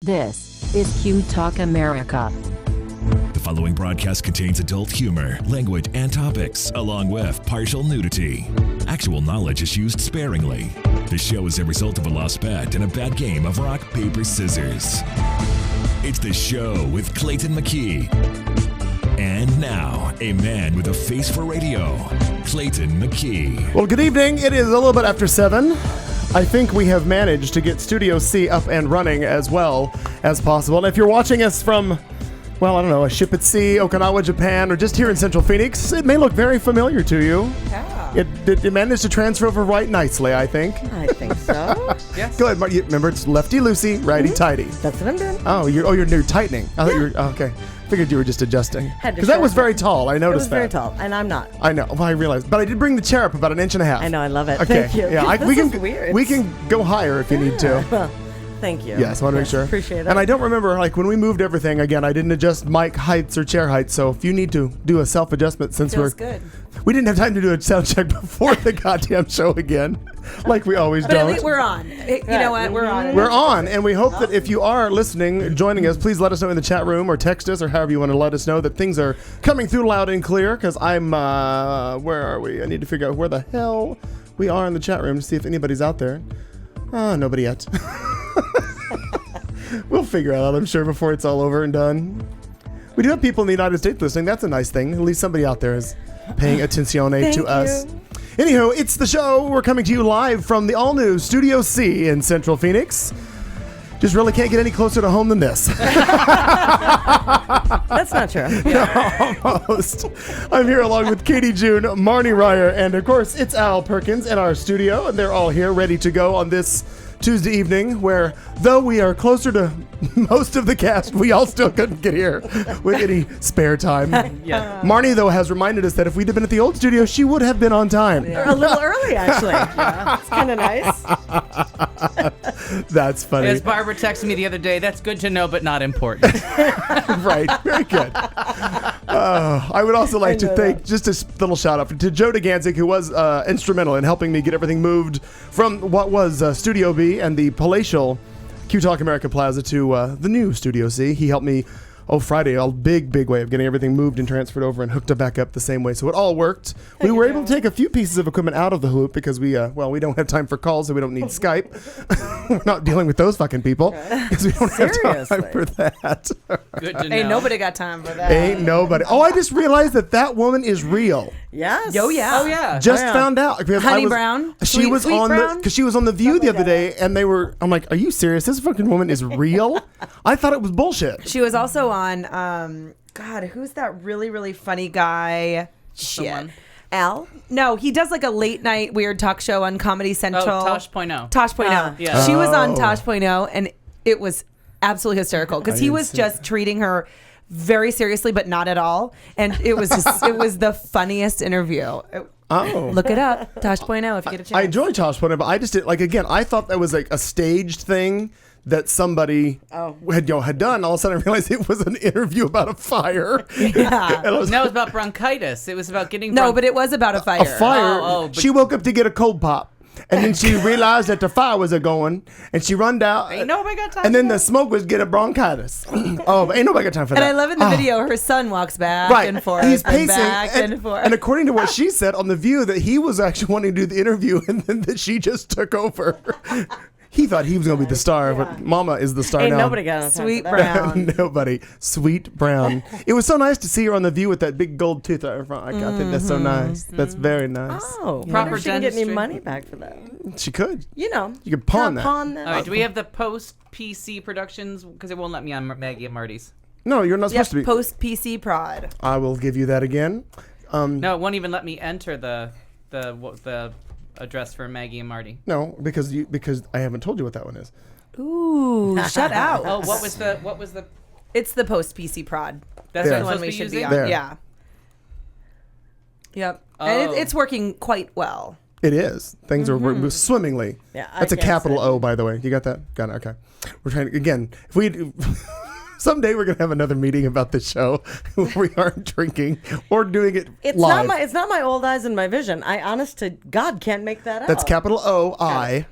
This is Q Talk America. The following broadcast contains adult humor, language, and topics, along with partial nudity. Actual knowledge is used sparingly. The show is a result of a lost bet and a bad game of rock, paper, scissors. It's The Show with Clayton McKee. And now, a man with a face for radio, Clayton McKee. Well, good evening. It is a little bit after 7. I think we have managed to get Studio C up and running as well as possible. And if you're watching us from, well, I don't know, a ship at sea, Okinawa, Japan, or just here in Central Phoenix, it may look very familiar to you. Yeah. It managed to transfer over right nicely, I think. I think so. Yes. Go ahead, Mark. Remember, it's lefty-loosey, righty-tighty. That's what I'm doing. Oh, you're tightening. I thought you were, okay. Figured you were just adjusting. Had to Because that was shorten very it. tall. I It noticed was that. very tall, and I'm not. I know. Well, I realized. But I did bring the chair up about an inch and a half. I know. I love it. Okay. Thank you. Yeah, This we is can weird. we can go higher if you need to. Well, thank you. Yes, I want to make sure. Appreciate it. And I don't remember, like, when we moved everything, again, I didn't adjust mic heights or chair heights, so if you need to do a self-adjustment since Feels good. we didn't have time to do a sound check before the goddamn show again, like we always But at don't. least we're on. You know what? We're on. We're on, and we hope that if you are listening, joining us, please let us know in the chat room or text us or however you want to let us know that things are coming through loud and clear, because I'm, where are we? I need to figure out where the hell we are in the chat room to see if anybody's out there. Nobody yet. We'll figure it out, I'm sure, before it's all over and done. We do have people in the United States listening. That's a nice thing. At least somebody out there is paying attenzione to us. Anywho, it's the show. We're coming to you live from the all-new Studio C in Central Phoenix. Just really can't get any closer to home than this. That's not true. Almost. I'm here along with Katie June, Marnie Ryer, and of course, it's Al Perkins in our studio, and they're all here ready to go on this Tuesday evening, where though we are closer to most of the cast, we all still couldn't get here with any spare time. Yeah. Marnie, though, has reminded us that if we'd have been at the old studio, she would have been on time. A little early, actually. It's kind of nice. That's funny. As Barbara texted me the other day, that's good to know, but not important. Right, very good. I would also like to thank, just a little shout out to Joe DeGanzik, who was instrumental in helping me get everything moved from what was Studio B and the palatial Q Talk America Plaza to the new Studio C. He helped me Friday, a big way of getting everything moved and transferred over and hooked it back up the same way. So it all worked. We were able to take a few pieces of equipment out of the hoop because we don't have time for calls, so we don't need Skype. We're not dealing with those fucking people because we don't have time for that. Good to know. Ain't nobody got time for that. Ain't nobody. Oh, I just realized that woman is real. Yes. Oh, yeah. Oh, yeah. Just found out. Because Honey Brown? She Sweet- was Sweet on Brown? because she was on The View the other day, and I'm like, are you serious? This fucking woman is real? I thought it was bullshit. She was also on, God, who's that really, really funny guy? Shit. Someone. Al? No, he does like a late night weird talk show on Comedy Central. Oh, Tosh.0. Tosh.0. Yeah. She was on Oh. Tosh.0, and it was absolutely hysterical because I he didn't was see just treating her very seriously, but not at all. And it was it was the funniest interview. Oh. Look it up, Tosh.0, if you get a chance. I enjoy Tosh Point, but I just did, like, again, I thought that was like a staged thing that somebody had done. All of a sudden I realized it was an interview about a fire. Yeah. And I was No, it was about bronchitis. It was about getting No, but it was about a fire. a fire. Oh, but- She woke up to get a cold pop. And then she realized that the fire was going, and she run down. Ain't nobody got time And then for the that. smoke was getting bronchitis. Oh, but ain't nobody got time for And that. I love in the Oh. video, her son walks back Right. and forth He's and pacing, back and forth. and according to what she said on The View, that he was actually wanting to do the interview, and then that she just took over. He thought he was going to be the star, but Mama is the star Ain't now. nobody got enough time Sweet for that. Brown. Nobody. Sweet Brown. It was so nice to see her on The View with that big gold tooth out her front. I think that's so nice. That's very nice. Oh, Proper wonder if she can get any dentistry. money back for that. She could. You know. You could pawn that. Pawn that. All right, do we have the post-PC productions? Because it won't let me on Maggie and Marty's. No, you're not Yep, supposed to be. post PC prod. I will give you that again. No, it won't even let me enter the address for Maggie and Marty. No, because I haven't told you what that one is. Ooh, shut out. Oh, what was the? It's the post PC prod. That's There. what The I'm one we supposed to be should be using. on. There. Yeah. Yep. And Oh. it's working quite well. It is. Things are swimmingly. Yeah, I That's a can't capital say. O, by the way. You got that? Got it. Okay. We're trying to, again, if we someday we're going to have another meeting about this show where we aren't drinking or doing it It's live. not my old eyes and my vision. I honest to God can't make that out. That's capital O, I.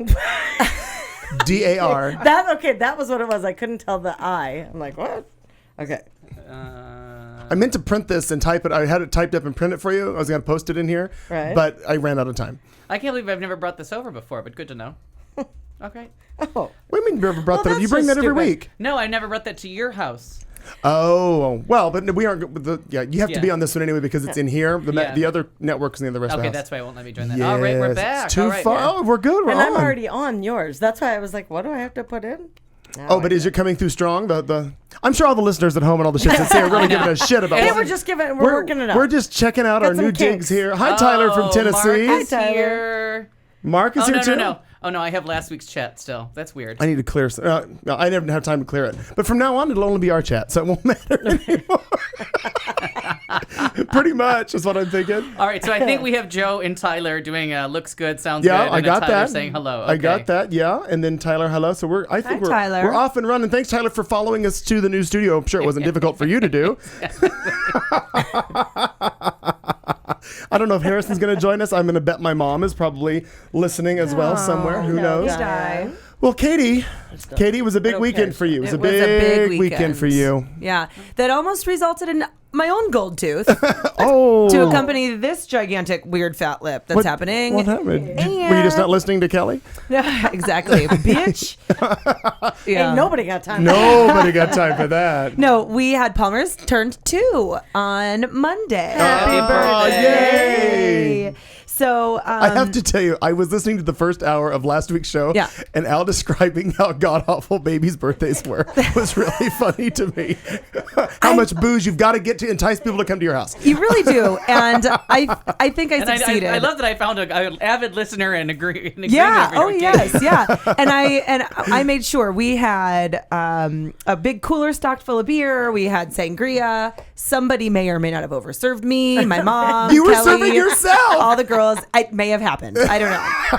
D-A-R. That was what it was. I couldn't tell the I. I'm like, what? Okay. I meant to print this and type it. I had it typed up and print it for you. I was going to post it in here, Right. but I ran out of time. I can't believe I've never brought this over before, but good to know. Okay. Oh. What do you mean you ever brought that? Well, You that's bring just that every stupid. week. No, I never brought that to your house. Oh, well, but we aren't. You have to Yeah. be on this one anyway because it's in here. Yeah. The other network's in the rest of Okay, the house. that's why I won't let me join that. All right, we're Yes, back. It's too All right, far. yeah. Oh, we're good. We're And on. I'm already on yours. That's why I was like, what do I have to put in? Now Oh, I but know. is it coming through strong? I'm sure all the listeners at home and all the shits that say are really giving a shit about Hey, this. we're just we're working it out. We're just checking out Got our some new kinks. digs here. Hi, Tyler from Tennessee. Mark is Hi, Tyler. here. Mark is Oh, here no, too. no. Oh, no, I have last week's chat still. That's weird. I need to clear. No, I never have time to clear it. But from now on, it'll only be our chat, so it won't matter anymore. Pretty much is what I'm thinking. All right, so I think we have Joe and Tyler doing looks good, sounds good. Yeah, And I then got Tyler that. saying hello. I Okay. got that. Yeah, and then Tyler, hello. So I think we're Tyler. off and running. Thanks, Tyler, for following us to the new studio. I'm sure it wasn't difficult for you to do. I don't know if Harrison's going to join us. I'm going to bet my mom is probably listening as well somewhere. Who knows? Die. Well, Katie, it was a big Who weekend cares? for you. It was a was big weekend for you. Yeah, that almost resulted in my own gold tooth Oh, to accompany this gigantic weird fat lip that's happening. What happened? Were you just not listening to Kelly? Yeah, exactly, bitch. Yeah. Ain't nobody got time. Nobody got time for that. No, we had Palmer's turned 2 on Monday. Happy birthday. Yay. So I have to tell you, I was listening to the first hour of last week's show, Yeah. and Al describing how god awful babies' birthdays were was really funny to me. How much booze you've got to get to entice people to come to your house. you really do, and I think I And succeeded. I love that I found an avid listener and agree. Yeah. Oh, yes. Yeah. And I made sure we had a big cooler stocked full of beer. We had sangria. Somebody may or may not have overserved me. My mom. You were Kelly, serving yourself. All the girls. It may have happened. I don't know.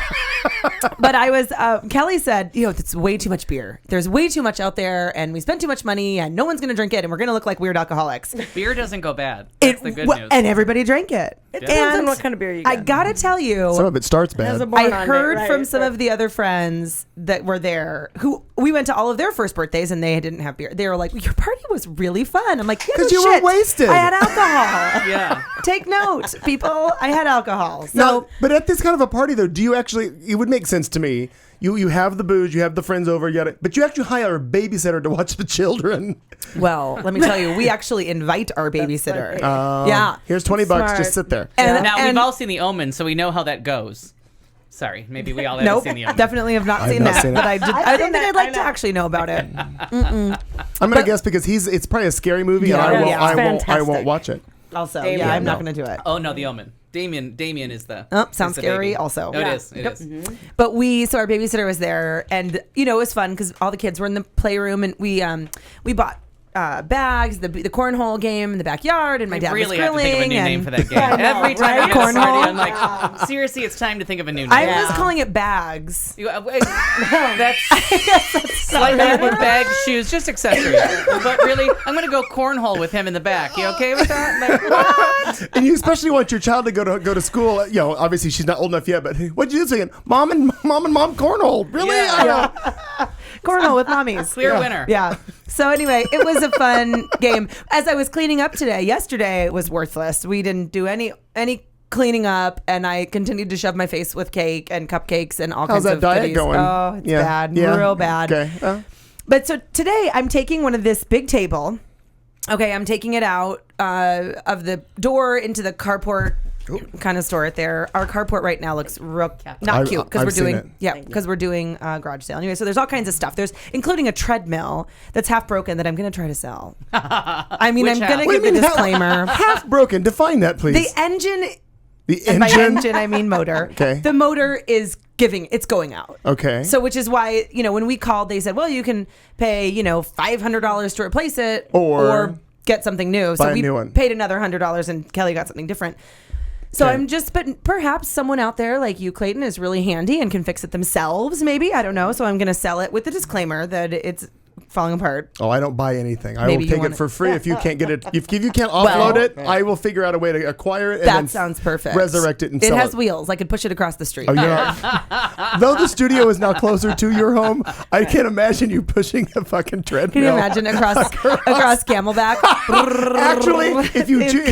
But I was. Kelly said, it's way too much beer. There's way too much out there, and we spent too much money, and no one's going to drink it, and we're going to look like weird alcoholics. Beer doesn't go bad. That's the good news. And everybody drank it. It depends on And what kind of beer you I get. gotta tell you, Some of it starts Has a bad. born I on heard date, right, from some right. of the other friends that were there who we went to all of their first birthdays and they didn't have beer. They were like, your party was really fun. I'm like, yeah, 'Cause no you were shit. wasted. I had alcohol. Yeah. Take note, people. I had alcohol. So Now, but at this kind of a party, though, do you actually? It would make sense to me. You have the booze, you have the friends over, but you actually hire a babysitter to watch the children. well, let me tell you, we actually invite our babysitter. funny. Yeah. Here's $20. Smart. Just sit there. And, Now, and we've all seen The Omen, so we know how that goes. Sorry, maybe we all haven't nope, seen The Omen. definitely have not I've seen not that. seen it. But I don't seen think that, I'd like I to know. actually know about it. I'm gonna guess because it's probably a scary movie, and Yeah. I won't. Yeah. I won't Fantastic. watch it. Also, Damien. yeah, I'm not No. going to do it. Oh, no, The Omen. Damien is the. Oh, sounds is the scary baby. also. No, Yeah. it is. It is. But so our babysitter was there, and it was fun because all the kids were in the playroom, and we bought bags, the cornhole game in the backyard, and my dad really was have to think of a grilling. new name And for that game. I know, Every time right? I get a party, Cornhole? I'm like, seriously, it's time to think of a new name. I was calling it bags. That's like that with bags, shoes, just accessories. But really, I'm gonna go cornhole with him in the back. You okay with that? Like, what? And you especially want your child to go to school. Obviously she's not old enough yet, but what'd you do saying? Mom cornhole. Really? Yeah. I don't- Cornhole with mommies. Clear winner. Yeah. So anyway, it was a fun game. As I was cleaning up yesterday it was worthless. We didn't do any cleaning up, and I continued to shove my face with cake and cupcakes and all How's kinds that of diet goodies. going? Oh, it's bad. Real bad. Okay. But so today I'm taking one of this big table. Okay, I'm taking it out of the door into the carport. Kind of store it there. Our carport right now looks not cute because I've we're seen doing it. because we're doing garage sale anyway. So there's all kinds of stuff. There's including a treadmill that's half broken that I'm going to try to sell. I mean, Which I'm half? going to What do give you the mean disclaimer. half broken? Define that, please. The engine, The and by engine. engine I mean motor. Okay. The motor is it's going out. Okay. So which is why, when we called, they said, well, you can pay, $500 to replace it Or get something new. buy So a we new one. paid another $100 and Kelly got something different. So Okay. but perhaps someone out there like you, Clayton, is really handy and can fix it themselves. Maybe, I don't know. So I'm going to sell it with the disclaimer that it's falling apart. Oh, I don't buy anything. I Maybe will you take want it for free if you can't get it. If you can't offload it, I will figure out a way to acquire it. And That then sounds perfect. Resurrect it and It sell has it. wheels. I could push it across the street. Oh, you're not, though the studio is now closer to your home, I can't imagine you pushing a fucking treadmill. Can you imagine across Camelback? Actually, if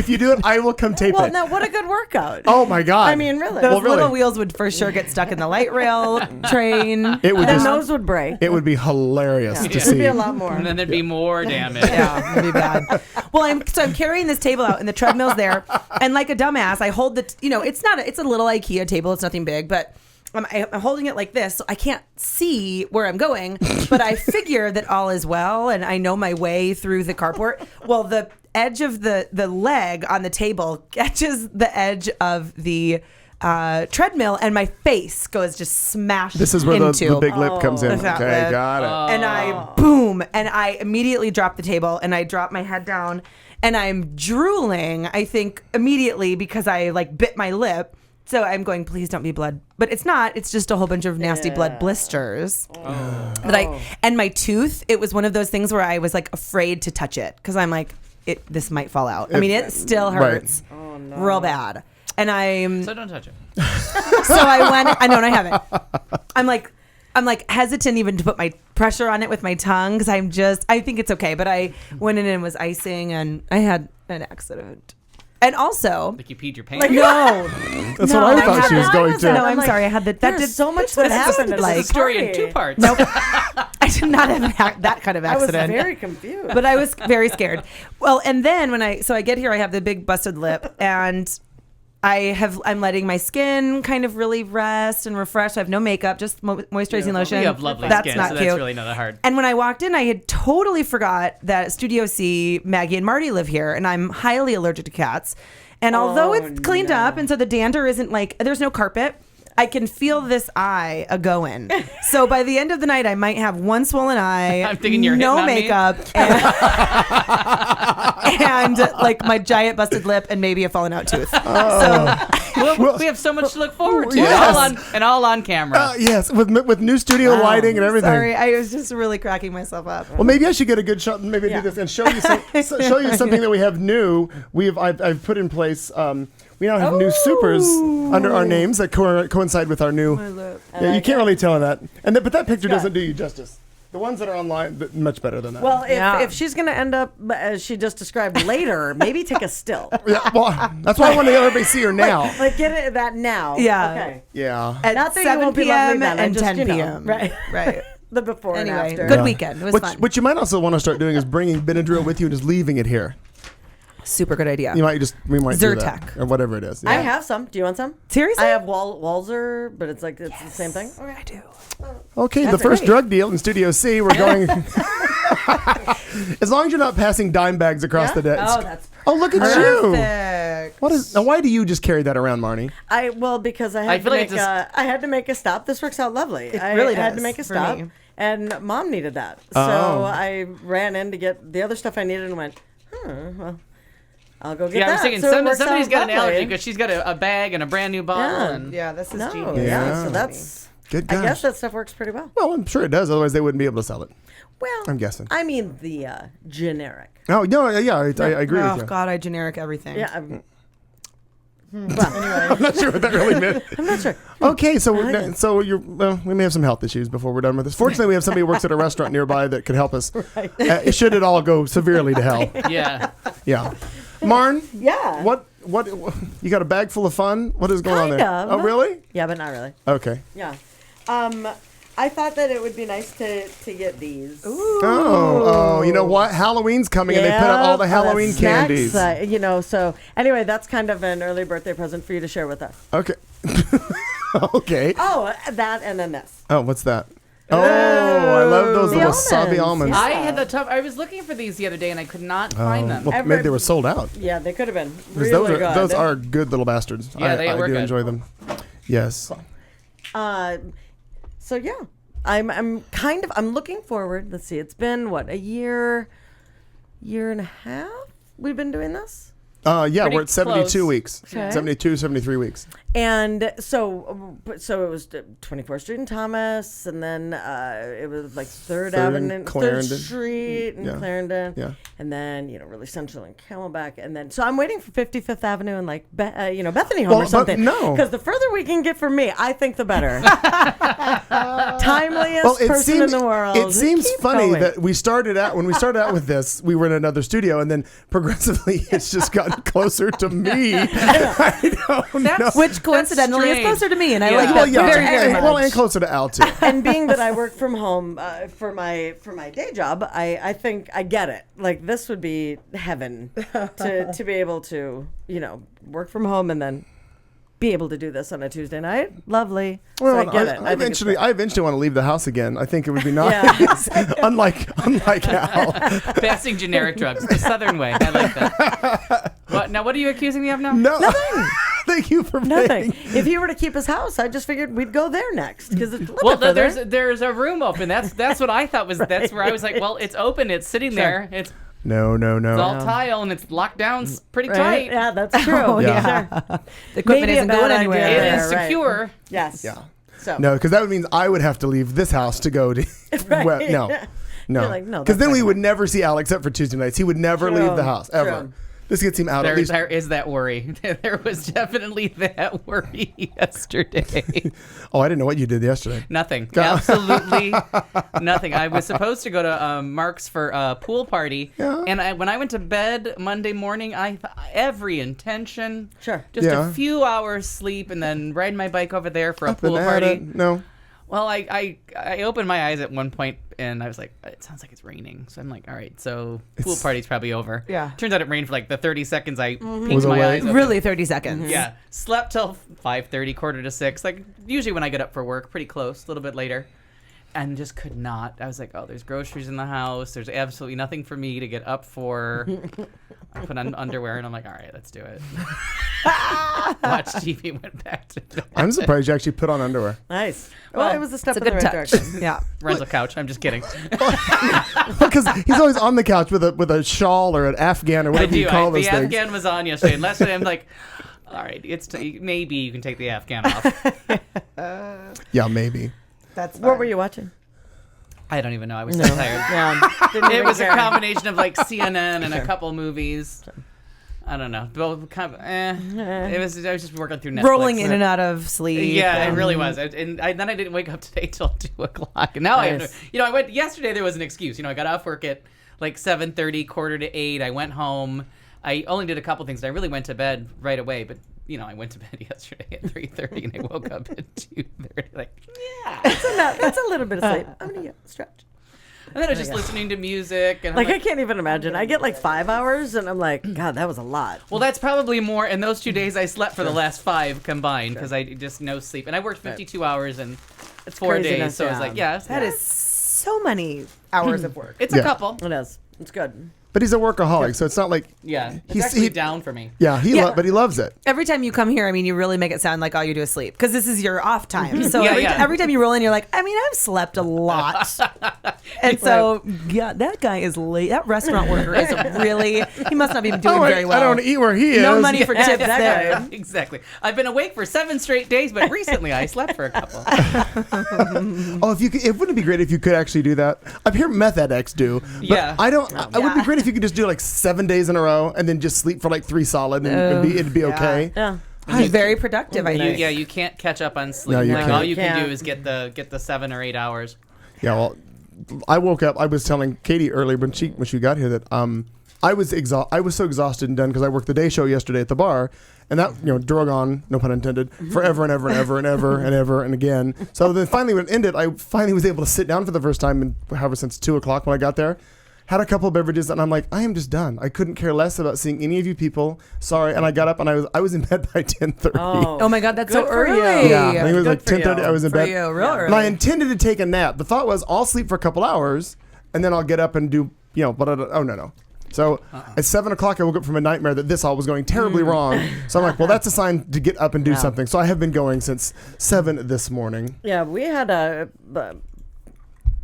you do it, I will come tape Well, it. no, what a good workout. Oh my god! I mean, really. Those Well, really. little wheels would for sure get stuck in the light rail train. It would The just, nose would break. it would be hilarious to It would see. be a lot more. And then there'd be more damage. Yeah, it'd be bad. Well, I'm carrying this table out, and the treadmill's there, and like a dumbass, I hold it's a little IKEA table. It's nothing big, but I'm holding it like this, so I can't see where I'm going. But I figure that all is well, and I know my way through the carport. Well, the edge of the leg on the table catches the edge of the treadmill, and my face goes just smashed. This is where into the big lip comes in. the fat Okay, lip. got it. And I boom, and I immediately drop the table, and I drop my head down, and I'm drooling, I think, immediately because I like bit my lip. So I'm going, please don't be blood. But it's not. It's just a whole bunch of nasty blood blisters. And my tooth, it was one of those things where I was like afraid to touch it because I'm like, this might fall out. I mean, it still hurts real bad. And So don't touch it. so I went, I know, and I haven't. I'm like hesitant even to put my pressure on it with my tongue because I think it's okay. But I went in and was icing, and I had an accident. And also, Like you peed your pants. no, That's what I thought she was going to. no, I'm sorry. I had that. That There's did so much that happened. This like is a story in 2 parts. Nope. I did not have that kind of I was accident. very confused. But I was very scared. Well, and then when I get here, I have the big busted lip, and I'm letting my skin kind of really rest and refresh. I have no makeup, just moisturizing lotion. You have lovely That's skin, not so cute. that's really not that hard. And when I walked in, I had totally forgot that Studio C, Maggie and Marty live here, and I'm highly allergic to cats. And although it's cleaned up, and so the dander isn't like, there's no carpet, I can feel this eye a-going. So by the end of the night, I might have one swollen eye, I'm thinking you're no hitting on me. makeup, and like my giant busted lip and maybe a fallen out tooth. Well, we have so much to look forward to. Yes. All on camera. Yes, with new studio lighting and everything. Sorry, I was just really cracking myself up. Well, maybe I should get a good shot and maybe do this and show you show you something that we have new. I've put in place. We now have new supers under our names that coincide with our new. Yeah, you can't really tell that, but that picture doesn't do you justice. The ones that are online, much better than that. Well, if she's going to end up, as she just described, later, maybe take a still. yeah, well, that's why I want to let everybody see her now. Like, get it that now. Yeah. Okay. Yeah. At Not that you 7 won't be lovely p.m. then, and just, 10 you know, p.m. right. Right. The before and Anyway, after. good weekend. It was fun. What you might also want to start doing is bringing Benadryl with you and just leaving it here. Super good idea. We might do that Zyrtec. or whatever it is. I Yeah. have some. Do you want some? Seriously? I have Walzer, but it's like it's the same thing. I do. Okay, the That's first great. drug deal in Studio C. We're going. As long as you're not passing dime bags across the desk. Oh, that's Oh, look at you! perfect. What is? Now, why do you just carry that around, Marnie? Because I I had feel to like make I had to make a stop. This works out lovely. It I really had does to make a for stop, me. and Mom needed that, so Oh. I ran in to get the other stuff I needed and went, well, I'll go get Yeah, I that. was thinking So it works somebody's out got an lovely. allergy because she's got a bag and a brand new bottle. Yeah. And Yeah, this is No, genius. yeah. So Yeah. that's. Good I gosh. guess that stuff works pretty well. Well, I'm sure it does. Otherwise, they wouldn't be able to sell it. Well, I'm guessing. I mean the generic. Oh no, yeah, I agree Oh with you. God, I generic everything. Yeah. Well, anyway, I'm not sure what that really meant. I'm not sure. Okay, so we may have some health issues before we're done with this. Fortunately, we have somebody who works at a restaurant nearby that could help us. Should it all go severely to hell? yeah. Yeah. Marn, Yeah. what you got a bag full of fun? What is going on there? Kind of. Oh, really? Yeah, but not really. Okay. Yeah. I thought that it would be nice to get these. Oh, you know what? Halloween's coming and they put out all the Halloween snacks, candies. So anyway, that's kind of an early birthday present for you to share with us. Okay. Okay. Oh, that and then this. Oh, what's that? Oh, I love those The little almonds. wasabi almonds. Yeah. I had the tough. I was looking for these the other day and I could not find them. Well, maybe they were sold out. Yeah, they could have been 'Cause really good. those are good little bastards. Yeah, they I were do good. enjoy them. Yes. So yeah, I'm looking forward. Let's see, it's been what, a year and a half we've been doing this. Yeah, Pretty we're at 72 close. weeks. Okay. 72, 73 weeks. And so it was 24th Street and Thomas, and then it was like 3rd and Avenue, 3rd Clarendon. Street and Yeah. Clarendon. Yeah. And then, really Central and Camelback. And then, so I'm waiting for 55th Avenue and like, Bethany Home Well, or but something. no. Because the further we can get from me, I think the better. Timeliest Well, it person seems in the world. it seems Keep funny going. that when we started out with this, we were in another studio, and then progressively it's just gotten closer to me. I don't know. Which coincidentally is strange. closer to me, and I Yeah. like Well, that yeah, very, very much. and closer to Al too. And being that I work from home for my day job, I think I get it. Like this would be heaven to be able to work from home and then be able to do this on a Tuesday night. Lovely. Well, so I get it. I think it's great. eventually want to leave the house again. I think it would be nice. unlike Al. Passing generic drugs, the Southern way. I like that. What are you accusing me of now? No. Thank you for Nothing. paying. If he were to keep his house, I just figured we'd go there next because it's a little Well, bit further. there's a room open. That's what I thought was. That's where I was like, well, it's open. It's sitting there. It's No. all tile and it's locked down pretty Right? tight. Yeah, that's true. Oh, Yeah. yeah. The equipment Maybe a isn't going bad anywhere. idea. It Yeah, is right. secure. Yes. Yeah. So No, because that would mean I would have to leave this house to go to. Right. Well, no. You're like, no, Because that's then we not would never see Al except for Tuesday nights. He would never True. leave the house ever. True. This gets him out at least. There is that worry. There was definitely that worry yesterday. Oh, I didn't know what you did yesterday. Nothing. Absolutely nothing. I was supposed to go to Mark's for a pool party. Yeah. And when I went to bed Monday morning, every intention. Sure. Just Yeah. a few hours sleep and then ride my bike over there for a Up and pool at party. it. No. Well, I opened my eyes at one point and I was like, it sounds like it's raining. So I'm like, all right, so pool party's probably over. Yeah. Turns out it rained for like the 30 seconds I Was peeked my awake. eyes open. Really, 30 seconds. Yeah. Slept till 5:30, 5:45. Like usually when I get up for work, pretty close, a little bit later. And just could not. I was like, oh, there's groceries in the house. There's absolutely nothing for me to get up for. I put on underwear and I'm like, all right, let's do it. Watch TV, went back to bed. I'm surprised you actually put on underwear. Nice. Well, it was a step It's in a the good right touch. direction. Yeah. Rental couch. I'm just kidding. Because he's always on the couch with a shawl or an Afghan or I whatever do. you call The those things. Afghan was on yesterday. And last night I'm like, all right, maybe you can take the Afghan off. Yeah, maybe. That's What were you watching? I don't even know. I was so tired. Yeah. Didn't It even was a care. combination of like CNN and a couple movies. I don't know. Both kind of, I was just working through Netflix. rolling in and out of sleep. Yeah, it and- really was. Then I didn't wake up today till 2:00. And now Nice. I went yesterday. There was an excuse. I got off work at like 7:30, 7:45. I went home. I only did a couple things. I really went to bed right away, but I went to bed yesterday at 3:30 and I woke up at 2:30. Like, yeah. That's a little bit of sleep. I'm gonna stretch. And then I was just listening to music and I'm Like I can't even imagine. I get like 5 hours, and I'm like, God, that was a lot. well, that's probably more. In those 2 days, I slept for the last 5 combined because I just no sleep, and I worked 52 hours in 4 days. craziness, So I was yeah. like, yeah, That is so many hours of work. it's Yeah. a couple. It is. It's good. But he's a workaholic, so it's not like Yeah, it's He's- actually he- down for me. yeah, but he loves it. Every time you come here, I mean, you really make it sound like all you do is sleep because this is your off time. So Yeah, every, yeah. every time you roll in, you're like, I mean, I've slept a lot. And so, yeah, that guy is late. That restaurant worker is really, he must not be doing very well. I don't eat where he is. No money for tips that there. guy. Exactly. I've been awake for 7 straight days, but recently I slept for a couple. Oh, if you could, it wouldn't it be great if you could actually do that. I hear meth addicts do. But Yeah. I don't. It would be great if you could just do like 7 days in a row and then just sleep for like 3 solid and it'd be okay. Yeah. He's very productive, I think. You can't catch up on sleep. No, you like can't. all you can Can't. do is get the 7 or 8 hours. Yeah, well, I woke up. I was telling Katie earlier when she got here that I was so exhausted and done because I worked the day show yesterday at the bar, and that drug on, no pun intended, forever and ever and ever and ever and ever and again. So then finally when it ended, I finally was able to sit down for the first time since 2:00 when I got there. Had a couple of beverages and I'm like, I am just done. I couldn't care less about seeing any of you people. Sorry. And I got up and I was in bed by 10:30. Oh my God, that's so Good for you. early. Yeah, I think it was Good like for 10:30. you. I was in For bed. you, real And I early. intended to take a nap. The thought was I'll sleep for a couple hours and then I'll get up and do, but oh no. So at 7:00, I woke up from a nightmare that this all was going terribly wrong. So I'm like, well, that's a sign to get up and do Yeah. something. So I have been going since 7 this morning. Yeah, we had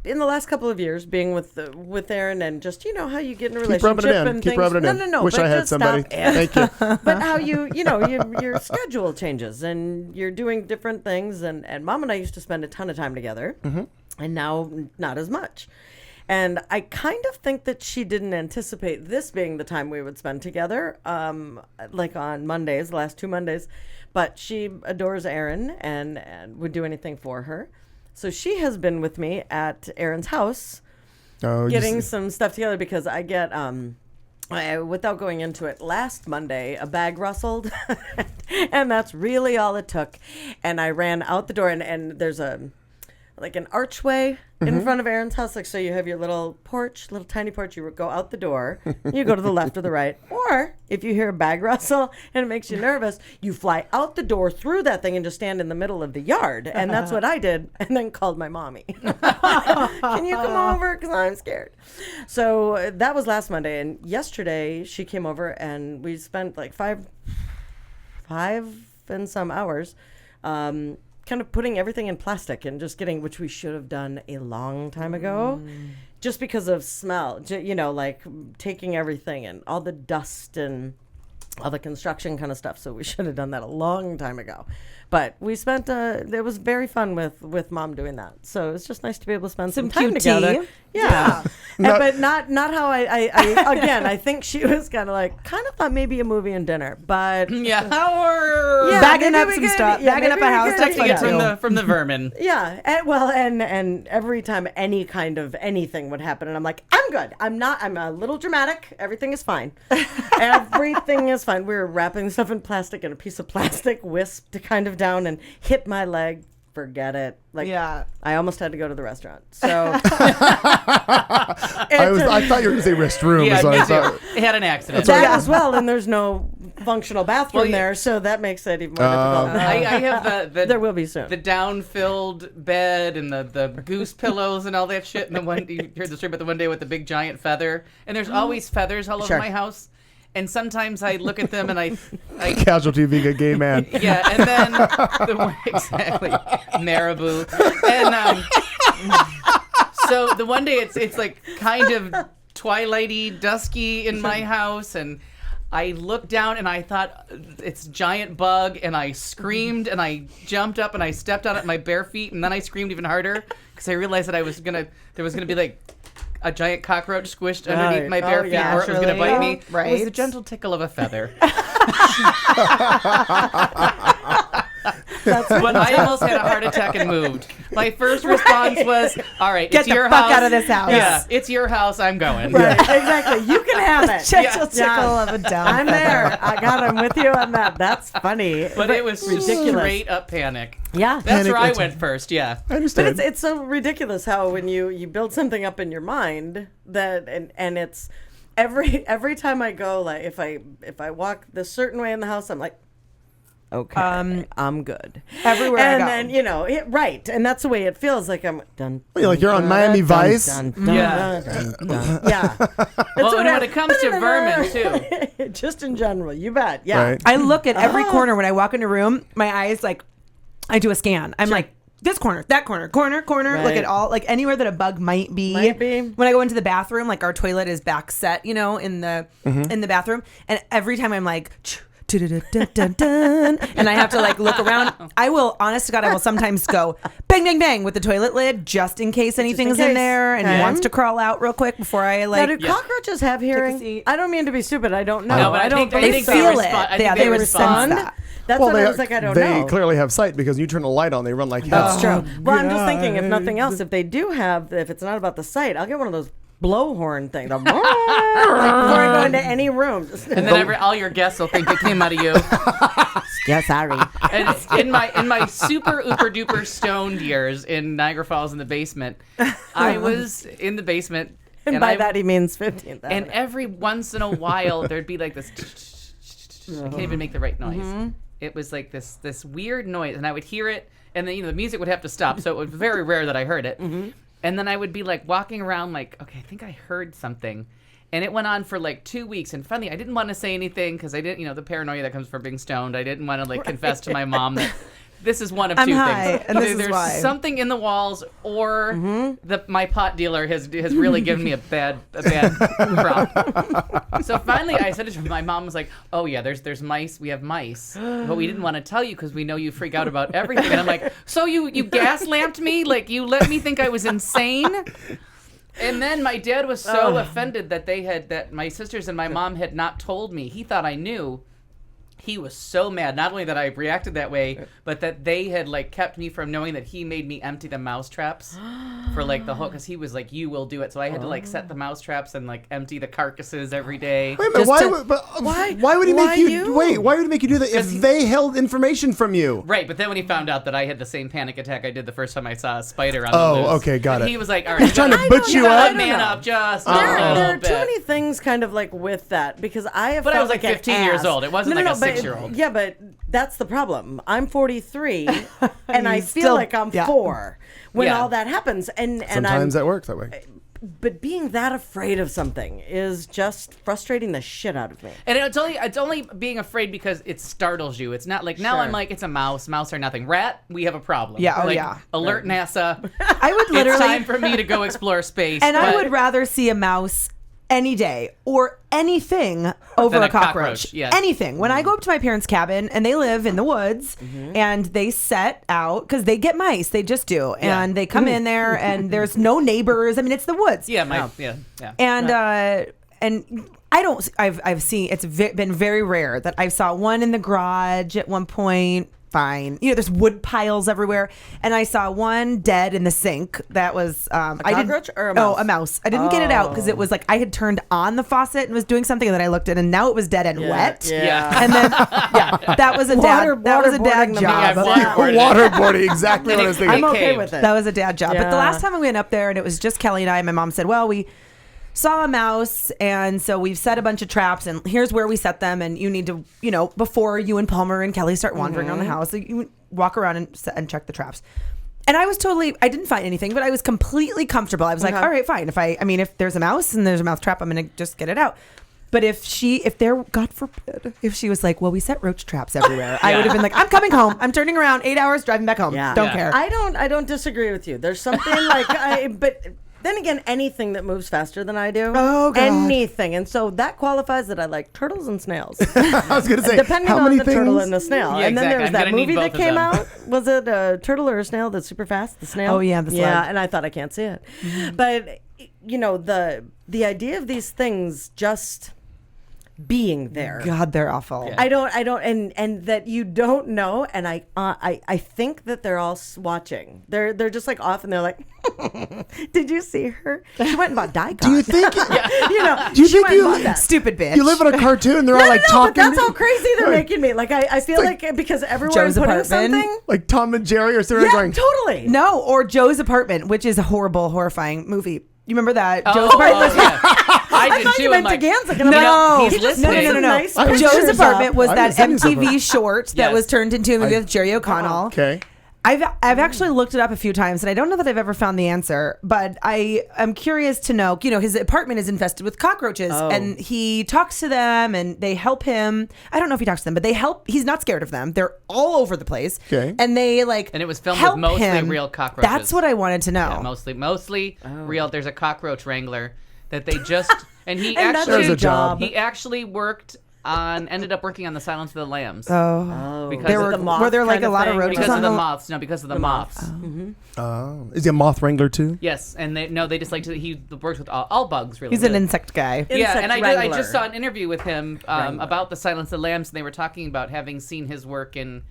in the last couple of years, being with Aaron, and just how you get in a Keep rubbing relationship it in. and Keep things. rubbing it in. No. Wish but I had just somebody. stop. Thank you. But how your schedule changes and you're doing different things, and Mom and I used to spend a ton of time together, and now not as much. And I kind of think that she didn't anticipate this being the time we would spend together, like on Mondays, the last 2 Mondays. But she adores Erin and would do anything for her. So she has been with me at Erin's house getting some stuff together because I get, without going into it, last Monday, a bag rustled. And that's really all it took. And I ran out the door, and there's an archway in front of Erin's house. Like, so you have your little tiny porch. You go out the door. You go to the left or the right. Or if you hear a bag rustle and it makes you nervous, you fly out the door through that thing and just stand in the middle of the yard. And that's what I did. And then called my mommy. Can you come over? Because I'm scared. So that was last Monday. And yesterday she came over and we spent like five and some hours kind of putting everything in plastic and just which we should have done a long time ago, just because of smell, like taking everything and all the dust and all the construction kind of stuff. So we should have done that a long time ago. But we spent, it was very fun with Mom doing that. So it's just nice to be able to spend some time together. Yeah. But not how I think she was kind of thought maybe a movie and dinner, but bagging up some stuff, bagging up a house, protecting it from the vermin. Yeah. And every time any kind of anything would happen, and I'm like, I'm good. I'm a little dramatic. Everything is fine. Everything is fine. We were wrapping stuff in plastic, and a piece of plastic whisked kind of down and hit my leg. Forget it. I almost had to go to the restaurant. So I thought you were going to say restroom. Yeah, so me I too. thought, It had an accident. that as well, and there's no functional bathroom Well, yeah. there, so that makes it even more difficult. I have the There will be soon. the down-filled bed and the goose pillows and all that shit. And the one you heard the story about the one day with the big giant feather. And there's always feathers all over my house. And sometimes I look at them and I casualty being a gay man. yeah, and then exactly marabou, and so the one day it's like kind of twilighty, dusky in my house, and I looked down and I thought it's a giant bug, and I screamed and I jumped up and I stepped on it with my bare feet, and then I screamed even harder because I realized that there was gonna be like a giant cockroach squished underneath my bare feet, or it was going to bite me. Right. It was the gentle tickle of a feather. But I almost had a heart attack and moved. My first response was, all right, Get it's the your fuck house. out of this house. Yeah, it's your house. I'm going. Right, exactly. You can have it. Gentle tickle of a down. I'm there. I'm with you on that. That's funny. But it was ridiculous. Straight up panic. Yeah. That's where I Panic went first, yeah. I understand. But it's so ridiculous how when you build something up in your mind that and it's every time I go, like if I walk this certain way in the house, I'm like, okay, I'm good Everywhere and I go. then right, and that's the way it feels like I'm done. Like you're on Miami Vice. Yeah. Yeah. Well, and when it comes to vermin too. Just in general, you bet. Yeah. Right. I look at every corner when I walk in a room. My eyes, like, I do a scan. I'm like, this corner, that corner. Look Right. at all, like anywhere that a bug might be. When I go into the bathroom, like our toilet is back set, in the bathroom, and every time I'm like. And I have to like look around. I will, honest to God, I will sometimes go bang, bang, bang with the toilet lid just in case anything's in case. there and Okay. wants to crawl out real quick before I like. Now, do cockroaches have hearing? seat. I don't mean to be stupid. I don't know. No, but I don't think they think feel respond. it. I think Yeah, they they respond. respond. That's what I was like. I don't they know. clearly have sight because you turn a light on, they run like hell. That's true. Well, I'm just thinking, if nothing else, if they do have, if it's not about the sight, I'll get one of those blowhorn things. Like, before I go into any room. And then all your guests will think it came out of you. Yeah, sorry. And in my super uber duper stoned years in Niagara Falls in the basement, I was in the basement. And by that he means 15th. And every once in a while there'd be like this. I can't even make the right noise. It was like this weird noise, and I would hear it, and then the music would have to stop. So it was very rare that I heard it. And then I would be like walking around like, okay, I think I heard something. And it went on for like 2 weeks. And funny, I didn't want to say anything because I didn't, the paranoia that comes from being stoned. I didn't want to like confess to my mom that this is one of I'm two high, things. and this Either is there's why. something in the walls, or my pot dealer has really given me a bad prompt. So finally, I said it to her. My mom was like, "Oh yeah, there's mice. We have mice, but we didn't want to tell you because we know you freak out about everything." And I'm like, "So you gas lamped me? Like you let me think I was insane?" And then my dad was so offended that my sisters and my mom had not told me. He thought I knew. He was so mad, not only that I reacted that way, but that they had like kept me from knowing that he made me empty the mouse traps for like the whole, because he was like, "You will do it." So I had to like set the mouse traps and like empty the carcasses every day. Wait a minute, why would he make you, you? wait? Why would he make you do that if they held information from you? Right, but then when he found out that I had the same panic attack I did the first time I saw a spider on the loose, okay, got and it. he was like, "All right, He's trying to butch you up. Man up, just a There little are bit." too many things kind of like with that because I have. But I felt was like an 15 years ass. old. It wasn't like a 6-year-old. Yeah, but that's the problem. I'm 43, and I You feel still- like I'm yeah. 4 when Yeah. all that happens. And Sometimes I'm, that works that way. but being that afraid of something is just frustrating the shit out of me. And it's only being afraid because it startles you. It's not like now Sure. I'm like, it's a mouse. Mouse are nothing. Rat, we have a problem. Yeah, oh, Like, yeah. Alert NASA. I would It's literally, time for me to go explore space. and I but- would rather see a mouse any day or anything over Than a a cockroach. cockroach, yes. Anything. When I go up to my parents' cabin and they live in the woods and they set out, because they get mice, they just do. Yeah. And they come in there and there's no neighbors. I mean, it's the woods. yeah. And I don't, I've seen, it's been very rare that I saw one in the garage at one point. Fine. You know, there's wood piles everywhere. And I saw one dead in the sink. That was, I didn't, cockroach or a mouse? Oh, a mouse. I didn't get it out because it was like I had turned on the faucet and was doing something, and then I looked at it and now it was dead and wet. Yeah. And then, that was a dad, that was a dad waterboarding the job. mouse. Yeah. Waterboarding, exactly what I was thinking. I'm okay caved. with it. That was a dad job. But the Yeah. last time I went up there and it was just Kelly and I, my mom said, well, we saw a mouse and so we've set a bunch of traps and here's where we set them, and you need to, you know, before you and Palmer and Kelly start wandering around the house, you walk around and check the traps. And I didn't find anything, but I was completely comfortable. I was like, all right, fine. If there's a mouse and there's a mouse trap, I'm going to just get it out. But if God forbid, if she was like, well, we set roach traps everywhere, I would have been like, I'm coming home. I'm turning around 8 hours, driving back home. Yeah. Don't Yeah. care. I don't disagree with you. There's something like but then again, anything that moves faster than I do. Oh, God. Anything. And so that qualifies that I like turtles and snails. I was going to say, Depending how on many the things? turtle and the snail. Yeah, And then there was exactly. I'm that gonna need movie that both of came them. out. Was it a turtle or a snail that's super fast? The snail? Oh, yeah, the sled. Yeah, and I thought I can't see it. But, you know, the idea of these things just being there. God, they're awful. Yeah. I don't, and that you don't know, and I think that they're all watching. They're just like off, and they're like, "Did you see her? She went and bought Dicot." Do you think? You know, Do you she think went and bought that. Stupid bitch. You live in a cartoon. They're all like No, talking. but that's how crazy they're making me. Like I feel like like because everyone Joe's putting apartment. something. like like Tom and Jerry or something Yeah, going. totally. No, or Joe's Apartment, which is a horrible, horrifying movie. You remember that? Oh, Joe's Apartment. yeah. I I did thought too. you I'm meant to like, Gansick, and I'm No, like, he's he just listening. put some No. nice I was Joe's pictures Apartment up. was I that was sending some MTV short that Yes. was turned into a movie with Jerry O'Connell. Okay. I've actually looked it up a few times, and I don't know that I've ever found the answer, but I am curious to know. You know, his apartment is infested with cockroaches, and he talks to them, and they help him. I don't know if he talks to them, but they help. He's not scared of them. They're all over the place. Okay. And they like. And it was filmed help with mostly him. real cockroaches. That's what I wanted to know. Yeah, mostly real. There's a cockroach wrangler that they just and he And that's There's actually a job. he actually ended up working on the Silence of the Lambs. Oh, because there of were the moth were there like kind a of lot of thing, roaches because on of the the moths. No, because of the moths. Is he a moth wrangler too? Yes, and they just like to. He works with all bugs. Really, He's an good. insect guy. Yeah, Insect and I wrangler. just saw an interview with him about the Silence of the Lambs, and they were talking about having seen his work in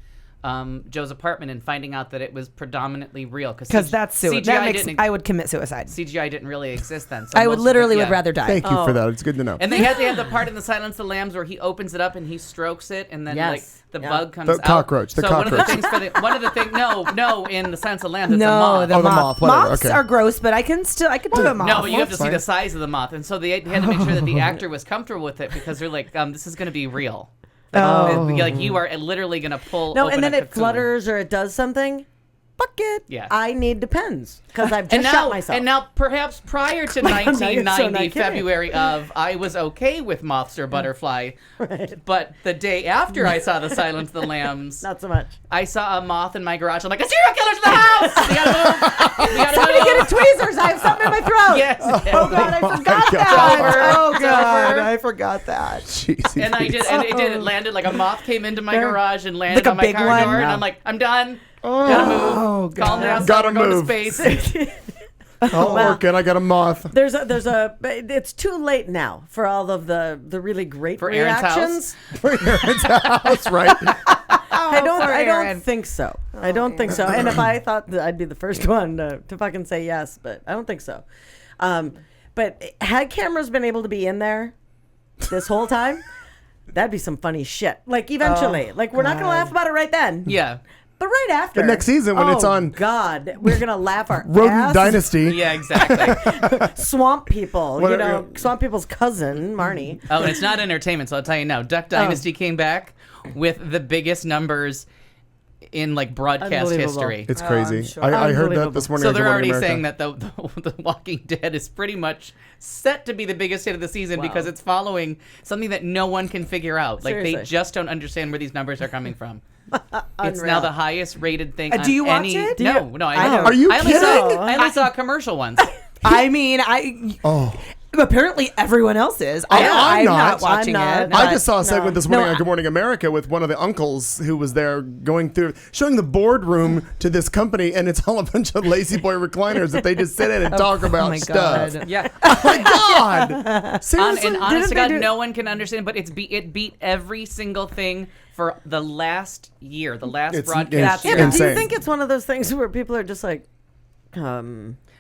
Joe's Apartment and finding out that it was predominantly real Because that's suicide. CGI That makes didn't, I would commit suicide. CGI didn't really exist then. So I most would of literally it- would yeah. rather die. Thank you for that. It's good to know. And they had the part in the Silence of the Lambs where he opens it up and he strokes it, and then Yes. like the Yeah. bug comes The out. cockroach, the so one of the cockroach. things no, in the Silence of the Lambs, it's a No, moth. the Oh, the moth. moth, whatever, Moths okay. are gross, but I can do a moth. No, but you have to see fine. the size of the moth, and so they had to make sure that the actor was comfortable with it because they're like, this is going to be real. Like, Oh. like you are literally going to pull. No, open and then a it cocoon. flutters or it does something. fuck it. Yeah. I need Depends because I've just shot myself. And now, perhaps prior to not 1990, kidding. February of, I was okay with Moths or Butterfly. But the day after I saw The Silence of the Lambs, Not so much. I saw a moth in my garage. I'm like, a serial killer's in the house! We gotta move! We gotta Somebody move! get a tweezers. I have something in my throat. Yes. Oh God, I forgot God. that. Oh It's God, over. I forgot that. Jeez, And I did, and it did. It landed like a moth came into my garage and landed Like a on my big car one? door, and I'm like, I'm done. Gotta move. Calm down. Gotta We're going move. to space. Oh, working. I got a moth. There's a. It's too late now for all of the really great For Aaron's reactions. That's right. I don't Aaron. think so. I don't think so. And if I thought that I'd be the first one to fucking say yes, but I don't think so. But had cameras been able to be in there this whole time, that'd be some funny shit. Like eventually, like we're not gonna laugh about it right then. Yeah. But right after The next season when it's on God, we're gonna laugh our Rodent ass. Dynasty. Yeah, exactly. Swamp People. What- Swamp People's cousin Marnie. Oh, and it's not entertainment, so I'll tell you now. Duck Dynasty came back with the biggest numbers in like broadcast Unbelievable. history. It's crazy. sure. I heard that this morning. So on Good they're Morning already America. saying that the Walking Dead is pretty much set to be the biggest hit of the season because it's following something that no one can figure out. Like they Seriously. just don't understand where these numbers are coming from. It's now Unreal. the highest rated thing. Do you on watch any... it? Do No, you- no, I I don't. don't. Are you I only kidding? Saw, I only saw commercial ones. I mean, apparently everyone else is. I'm not watching I'm it. not. I just saw a segment this morning No, on Good Morning America with one of the uncles who was there going through, showing the boardroom to this company, and it's all a bunch of lazy boy recliners that they just sit in and talk about my stuff. God. Yeah. Oh my God! Seriously? And honest to Didn't they God, do- no one can understand, but it beat every single thing for the last year, the last It's broadcast ins- year. Do you insane. think it's one of those things where people are just like,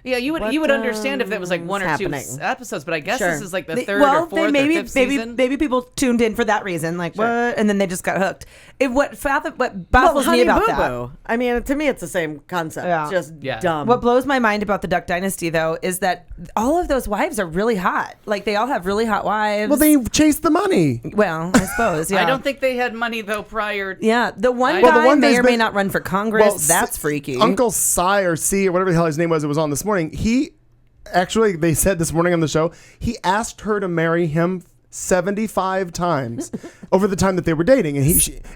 Yeah, you would What, understand if that was like one or happening? two episodes, but I guess Sure. this is like the They- third well, or fourth they maybe or fifth season. maybe people tuned in for that reason, like what, and then they just got hooked. What baffles me Honey about Boo that. Boo. I mean, to me, it's the same concept. Yeah. Just Yeah. dumb. What blows my mind about the Duck Dynasty, though, is that all of those wives are really hot. Like they all have really hot wives. Well, they chase the money. Well, I suppose. Yeah. I don't think they had money though prior. Yeah, the one Well, guy the one may thing's or may been- not run for Congress. That's freaky. Uncle Cy or C or whatever the hell his name was, it was on this morning. He actually, they said this morning on the show, he asked her to marry him 75 times over the time that they were dating,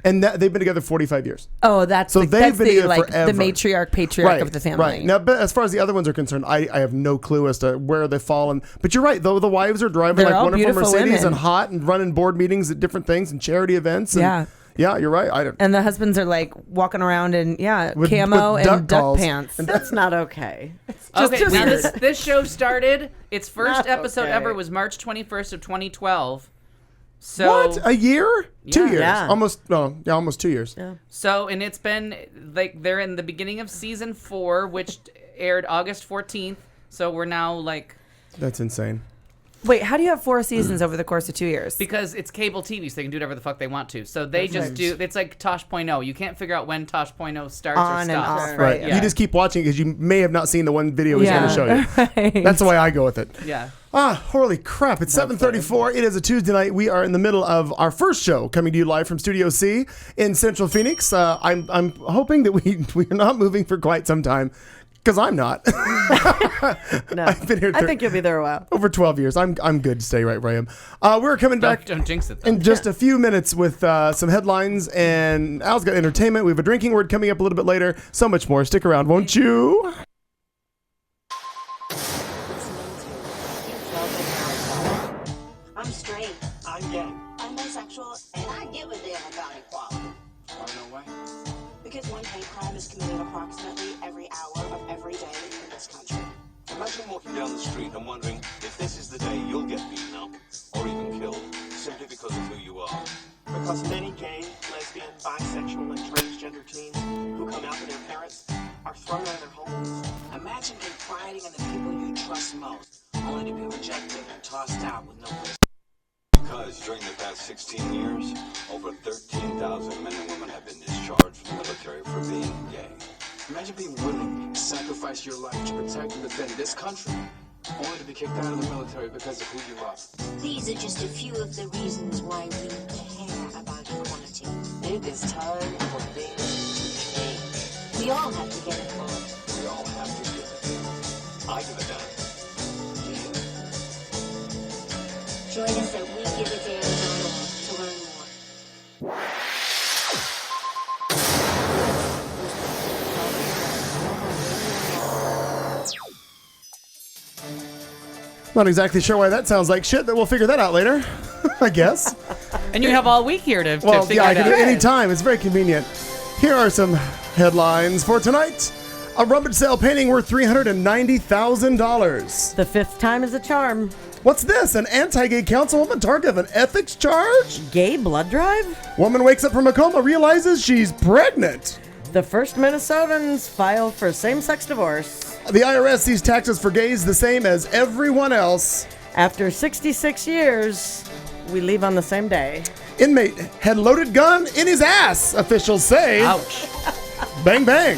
and they've been together 45 years. Oh, that's So the, they've that's been the together like forever. the matriarch patriarch of the family. Right. Now, but as far as the other ones are concerned, I have no clue as to where they fall. But you're right, though. The wives are driving They're like all wonderful beautiful Mercedes women. and hot and running board meetings at different things and charity events. And Yeah. Yeah, you're right. I don't. And the husbands are like walking around in With camo duck and duck calls. pants. That's not okay. Okay, just now weird. this show started. Its first Not episode okay. ever was March 21st of 2012. So What? A year? 2 Yeah. years? Yeah. Almost 2 years. Yeah. So, and it's been like they're in the beginning of season 4, which aired August 14th. So we're now like, That's insane. Wait, how do you have 4 seasons over the course of 2 years? because it's cable TV, so they can do whatever the fuck they want to. So they just do. It's like Tosh.0. You can't figure out when Tosh.0 starts On or and stops. off, Right. Yeah. You just keep watching because you may have not seen the one video he's going to show you. Right. That's the way I go with it. Yeah. Holy crap. It's 7:34. It is a Tuesday night. We are in the middle of our first show coming to you live from Studio C in Central Phoenix. I'm hoping that we are not moving for quite some time because I'm not. No. I've been here I think you'll be there a while. over 12 years. I'm good to stay right where I am. We're coming back Don't jinx it though. in just a few minutes with some headlines, and Al's got entertainment. We have a drinking word coming up a little bit later. So much more. Stick around, won't you? I'm straight. I'm gay. I'm bisexual, and I give a damn about equality. Oh, no way. Because one hate crime is committed approximately every hour of every day in this country. Imagine walking down the street and wondering if this is the day you'll get beaten up or even killed simply because of who you are. Because many gay, lesbian, bisexual, and transgender teens who come out to their parents are thrown out of their homes. Imagine confiding in the people you trust most, only to be rejected and tossed out with no place. Because during the past 16 years, over 13,000 men and women have been discharged from the military for being gay. Imagine being willing to sacrifice your life to protect and defend this country, only to be kicked out of the military because of who you love. These are just a few of the reasons why we care about equality. It is time for things to change. We We all have to get involved. We all have to give it. I give it down. Join us at WeGiveADaily.org to learn more. Not exactly sure why that sounds like shit, but we'll figure that out later, I guess. And you have all week here to Well, figure yeah, I it can out. do it any time. It's very convenient. Here are some headlines for tonight. A rummage sale painting worth $390,000. The fifth time is a charm. What's this? An anti-gay councilwoman target of an ethics charge? Gay blood drive? Woman wakes up from a coma, realizes she's pregnant. The first Minnesotans file for same-sex divorce. The IRS sees taxes for gays the same as everyone else. After 66 years, we leave on the same day. Inmate had loaded gun in his ass, officials say. Ouch. Bang, bang.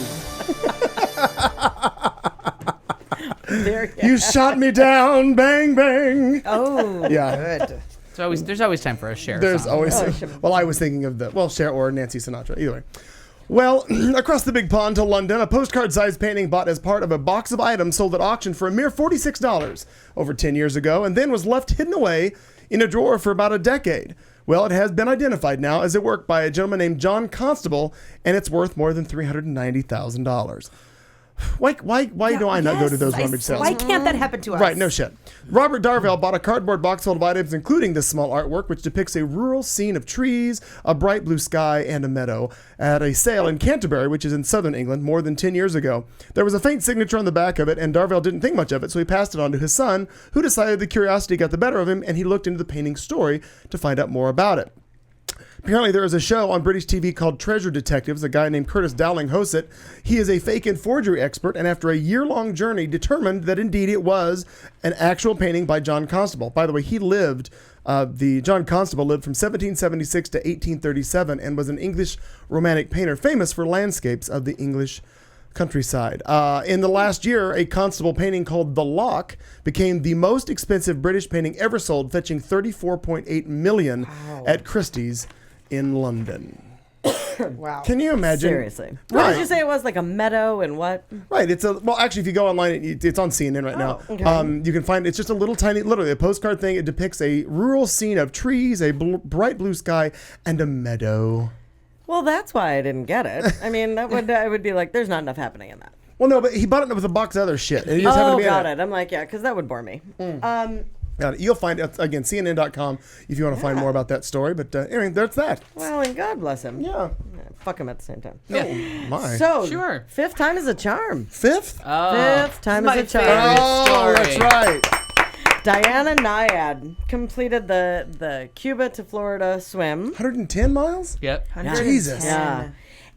You shot me down, bang, bang. Oh, Yeah. good. There's always time for a share. There's song. always. Well, I was thinking of Cher or Nancy Sinatra. Either way. Well, across the big pond to London, a postcard-sized painting bought as part of a box of items sold at auction for a mere $46 over 10 years ago, and then was left hidden away in a drawer for about a decade. Well, it has been identified now as a work by a gentleman named John Constable, and it's worth more than $390,000. Why do I not go to those rummage sales? Why can't that happen to us? Right, no shit. Robert Darvell bought a cardboard box full of items, including this small artwork, which depicts a rural scene of trees, a bright blue sky, and a meadow, at a sale in Canterbury, which is in southern England, more than 10 years ago. There was a faint signature on the back of it, and Darvell didn't think much of it, so he passed it on to his son, who decided the curiosity got the better of him, and he looked into the painting's story to find out more about it. Apparently, there is a show on British TV called Treasure Detectives. A guy named Curtis Dowling hosts it. He is a fake and forgery expert, and after a year-long journey, determined that indeed it was an actual painting by John Constable. By the way, he lived, John Constable lived from 1776 to 1837 and was an English romantic painter famous for landscapes of the English countryside. In the last year, a Constable painting called The Lock became the most expensive British painting ever sold, fetching $34.8 million at Christie's in London. Wow. Can you imagine? Seriously. What did you say it was? Like a meadow and what? Right. Actually, if you go online, it's on CNN right now. Okay. You can find, it's just a little tiny, literally a postcard thing. It depicts a rural scene of trees, a bright blue sky, and a meadow. Well, that's why I didn't get it. I mean, I would be like, there's not enough happening in that. Well, no, but he bought it with a box of other shit. And he just happened to be got in it. I'm like, yeah, because that would bore me. Got it. You'll find it, again, CNN.com if you want to find more about that story. But anyway, that's that. Well, and God bless him. Yeah. Fuck him at the same time. Yeah. Oh, my. So, Sure. Fifth time is a charm. Fifth? Fifth time is my a charm. favorite. Oh, that's story. right. Diana Nyad completed the Cuba to Florida swim. 110 miles? Yep. Jesus. Yeah.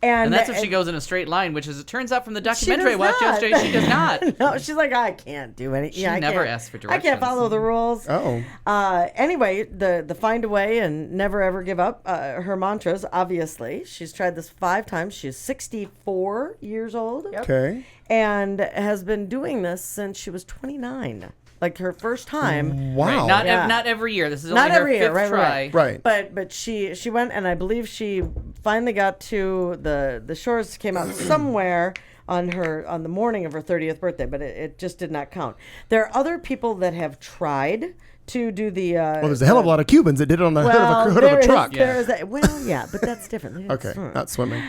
And that's if she goes in a straight line, which, as it turns out from the documentary I does watched not. yesterday, she does not. No, she's like, I can't do anything. She never asks for I directions. can't follow the rules. Oh. Anyway, the find a way and never ever give up. Her mantras, obviously. She's tried this 5 times. She's 64 years old. Okay. And has been doing this since she was 29. Like her first time. Wow. Right. Yeah. Not every year. This is Not only her every year, fifth right, try. Right. But she went, and I believe she finally got to the shores, came out somewhere on the morning of her 30th birthday, but it just did not count. There are other people that have tried to do the Well, there's a hell of a lot of Cubans that did it on the hood of a truck. Yeah, but that's different. Okay, not swimming.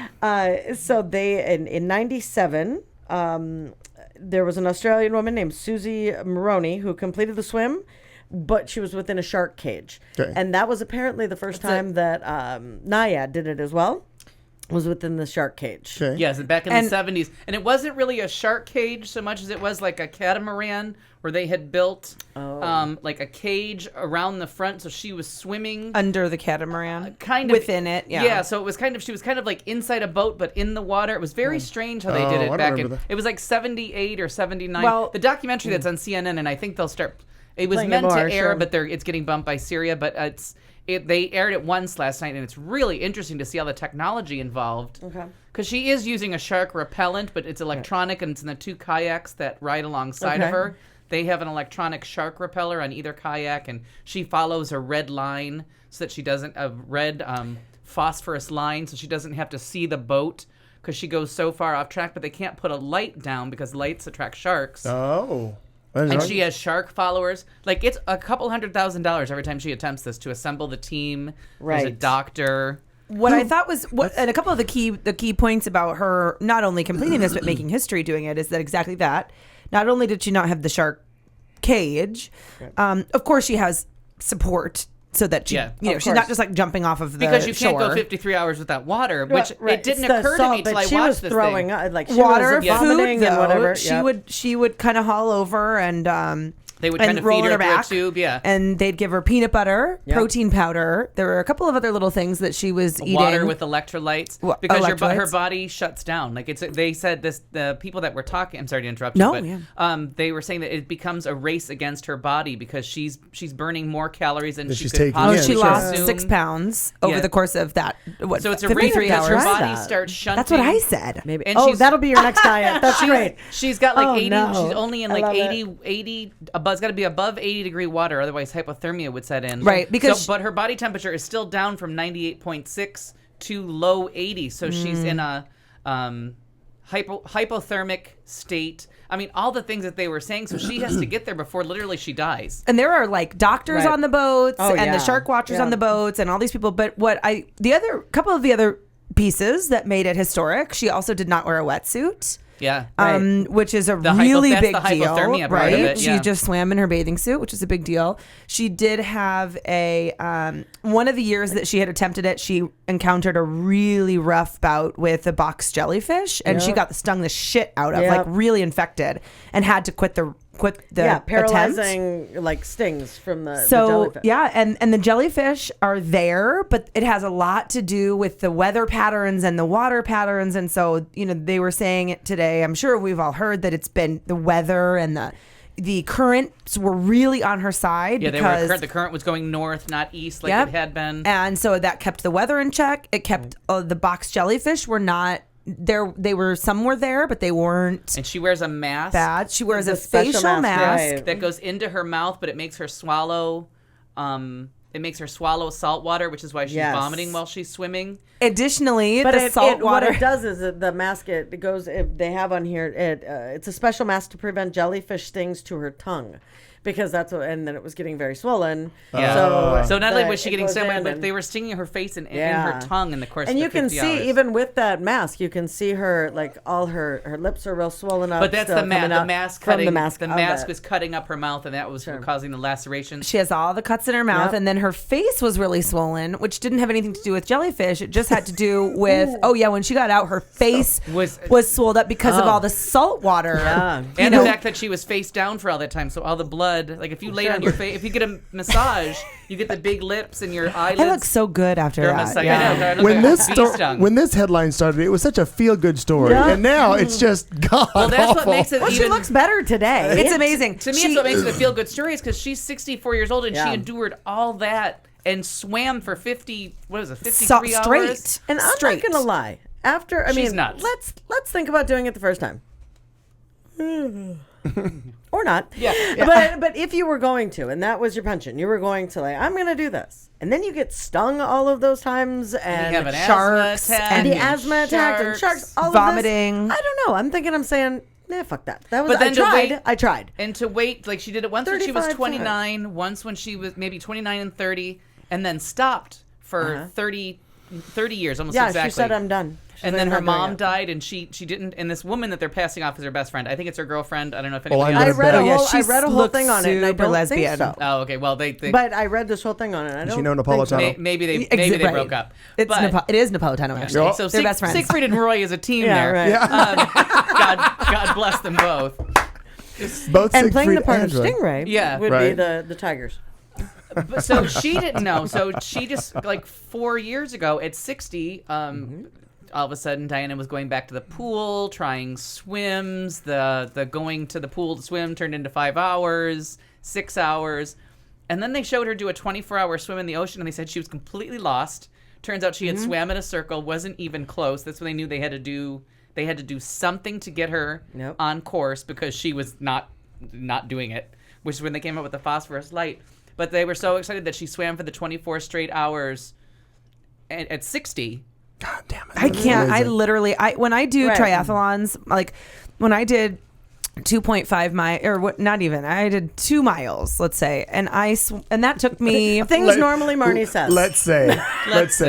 So they in 97, there was an Australian woman named Susie Moroney who completed the swim, but she was within a shark cage. Okay. And that was apparently the first time that Nyad did it as well, was within the shark cage. Okay. Yes, back in the 70s. And it wasn't really a shark cage so much as it was like a catamaran where they had built like a cage around the front, so she was swimming Under the catamaran. kind of Within it, yeah. So it was she was kind of like inside a boat but in the water. It was very strange how they did I it don't back remember in that. it was like 78 or 79. Well- the documentary that's on CNN, and I think they'll start it was Playing meant it more, to air, sure. but it's getting bumped by Syria, but they aired it once last night, and it's really interesting to see all the technology involved. Okay. Because she is using a shark repellent, but it's electronic, and it's in the 2 kayaks that ride alongside of Okay. her. They have an electronic shark repeller on either kayak, and she follows a red line so that she doesn't, a red phosphorus line, so she doesn't have to see the boat because she goes so far off track, but they can't put a light down because lights attract sharks. Oh. And she has shark followers. Like, it's a couple $100,000 every time she attempts this to assemble the team. There's a Right. doctor. What I thought was, and a couple of the key points about her not only completing this but making history doing it is that exactly that. Not only did she not have the shark cage, of course she has support so that she, she's not just like jumping off of the because you can't shore. go 53 hours without water, which it didn't It's the occur to salt, me till but I she watched was this throwing thing. like she Water, was vomiting food, and though, whatever. she would kind of haul over and They would kind of roll feed in her her through a back, tube, and they'd give her peanut butter, Yep. protein powder. There were a couple of other little things that she was eating. Water with electrolytes because her electrolytes. body shuts down. Like they said this. The people that were talking. I'm sorry to interrupt No, you, but they were saying that it becomes a race against her body because she's burning more calories than she she's could taking possibly in. She lost consume. 6 pounds over Yeah. the course of that. What, So it's a race 53 because her hours? body That. starts shunting. That's what I said. Maybe. And Oh, she's- that'll be your next diet. That's great. She's got like Oh, 80. no. She's only in I like love 80 above. It's got to be above 80-degree water, otherwise hypothermia would set in. Right, because but her body temperature is still down from 98.6 to low 80. So she's in a hypothermic state. I mean, all the things that they were saying. So she has to get there before literally she dies. And there are like doctors Right. on the boats Oh, and yeah. the shark watchers Yeah. on the boats and all these people. But couple of the other pieces that made it historic, she also did not wear a wetsuit. Yeah. Which is a The really that's big the deal, hypothermia part right? of it, She yeah. just swam in her bathing suit, which is a big deal. She did have a one of the years that she had attempted it, she encountered a really rough bout with a box jellyfish, and she Yep. got stung the shit out of, Yep. like really infected, and had to quit the attempt. paralyzing like stings from the So jellyfish. yeah, and the jellyfish are there, but it has a lot to do with the weather patterns and the water patterns. And so, they were saying it today. I'm sure we've all heard that it's been the weather and the currents were really on her side. Yeah, because the current was going north, not east, like Yep. it had been. And so that kept the weather in check. It kept the box jellyfish were not there. Some were there, but they weren't And she wears a mask bad. She wears a special facial mask, mask. right. that goes into her mouth, but it makes her swallow. It makes her swallow salt water, which is why she's Yes. vomiting while she's swimming. Additionally, But the salt water. what it does is the mask it goes. They have on here. It's a special mask to prevent jellyfish stings to her tongue, because that's what. And then it was getting very swollen. Yeah. So not only was she it getting goes so many, in but and- they were stinging her face and in Yeah. her tongue in the course And of you the can 50 see hours. even with that mask, you can see her like all her lips are real swollen up. But that's still the coming out mask from cutting. the mask. The of mask it. was cutting up her mouth, and that was causing the lacerations. She has all the cuts in her mouth, Yep. and then her face was really swollen, which didn't have anything to do with jellyfish. It just had to do with when she got out, her face was swelled up because of all the salt water. Yeah. And the fact that she was face down for all that time, so all the blood, like if you lay on your face, if you get a massage, you get the big lips and your eyelids. I look so good after They're that. massaged. Yeah. I know, I look When like this a bee stung. when this headline started, it was such a feel good story, Yeah. and now it's just god Well, that's what awful. makes it Well, she even. looks better today. It's amazing. To me, She- it's what makes it a feel good story is because she's 64 years old and Yeah. she endured all that and swam for 53 straight. hours. And I'm Straight. not gonna lie. After I She's mean, nuts. let's think about doing it the first time. Or not. Yeah. But if you were going to, and that was your penchant, you were going to like, I'm gonna do this. And then you get stung all of those times and you have an sharks asthma attack and the asthma attacks and sharks, all vomiting. of this. I don't know. I'm saying, nah, fuck that. That was But then I to tried. wait- I tried. And to wait, like she did it once when she was 35 29, once when she was maybe 29 and 30, and then stopped for 30 years, almost Yeah, exactly. she said I'm done. She's And like, then "I'm her not doing mom it." died, and she didn't. And this woman that they're passing off as her best friend, I think it's her girlfriend. I don't know if Well, anybody I'm else. gonna bet. I read a whole looks thing on it, and I super don't lesbian. think so. Oh, okay. Well, they But I read this whole thing on it. And I Is don't she known think Napolitano? so. maybe they Right. broke up. It But- is Napolitano, actually. Yeah. So They're best friends. Siegfried and Roy is a team Yeah, there. right. God bless them both. Both And playing the Siegfried part and of Roy. Stingray Yeah. would be Right. the Tigers. But so she didn't know. So she just like 4 years ago at 60, all of a sudden Diana was going back to the pool, trying swims. The going to the pool to swim turned into 5 hours, 6 hours, and then they showed her do a 24-hour swim in the ocean, and they said she was completely lost. Turns out she had swam in a circle, wasn't even close. That's when they knew they had to do. They had to do something to get her Yep. on course because she was not doing it. Which is when they came up with the phosphorus light. But they were so excited that she swam for the 24 straight hours at 60 God damn it. I can't. Amazing. When I do Right. triathlons, like when I did 2.5 mile or what? Not even. I did 2 miles, let's say, and and that took me Things normally Marnie says. Let's say.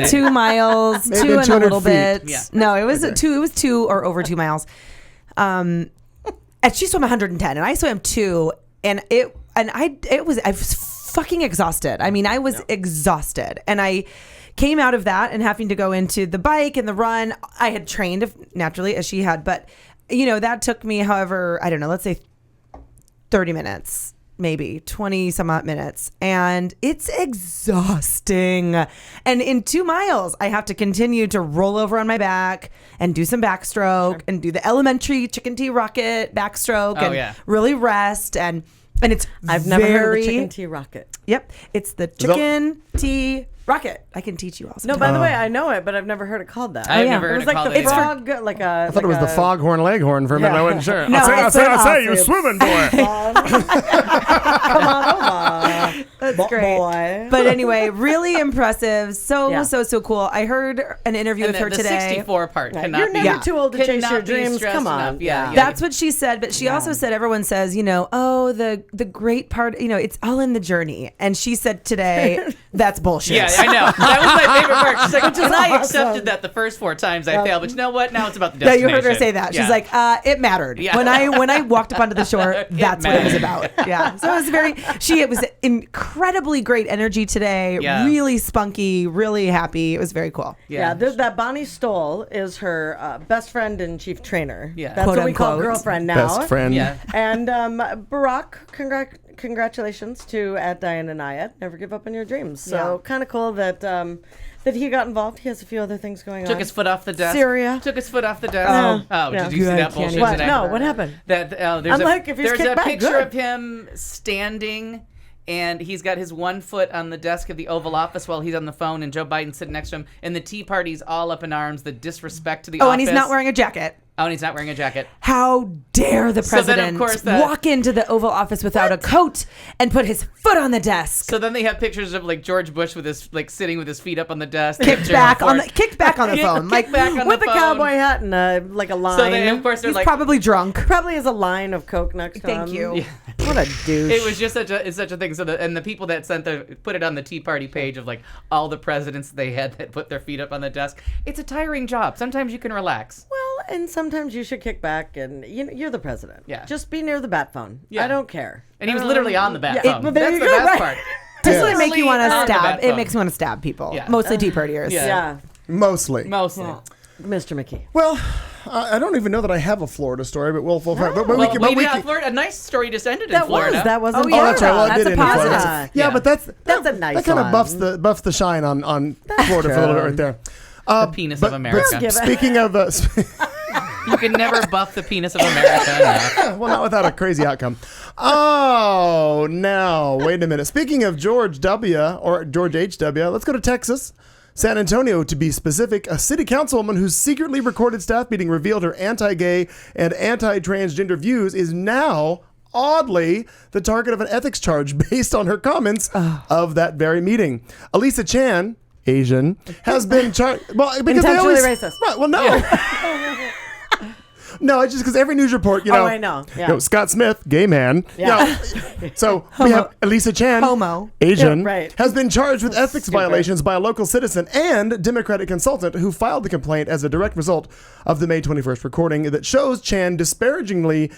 2 miles, Maybe 2 and a 200 little feet. bit. Yeah. No, it was 2. It was 2 or over 2 miles. And she swam 110, and I swam 2, and I was fucking exhausted. I mean, I was exhausted, and I came out of that and having to go into the bike and the run. I had trained naturally as she had, but that took me, however, I don't know, let's say 30 minutes, maybe 20 some odd minutes. And it's exhausting. And in 2 miles, I have to continue to roll over on my back and do some backstroke and do the elementary chicken tea rocket backstroke and really rest. And it's I've never heard of the chicken tea rocket. Yep. It's the chicken tea rocket. I can teach you all. No, by the way, I know it, but I've never heard it called that. I've never It heard was it like called the that either. frog, I I thought it was the foghorn leghorn for a minute. Yeah. I wasn't sure. No, I it's say, you swimming boy. Come on over. That's great. Boy. But anyway, really impressive. So Yeah. so cool. I heard an interview And with her the today. 64 part cannot You're be. never too old to chase cannot your be dreams. stressed Come on. enough. Yeah. That's what she said, but she also said everyone says, the great part, it's all in the journey. And she said today, that's bullshit. Yeah, I know. That was my favorite part. She's like, and I awesome. accepted that the first 4 times I failed, but you know what? Now it's about the Yeah, destination. you heard her say that. Yeah. She's like, it mattered. Yeah. When I walked up onto the shore, that's what it was about. Yeah. So it was incredibly great energy today. Yeah. Really spunky, really happy. It was very cool. Yeah, that Bonnie Stoll is her best friend and chief trainer. Yeah. That's Quote, what we call unquote. girlfriend now. Best friend. Yeah. And Barack, congratulations to @Diana Nayat. Never give up on your dreams. So kind of cool that that he got involved. He has a few other things going on. Took his foot off the desk. Syria. Took his foot off the desk. Yeah. Oh, Yeah. did you see Good, that can't bullshit even- What? today? No, what happened? That there's I'm like, if he's there's kicked a back, picture good. of him standing, and he's got his one foot on the desk of the Oval Office while he's on the phone, and Joe Biden's sitting next to him, and the Tea Party's all up in arms. The disrespect to the office. And he's not wearing a jacket. Oh, and he's not wearing a jacket. How dare the So then, president of course, walk into the Oval Office without a coat and put his foot on the desk? So then they have pictures of like George Bush with his sitting with his feet up on the desk, Kicked back on the phone, kicked back on With the a phone. cowboy hat and a line. So then, of course, they're He's like, probably drunk. Probably has a line of Coke next to him. Thank you. Yeah. What a douche. It was just such a thing. So the people that put it on the Tea Party page of like all the presidents they had that put their feet up on the desk. It's a tiring job. Sometimes you can relax. Well, and sometimes you should kick back and you're the president. Yeah. Just be near the bat phone. Yeah. I don't care. And he was literally on the bat Yeah, phone. well, there That's you the go, best right. part. Doesn't it make you want to Literally on the stab? bat It phone. makes me want to stab people. Yeah. Mostly Tea Partiers. Yeah. Yeah. Mostly. Mostly. Mr. McKee. Well, I don't even know that I have a Florida story, but we'll find. But we Well, can. we But we did can. Florida. A nice story just ended in That Florida. was. That wasn't. Oh, yeah. Oh, that's right. Well, it That's did a end in Florida. positive. Yeah, Yeah. but that's a nice that kind of one. buffs the shine on Florida for a little bit right there. The penis of America. give it- Speaking of, You can never buff the penis of America enough. well, not without a crazy outcome. Oh, now wait a minute. Speaking of George W. or George H.W., let's go to Texas. San Antonio, to be specific, a city councilwoman whose secretly recorded staff meeting revealed her anti-gay and anti-transgender views is now, oddly, the target of an ethics charge based on her comments of that very meeting. Elisa Chan, Asian, has been charged. Well, because they Intentionally always racist. Right, well, no. No, it's just because every news report, I know. Yeah. Scott Smith, gay man. Yeah. So we have Elisa Chan, Homo. Asian, Yeah, right. has been charged with ethics Stupid. violations by a local citizen and Democratic consultant who filed the complaint as a direct result of the May 21st recording that shows Chan disparagingly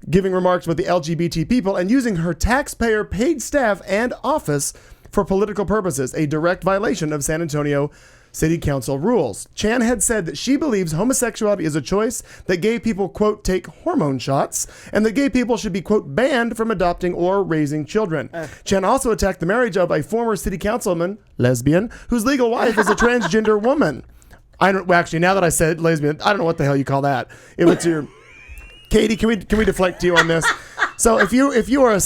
giving remarks with the LGBT people and using her taxpayer-paid staff and office for political purposes, a direct violation of San Antonio City Council rules. Chan had said that she believes homosexuality is a choice, that gay people, quote, take hormone shots, and that gay people should be, quote, banned from adopting or raising children. Chan also attacked the marriage of a former city councilwoman, lesbian, whose legal wife is a transgender woman. Actually, now that I said lesbian, I don't know what the hell you call that. If it's your... Katie, can we deflect to you on this? So if you are a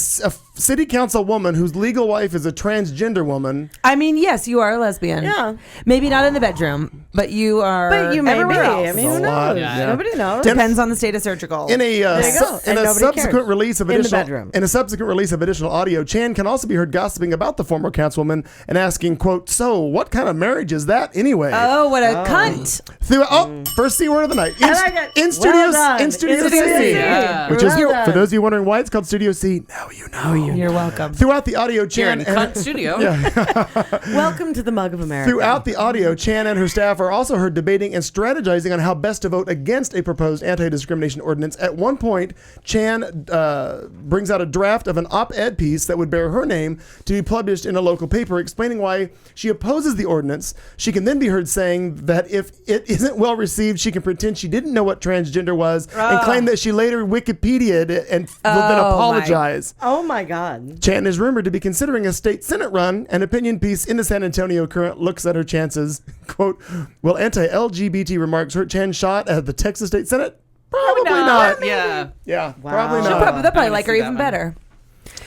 city council woman whose legal wife is a transgender woman. I mean, yes, you are a lesbian. Yeah. Maybe not in the bedroom, but you are. But you may everywhere be. else. I mean, who A lot. knows? Yeah. Nobody knows. Depends on the state of surgical. In a There you go. And nobody subsequent cares. release of In the additional bedroom. in a subsequent release of additional audio, Chan can also be heard gossiping about the former councilwoman and asking, "quote So, what kind of marriage is that anyway?" Oh, what a cunt! First C word of the night. I like it. In Well Studio done. in Studio In C, Studio C. Yeah. which is Well done. for those of you wondering why it's called Studio C. Now you know. You're welcome. Throughout the audio, Here Chan in and Cunt Studio. Welcome to the Mug of America. Throughout the audio, Chan and her staff are also heard debating and strategizing on how best to vote against a proposed anti-discrimination ordinance. At one point, Chan brings out a draft of an op-ed piece that would bear her name to be published in a local paper, explaining why she opposes the ordinance. She can then be heard saying that if it isn't well received, she can pretend she didn't know what transgender was and claim that she later Wikipedia'd it and will then Oh, apologize. Oh my God. Chan is rumored to be considering a state senate run. An opinion piece in the San Antonio Current looks at her chances. Quote, will anti-LGBT remarks hurt Chan's shot at the Texas State Senate? Probably not. Yeah. Yeah, Wow. probably She'll not. They'll probably I like her see that even one. better.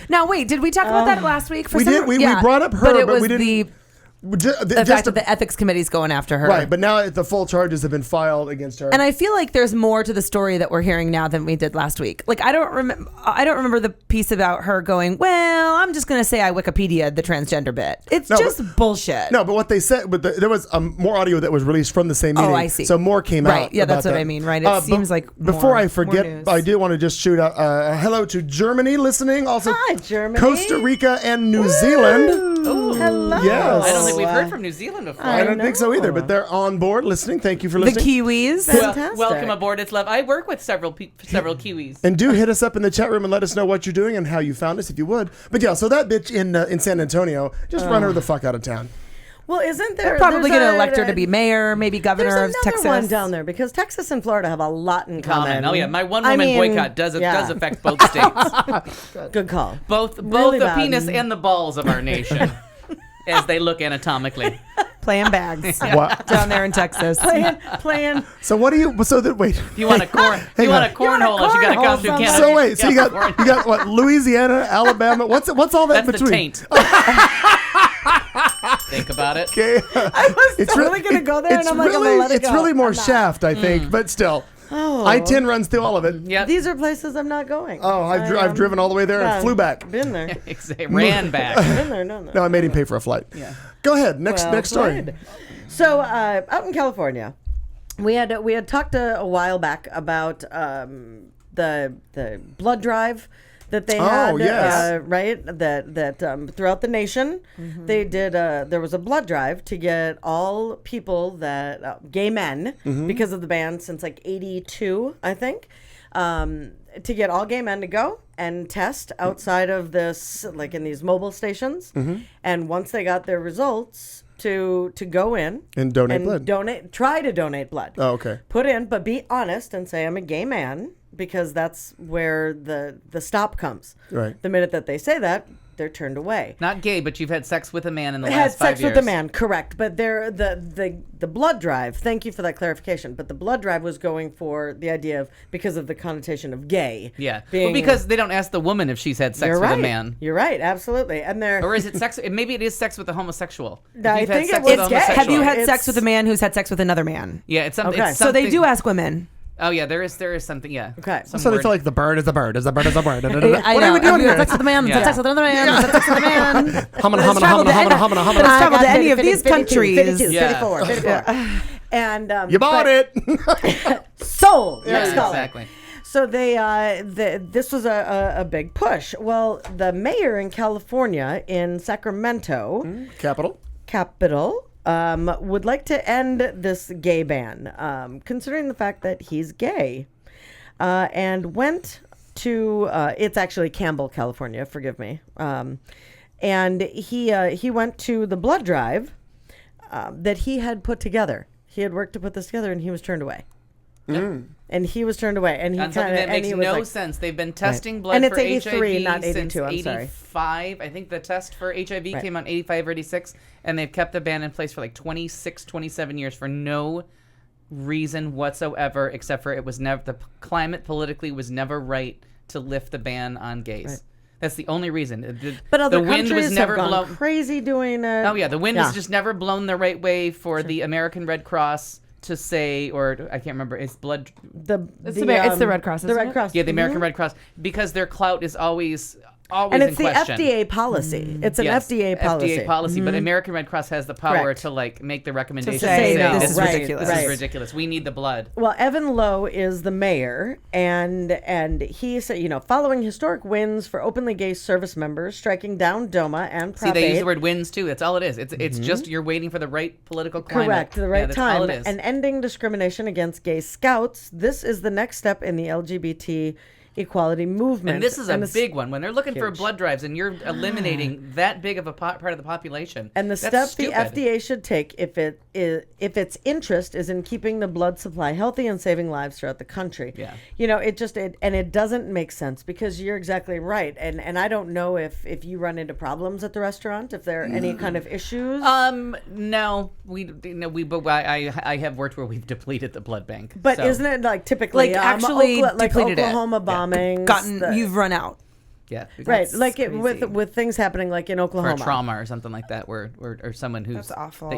Now, wait, did we talk about that last week? For We some did. We yeah, brought up her, but it but was we didn't- the fact that the ethics committee's going after her. Right, but now the full charges have been filed against her. And I feel like there's more to the story that we're hearing now than we did last week. Like I don't remember the piece about her going, "Well, I'm just going to say I Wikipedia'd the transgender bit." It's No, just bullshit. No, but what they said, there was more audio that was released from the same meeting. I see. So more came out. Right, yeah, that's about what that. I mean, right? It seems like before more- I forget, more news. I did want to just shoot out hello to Germany listening, also Hi, Germany. Costa Rica and New Zealand. Ooh. Hello. Yes. I don't think we've heard from New Zealand before. I don't think so either, but they're on board listening. Thank you for the listening. Kiwis. Well, Fantastic. welcome aboard. It's love. I work with several Kiwis. And do hit us up in the chat room and let us know what you're doing and how you found us if you would. But yeah, so that bitch in San Antonio, just run her the fuck out of town. Well, isn't there? They're probably there's going to a- elect her to be mayor, maybe governor There's of another Texas. one down there because Texas and Florida have a lot in common. Oh yeah, my one I woman mean, boycott does yeah. affect both states, Good call. both Really the bad. penis and the balls of our nation, as they look anatomically. Playing bags What? down there in Texas. Playing. So what do you? So that wait. If you want a corn, hang you want on. a cornhole us. You got to come through Canada. So wait. So you Yeah, got what? Louisiana, Alabama. What's all that That's between? the taint. Think about it. Okay. I was totally going to go there, and it's I'm like, I'm really, going to let it it's go. really more I'm not. Shaft, I think, but still. Oh. I-10 runs through all of it. Yep. These are places I'm not going. Oh, I've driven all the way there and flew back. Been there. Exactly. Ran back. Been there. No. No, I made him pay for a flight. Yeah. Go ahead. Next story. Good. So out in California, we had talked a while back about the blood drive that they had, yes. right? That throughout the nation, they did. There was a blood drive to get all people that gay men, because of the ban since like '82, I think, to get all gay men to go and test outside of this, like in these mobile stations, and once they got their results, to go in And donate blood. Try to donate blood. Oh, okay. Put in, but be honest and say I'm a gay man, because that's where the stop comes. Right. The minute that they say that, they're turned away. Not gay, but you've had sex with a man in the Had last 5 sex years. with a man, correct? But they're the blood drive. Thank you for that clarification. But the blood drive was going for the idea of, because of the connotation of gay. Yeah. being, Well, because they don't ask the woman if she's had sex you're with right. a man. You're right, absolutely. And they're Or is it sex? Maybe it is sex with a homosexual. If I you've had think it sex was with a gay. homosexual. Have you had sex It's- with a man who's had sex with another man? Yeah, it's something. Okay. It's So they something- do ask women. Oh yeah, there is something. Yeah. Okay. Some So they word. feel like the bird is the bird is the bird is the bird. I What know. are we doing Have you had here? sex with a man? Yeah. Had sex with another man? Had sex with a man? Humana, Let's travel to any- humana. let's I travel got to any of 50, these 52, countries. 52, Yeah. 54, 54. And You bought but- it. Sold. Yeah, Let's call it. exactly. So this was a big push. Well, the mayor in California, in Sacramento, capital, would like to end this gay ban, considering the fact that he's gay, and went to it's actually Campbell, California. Forgive me. And he went to the blood drive that he had put together. He had worked to put this together, and he was turned away. And he was turned away, and he On something kind of that makes he was no like, sense. They've been testing blood And it's for 83, HIV not 82, since I'm sorry. 85. I think the test for HIV Right. came out 85 or 86, and they've kept the ban in place for like 26, 27 years for no reason whatsoever, except for it was never, the climate politically was never right to lift the ban on gays. Right. That's the only reason. But other the wind countries was never have gone blown crazy doing it. Oh yeah, the wind has just never blown the right way for the American Red Cross to say, or I can't remember. It's blood. It's the Red Cross. The Red Cross. Yeah, the American Red Cross, because their clout is always and it's in the question. FDA policy. It's an FDA policy. FDA policy, but American Red Cross has the power to like make the recommendation. say, no, this is right, ridiculous. right. This is ridiculous. We need the blood. Well, Evan Lowe is the mayor, and he said, following historic wins for openly gay service members, striking down DOMA and Prop See, they 8. use the word wins too. That's all it is. It's just you're waiting for the right political climate. Correct, the right that's time, all it is. and ending discrimination against gay scouts. This is the next step in the LGBT equality movement. And this is a it's big one. When they're looking for huge. blood drives and you're eliminating that big of a part of the population. And the that's step the stupid. FDA should take if its interest is in keeping the blood supply healthy and saving lives throughout the country. Yeah. It doesn't make sense, because you're exactly right. And I don't know if you run into problems at the restaurant, if there are any kind of issues. No, I have worked where we've depleted the blood bank. But so. isn't it like typically actually depleted Oklahoma bombings? You've run out. Yeah, Right, like it, with things happening like in for Oklahoma. a trauma or something like that, or someone who's That's awful.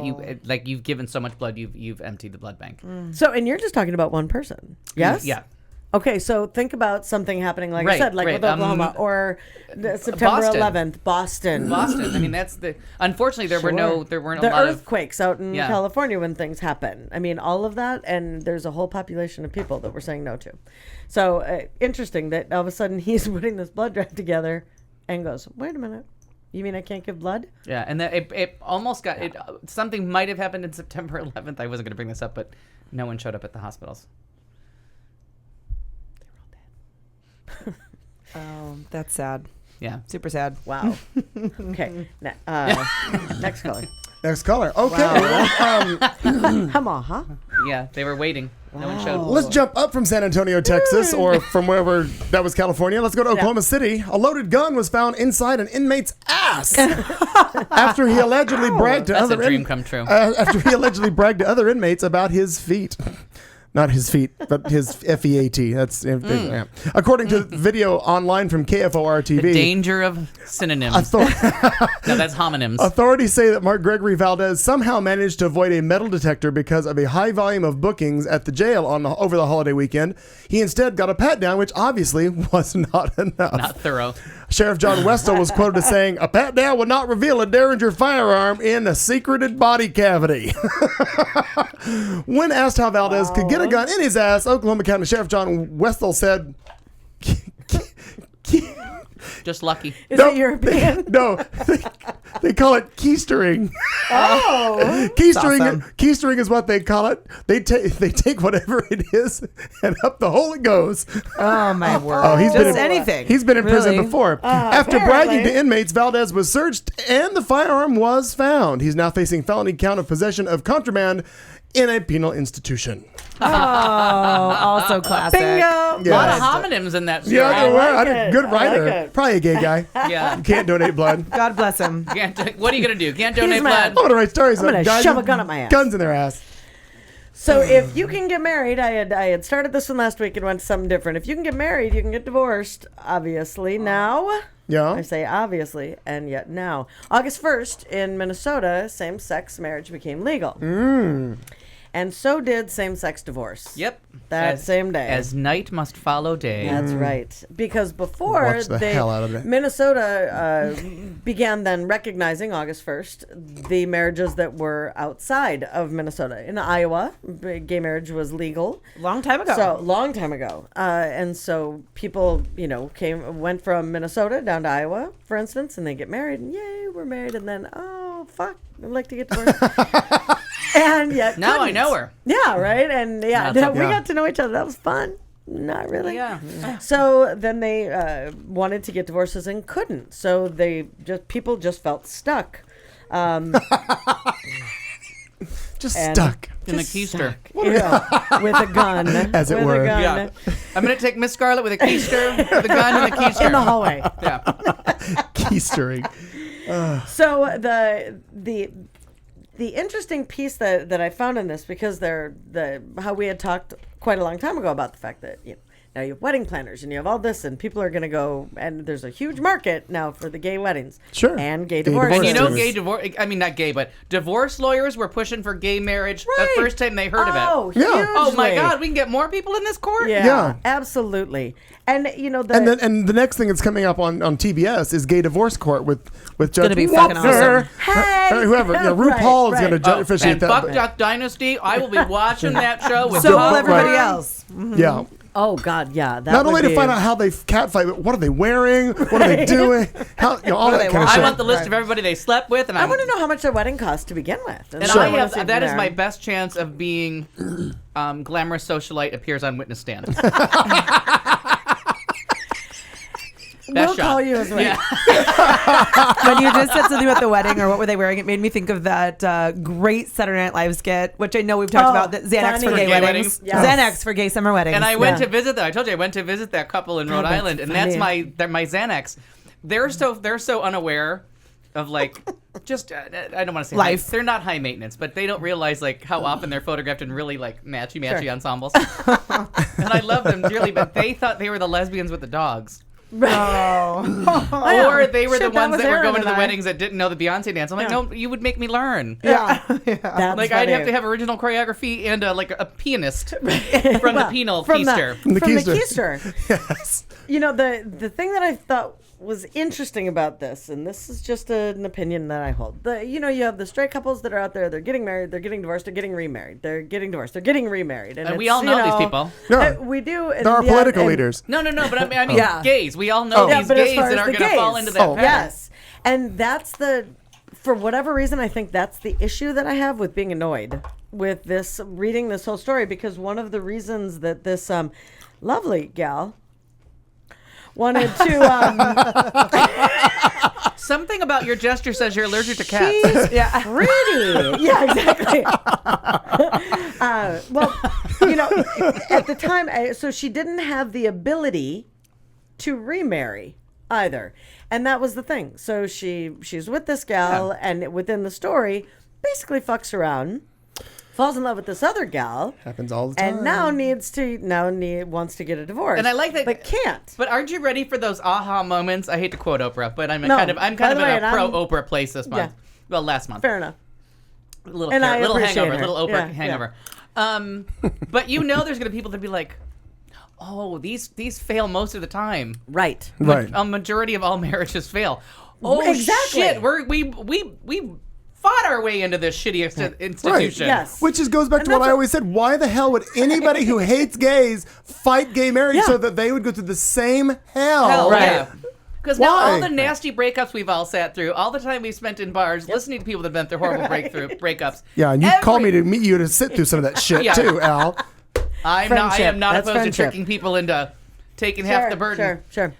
that you've given so much blood you've emptied the blood bank. So, and you're just talking about one person, yes? Yeah. Okay, so think about something happening, like I Right, said, like right. with Oklahoma or September Boston. 11th, Boston. I mean, that's the. Unfortunately, there weren't a the lot of earthquakes out in Yeah. California when things happen. I mean, all of that, and there's a whole population of people that we're saying no to. So interesting that all of a sudden he's putting this blood drive together and goes, wait a minute, you mean I can't give blood? Yeah, and that it almost got it. Something might have happened in September 11th. I wasn't going to bring this up, but no one showed up at the hospitals. Oh, that's sad. Yeah, Super sad. Wow. Okay. Next caller. Next caller. Okay. Come on, huh? yeah, they were waiting. No one showed. Let's jump up from San Antonio, Texas, or from wherever that was California. Let's go to Oklahoma City. A loaded gun was found inside an inmate's ass after he allegedly bragged to That's other a dream come true. after he allegedly bragged to other inmates about his feet. Not his feet, but his FEAT. That's yeah. According to video online from KFOR TV. The danger of synonyms. No, that's homonyms. Authorities say that Mark Gregory Valdez somehow managed to avoid a metal detector because of a high volume of bookings at the jail over the holiday weekend. He instead got a pat down, which obviously was not enough. Not thorough. Sheriff John Westall was quoted as saying, "A pat down would not reveal a Derringer firearm in a secreted body cavity." When asked how Valdez could get a gun in his ass, Oklahoma County Sheriff John Westall said, Just lucky. Is it European? No, they call it keystering. Oh. Keystering, awesome. keystering is what they call it. They take whatever it is, and up the hole it goes. Oh my word! Oh, he's Just been in, anything. He's been in prison Really? before. After apparently. bragging to inmates, Valdez was searched, and the firearm was found. He's now facing felony count of possession of contraband in a penal institution. Oh, also classic. Bingo. A lot of homonyms in that story. Yeah, there were. like it. Good I writer. like it. Probably a gay guy. Yeah. You can't donate blood. God bless him. What are you going to do? Can't donate mad. blood? I'm going to write stories I'm gonna of guys shove with a gun up my ass. guns in their ass. So if you can get married, I had started this one last week and went to something different. If you can get married, you can get divorced. Obviously, now. Yeah. I say obviously, and yet now. August 1st in Minnesota, same-sex marriage became legal. And so did same-sex divorce. Yep. That same day. As night must follow day. That's right. Because before Watch the hell out of it. Minnesota began then recognizing August 1st the marriages that were outside of Minnesota. In Iowa, gay marriage was legal. Long time ago. So long time ago. And so people, went from Minnesota down to Iowa, for instance, and they get married and yay, we're married, and then oh fuck, I'd like to get divorced. And yet Now I couldn't. know her. Yeah, right? And yeah, That's we okay. got to know each other. That was fun. Not really. Yeah. So then they wanted to get divorces and couldn't. So people just felt stuck. Just And- stuck. In the keister. Yeah, with a gun. As it with were. A gun Yeah. I'm going to take Miss Scarlett with a keister, with a gun and a keister. in the hallway. Yeah. Keystering. So the interesting piece that I found in this, because how we had talked quite a long time ago about the fact that now you have wedding planners, and you have all this, and people are going to go, and there's a huge market now for the gay weddings. Sure. And gay Gay divorces. And you know, Divorce. gay divorce. I mean, not gay, but divorce lawyers were pushing for gay marriage Right. the first time they heard of Oh, it. Yeah. Oh my hugely. God, we can get more people in this court. Yeah, Yeah. absolutely. And you know, And the next thing that's coming up on TBS is Gay Divorce Court with Judge gonna be fucking Walker. Hey! Or whoever. You know, Right, RuPaul's right. going to officiate And that. fuck Duck Dynasty. I will be watching that show with So will Tom everybody Brady. else. Yeah. oh God, yeah. That Not would only to be- find out how they catfight, but what are they wearing? What are they doing? How, you know, all that kind of I shit. want the list of everybody they slept with, and I want to know how much their wedding cost to begin with. And so I wanna have see that is there. my best chance of being glamorous socialite appears on witness stand. We'll call you as well. Yeah. When you just said something about the wedding or what were they wearing, it made me think of that great Saturday Night Live skit, which I know we've talked about, that Xanax for funny. gay Gay weddings. weddings? Yes. Xanax for gay summer weddings. And I went Yeah. to visit them. I told you I went to visit that couple in Rhode that's Island, and funny. that's my Xanax. They're so unaware of like just I don't want to say Life. They're not high maintenance, but they don't realize like how often they're photographed in really like matchy ensembles. And I love them dearly, but they thought they were the lesbians with the dogs. Oh. Or they were Shit, the that ones was that were Aaron going to and the I. weddings that didn't know the Beyonce dance. I'm like, no, you would make me learn. Yeah. That's Like I'd have funny. to have original choreography and like a pianist from the penal from keister. The, The from keister. the keister. Yes. You know, the thing that I thought was interesting about this, and this is just an opinion that I hold. You have the straight couples that are out there, they're getting married, they're getting divorced, they're getting remarried, they're getting divorced, they're getting remarried. And we it's, all know these people. Yeah. We do. There are political leaders. No, but I mean Yeah. gays. We all know these but as gays far that as are the going to fall gays, into that pattern. Yes. And that's for whatever reason, I think that's the issue that I have with being annoyed with this, reading this whole story, because one of the reasons that this lovely gal wanted to Something about your gesture says you're allergic to cats. she's pretty. Yeah, exactly. Well, at the time, so she didn't have the ability to remarry either, and that was the thing. So she's with this gal, and within the story, basically fucks around, falls in love with this other gal, Happens all the time. and now wants to get a divorce. And I like that, but can't. But aren't you ready for those aha moments? I hate to quote Oprah, but I'm No. kind By of the way, in a and pro I'm- Oprah place this month. Yeah. Well, last month. Fair enough. Little And I little appreciate hangover, her. little Oprah Yeah, hangover. But there's gonna be people that be like, oh, these fail most of the time. Right. Right. A majority of all marriages fail. Oh Exactly. shit! We fought our way into this shitty institution. Yes. Which goes back to what I always said. Why the hell would anybody who hates gays fight gay marriage Yeah. so that they would go through the same hell? Hell, Right. yeah. Because now Why? all the nasty breakups we've all sat through, all the time we spent in bars listening to people that have been through horrible breakups. Yeah, and you called me to meet you to sit through some of that shit Yeah. too, Al. I Friendship. am not That's opposed friendship. to tricking people into taking half the burden. Sure.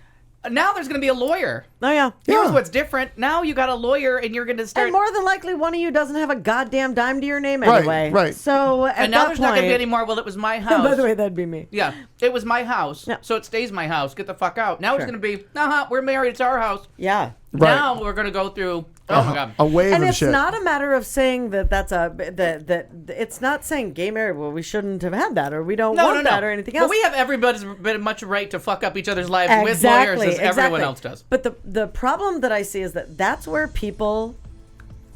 Now there's going to be a lawyer. Oh yeah. Here's Yeah. what's different. Now you got a lawyer, and you're going to start. And more than likely, one of you doesn't have a goddamn dime to your name Right, anyway. right. So at And now that there's point, not going to be any more. Well, it was my house. By the way, that'd be me. Yeah, it was my house, Yeah. so it stays my house. Get the fuck out. Now it's Sure. going to be, we're married. It's our house. Yeah. Right. Now we're going to go through. Oh my god. A wave And of it's shit. not a matter of saying that it's not saying gay marriage. Well, we shouldn't have had that, or we don't want that, or anything else. But we have everybody's been much right to fuck up each other's lives with exactly, lawyers as everyone exactly. else does. But the problem that I see is that's where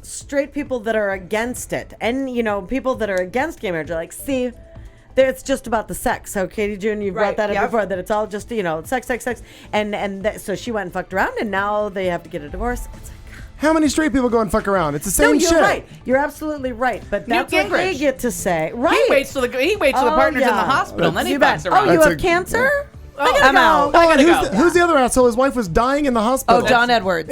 straight people that are against it, and people that are against gay marriage are like, see, it's just about the sex. So Katie June, you brought Right, that up yep. before, that it's all just sex, and so she went and fucked around, and now they have to get a divorce. It's like, How many straight people go and fuck around? It's the no, same you're shit. right. You're absolutely right. But that's what they Gingrich. get to say. Right. He waits till the partner's in the hospital, and then he You bet. fucks around. Oh, you That's have a- cancer? Oh, I'm out. I gotta Who's, go. who's the other asshole? His wife was dying in the hospital. Oh, John Edwards.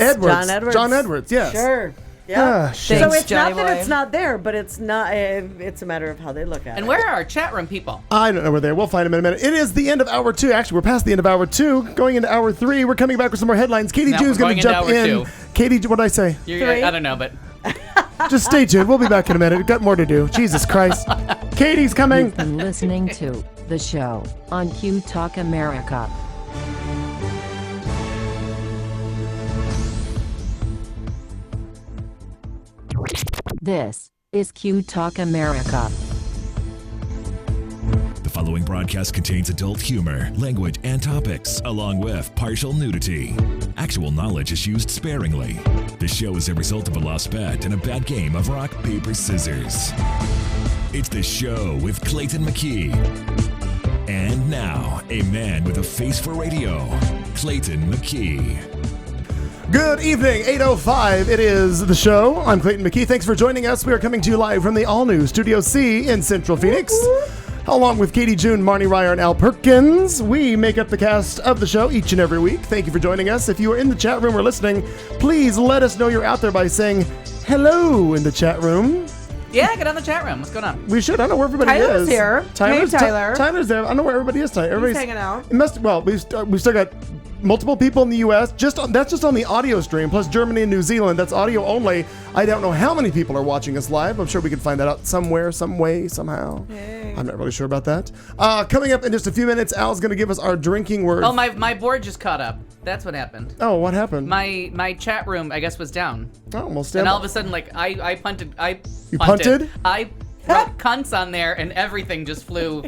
John Edwards. Yes. Sure. Yeah. Shit. So Thanks, it's not Johnny that boy. it's not there, but it's not. It's a matter of how they look at it. And where are our chat room people? I don't know where they are. We'll find them in a minute. It is the end of hour 2. Actually, we're past the end of hour 2. Going into hour 3. We're coming back with some more headlines. Katie No, June's we're going to going jump into in. hour 2. Katie, what did I say? Three. I don't know, but Just stay tuned. We'll be back in a minute. We've got more to do. Jesus Christ. Katie's coming. You've been listening to the show on Q Talk America. This is Q Talk America. The following broadcast contains adult humor, language, and topics, along with partial nudity. Actual knowledge is used sparingly. The show is a result of a lost bet and a bad game of rock, paper, scissors. It's The Show with Clayton McKee. And now, a man with a face for radio, Clayton McKee. Good evening, 8:05. It is The Show. I'm Clayton McKee. Thanks for joining us. We are coming to you live from the all-new Studio C in Central Phoenix. Along with Katie June, Marnie Ryer, and Al Perkins, we make up the cast of the show each and every week. Thank you for joining us. If you are in the chat room or listening, please let us know you're out there by saying hello in the chat room. Yeah, get on the chat room. What's going on? We should. I don't know where everybody Tyler's is. here. Hey, Tyler. Tyler's there. I don't know where everybody is tonight. Everybody's hanging out. We've still got multiple people in the U.S. That's just on the audio stream, plus Germany and New Zealand. That's audio only. I don't know how many people are watching us live. I'm sure we can find that out somewhere, some way, somehow. Hey. I'm not really sure about that. Coming up in just a few minutes, Al's going to give us our drinking word. Oh, my board just caught up. That's what happened. Oh, what happened? My chat room, I guess, was down. Oh, well, And all of a sudden, like, I punted. You punted? I wrote cunts on there, and everything just flew.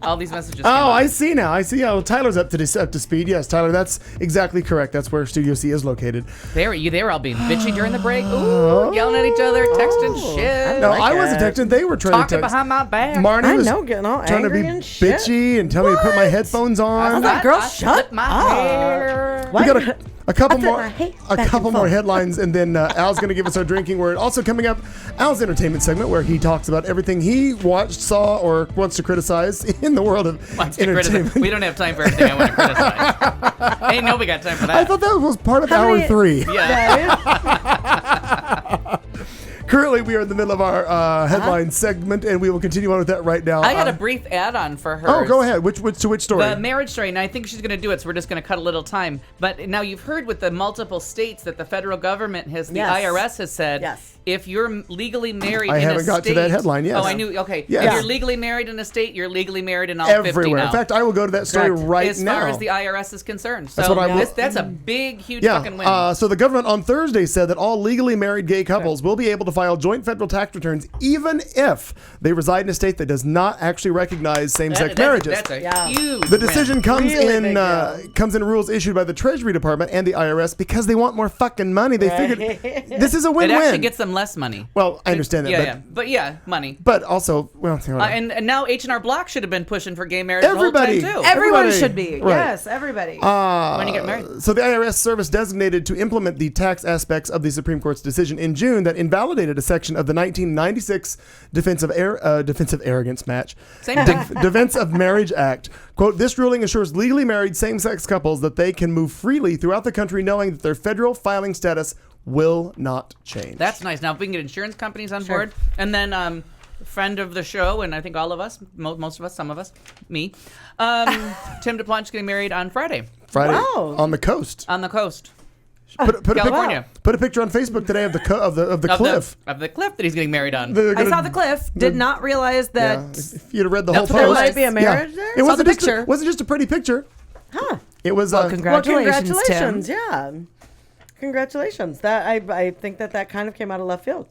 All these messages. Oh, I see now. I see how Tyler's up to speed. Yes, Tyler, that's exactly correct. That's where Studio C is located. They were all being bitchy during the break. Ooh, yelling at each other, texting shit. No, I wasn't texting. They were trying Talking to text. behind my back. Marnie was getting all trying to be angry and shit. bitchy and tell me to put my headphones on. I was like, girl, I shut flipped my up. hair. We got a couple I said more, my hate back couple and more forth. headlines, and then Al's going to give us our drinking word. Also coming up, Al's entertainment segment, where he talks about everything he watched, saw, or wants to criticize in the world of entertainment. We don't have time for everything I want to criticize. Ain't nobody got time for that. I thought that was part of hour 3. Yeah. Currently, we are in the middle of our headline segment, and we will continue on with that right now. I got a brief add-on for her. Oh, go ahead. Which story? The marriage story, and I think she's going to do it, so we're just going to cut a little time. But now you've heard with the multiple states that the federal government has, the IRS has said, if you're legally married I in a haven't got to that headline yet. Oh, I knew. Okay. Yes. If you're legally married in a state, you're legally married in all 50 Everywhere. now. In fact, I will go to that story right as now. far as the IRS is concerned. So That's what I will. that's a big, huge fucking win. So the government on Thursday said that all legally married gay couples will be able to file joint federal tax returns even if they reside in a state that does not actually recognize same-sex marriages. That's a huge The decision win. comes Really comes in rules issued by the Treasury Department and the IRS because they want more fucking money. They figured this is a It win-win. actually gets them less money. Well, I understand that. But money. But also, well, and now H&R Block should have been pushing for gay marriage Everybody. the whole time too. Everyone Everybody. should be. Right. Yes, everybody. When you get married. So the IRS service designated to implement the tax aspects of the Supreme Court's decision in June that invalidated a section of the 1996 Defense of Arrogance match. Same thing. Defense of Marriage Act. Quote, this ruling assures legally married same-sex couples that they can move freely throughout the country knowing that their federal filing status will not change. That's nice. Now, if we can get insurance companies on board, and then friend of the show, and I think all of us, most of us, some of us, me, Tim DePlanch getting married on Friday. Wow. On the coast. On the coast. Put California. Put a picture on Facebook today of the cliff. Of the cliff that he's getting married on. I saw the cliff. Did not realize that. If you'd have read the whole That's post. what There might be a marriage there? It Saw wasn't the just picture. wasn't just a pretty picture. Huh. It was Well, Well, congratulations, Tim. Congratulations. That I think that kind of came out of left field.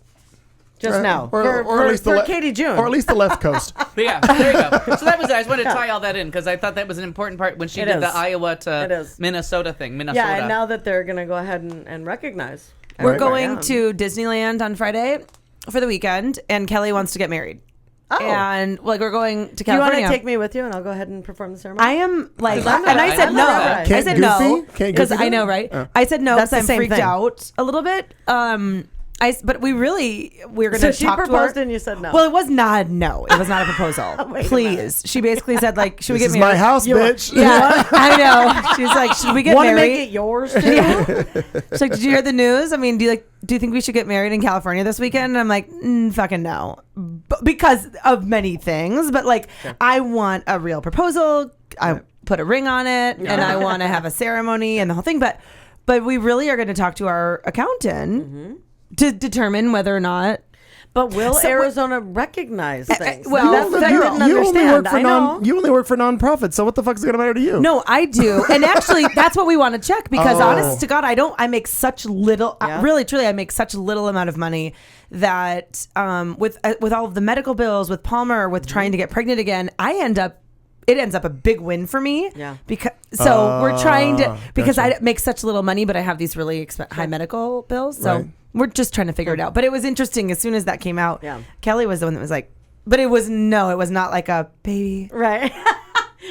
Just now. or at least for the Katie June. or at least the left coast. But yeah, there you go. So that was it. I just wanted to tie all that in because I thought that was an important part when she It did is. the Iowa It to is. Minnesota thing. Minnesota. Yeah, and now that they're going to go ahead and recognize. We're everywhere. going Yeah. to Disneyland on Friday for the weekend, and Kelly wants to get married. Oh. And we're going to Do you want California. to take me with you and I'll go ahead and perform the ceremony? I am like, I'm and not- I said I'm no. not I Can't said Goofy? no Can't because Goofy I know, do it? right? I said no That's because the I'm same freaked thing. out a little bit. But we we're going So to she talk to her. proposed and you said no. Well, it was not no. It was not a proposal. Wait a Please. She basically said like, should we This get is married? my house, bitch. Yeah, I know. She's like, should we get Want to married? make it yours too? She's like, did you hear the news? I mean, do you think we should get married in California this weekend? And I'm like, fucking no, because of many things. But like, I want a real proposal. I put a ring on it, and I want to have a ceremony and the whole thing. But we really are going to talk to our accountant to determine whether or not. But will So Arizona recognize things? well, that's what I you, didn't you only understand. work for I know. you only work for nonprofits, so what the fuck is it gonna matter to you? No, I do. And actually, that's what we want to check because honest to God, I make such little, Yeah. really, truly, I make such little amount of money that with all of the medical bills, with Palmer, with trying to get pregnant again, I end up it ends up a big win for me. Yeah. Because we're trying to because gotcha. I make such little money, but I have these really high medical bills. So Right. we're just trying to figure it out. But it was interesting. As soon as that came out, Yeah. Kelly was the one that was like, but it was not like a baby. Right.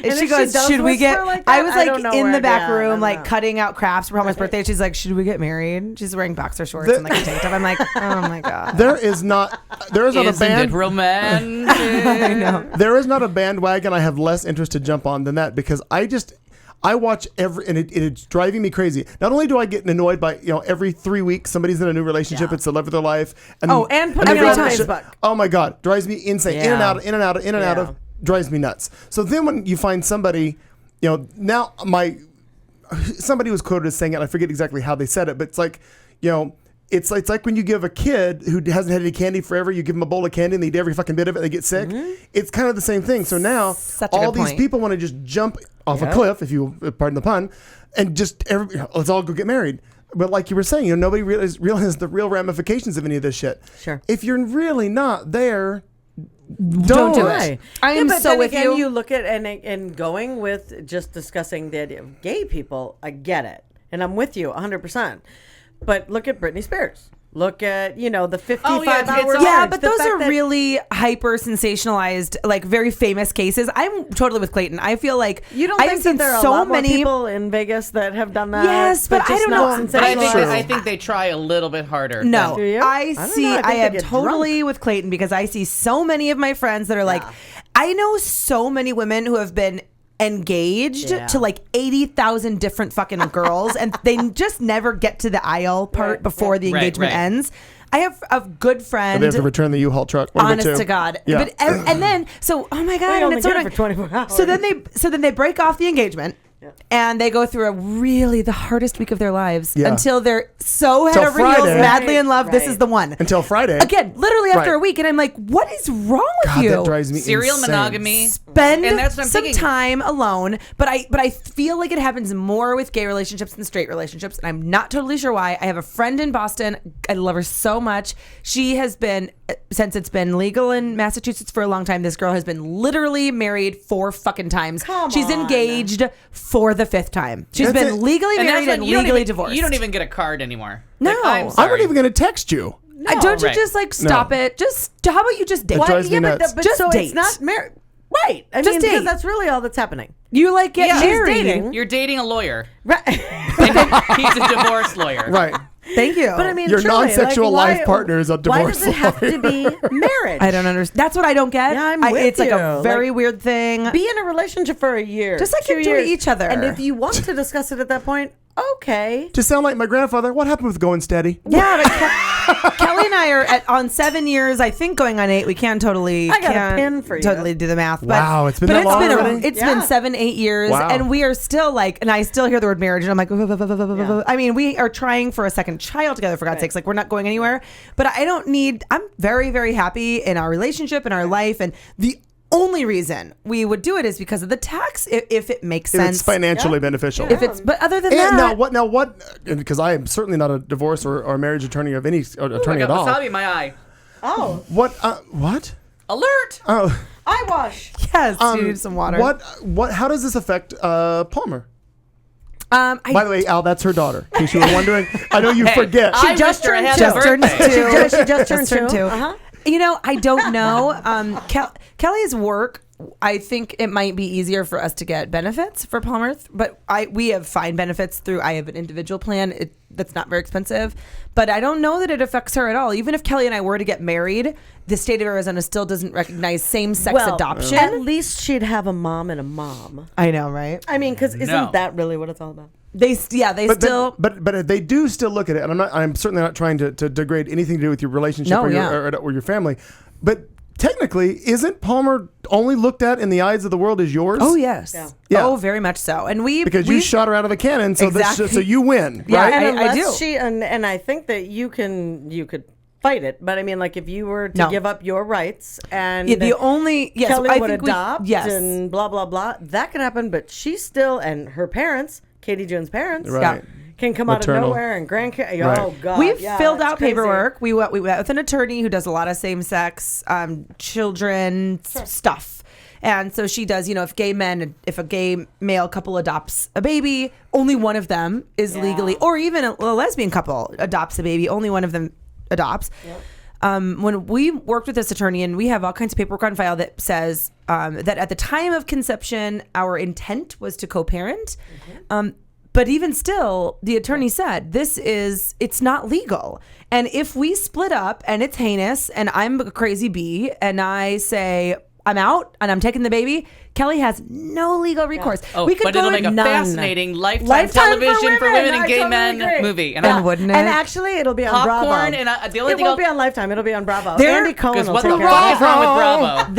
And she if goes, does should we whisper get? like I that, was don't like know in where- the back yeah, I room, don't like know. cutting out crafts for Palmer's birthday. She's like, should we get married? She's wearing boxer shorts and like a tank top. I'm like, oh my god. There is not a Isn't it band. romantic? I know. There is not a bandwagon I have less interest to jump on than that because I watch and it's driving me crazy. Not only do I get annoyed by every 3 weeks somebody's in a new relationship, it's the love of their life, and and putting they it on go, Facebook. Oh my god, drives me insane. In and Yeah. out, in and out, in and out of, drives me nuts. So then when you find somebody, now somebody was quoted as saying it. I forget exactly how they said it, but it's like, It's like when you give a kid who hasn't had any candy forever, you give them a bowl of candy and they eat every fucking bit of it and they get sick. It's kind of the same thing. So now Such a all good these point. people want to just jump off a cliff, if you pardon the pun, and just let's all go get married. But like you were saying, nobody realizes the real ramifications of any of this shit. Sure. If you're really not there, Don't do it. it. I am but so then with again, you. you look at and going with just discussing the idea of gay people, I get it, and I'm with you 100%. But look at Britney Spears. Look at the 55 hours. Yeah, but those are really hyper sensationalized, like very famous cases. I'm totally with Clayton. I feel like You don't I've think seen that there are so a lot many more people in Vegas that have done that? Yes, but I just don't not know. But sensationalized? I think they try a little bit harder. No, Do you? I don't see. know. I, think they am get totally drunk. with Clayton because I see so many of my friends that are like, I know so many women who have been engaged Yeah. to like 80,000 different fucking girls and they just never get to the aisle part Right, before the right, engagement right. ends. I have a good friend. They have to return the U-Haul truck. One of the Honest two. to God. Yeah. But and then oh my God, We and only it's so get it annoying. for 24 hours. So then they break off the engagement. And they go through the hardest week of their lives Yeah. until they're so head Till over heels, Friday. madly in love. This Right. is the one. Until Friday. Again, literally after Right. a week, and I'm like, what is wrong with God, you? that drives me Serial insane. monogamy. Spend And that's what I'm some thinking. time alone, but I feel like it happens more with gay relationships than straight relationships, and I'm not totally sure why. I have a friend in Boston. I love her so much. She has been, since it's been legal in Massachusetts for a long time, this girl has been literally married 4 fucking times. She's on. engaged for the 5th time. She's That's been it. legally And that's married when and you don't legally even- divorced. You don't even get a card anymore. No. Like, I'm I'm sorry. not even going to text you. Don't you Right. just like stop it? Just how about you just date? That drives me Yeah, nuts. but Just so date. it's not married. Right. I Just mean, date. because that's really all that's happening. You like get Yeah. married. She's dating. You're dating a lawyer. Right. He's a divorce lawyer. Right. Thank you. But I mean, Your truly, non-sexual like, life partner is a Why divorce does it have to be marriage? I don't understand. That's what I don't get. Yeah, I'm with It's like a you. very Like, weird thing. Be in a relationship for a year. Just, like, 2 enjoy years. each other. And if you want to discuss it at that point, okay. To sound like my grandfather, what happened with going steady? Yeah, but Kelly and I are on 7 years. I think going on 8. We can't totally. I got a can't pin for you. Totally do the math. But, Wow, it's been but that long been already? It's Yeah. been 7-8 years, Wow. and we are still like, and I still hear the word marriage, and I'm like, I mean, we are trying for a second child together. For God's sakes, like we're not going anywhere. But I don't need. I'm very, very happy in our relationship, in our life, and the only reason we would do it is because of the tax, if it makes If sense. it's financially beneficial. If it's, but other than And that, now what? Because I am certainly not a divorce or marriage attorney of any I attorney got at all. wasabi in my eye. Oh, What? What? Alert! Oh, eye wash. yes, you need some water. What? How does this affect Palmer? I By the way, Al, that's her daughter. In case you were wondering, I know you Hey, forget. I just wished her a turned happy just turned birthday. 2. She just turned 2. Uh-huh. You know, I don't know. Kelly's work, I think it might be easier for us to get benefits for Palmer, but we have fine benefits through. I have an individual plan that's not very expensive, but I don't know that it affects her at all. Even if Kelly and I were to get married, the state of Arizona still doesn't recognize same-sex adoption. At least she'd have a mom and a mom. I know, right? I mean, because No. isn't that really what it's all about? They still. But they do still look at it, and I'm certainly not trying to degrade anything to do with your relationship No, or, yeah. or your family, but technically, isn't Palmer only looked at in the eyes of the world as yours? Oh yes, Yeah. oh very much so. And because you shot her out of a cannon, so Exactly. so you win, Yeah, right? And I unless do. she and I think that you could fight it, but I mean, like if you were to No. give up your rights and Yeah, the only yes, Kelly I would think adopt yes. and blah blah blah, that can happen. But she still and her parents, Katie June's parents, Right. can come out Maternal. of nowhere and grandkids. Right. Oh God, We've yeah, filled it's out crazy. paperwork. We went with an attorney who does a lot of same-sex children stuff. And so she does, if a gay male couple adopts a baby, only one of them is legally, or even a lesbian couple adopts a baby, only one of them adopts. Yep. When we worked with this attorney, and we have all kinds of paperwork on file that says that at the time of conception, our intent was to co-parent. But even still, the attorney said, it's not legal. And if we split up and it's heinous and I'm a crazy bee and I say, I'm out and I'm taking the baby, Kelly has no legal recourse. Oh, we could but go it'll make a none. fascinating lifetime television for women and gay men movie. And wouldn't it? And actually, it'll be on Popcorn Bravo. and the only it thing won't be on Lifetime. It'll be on Bravo. There- Andy Cohen will what take the care fuck of is it. wrong with Bravo?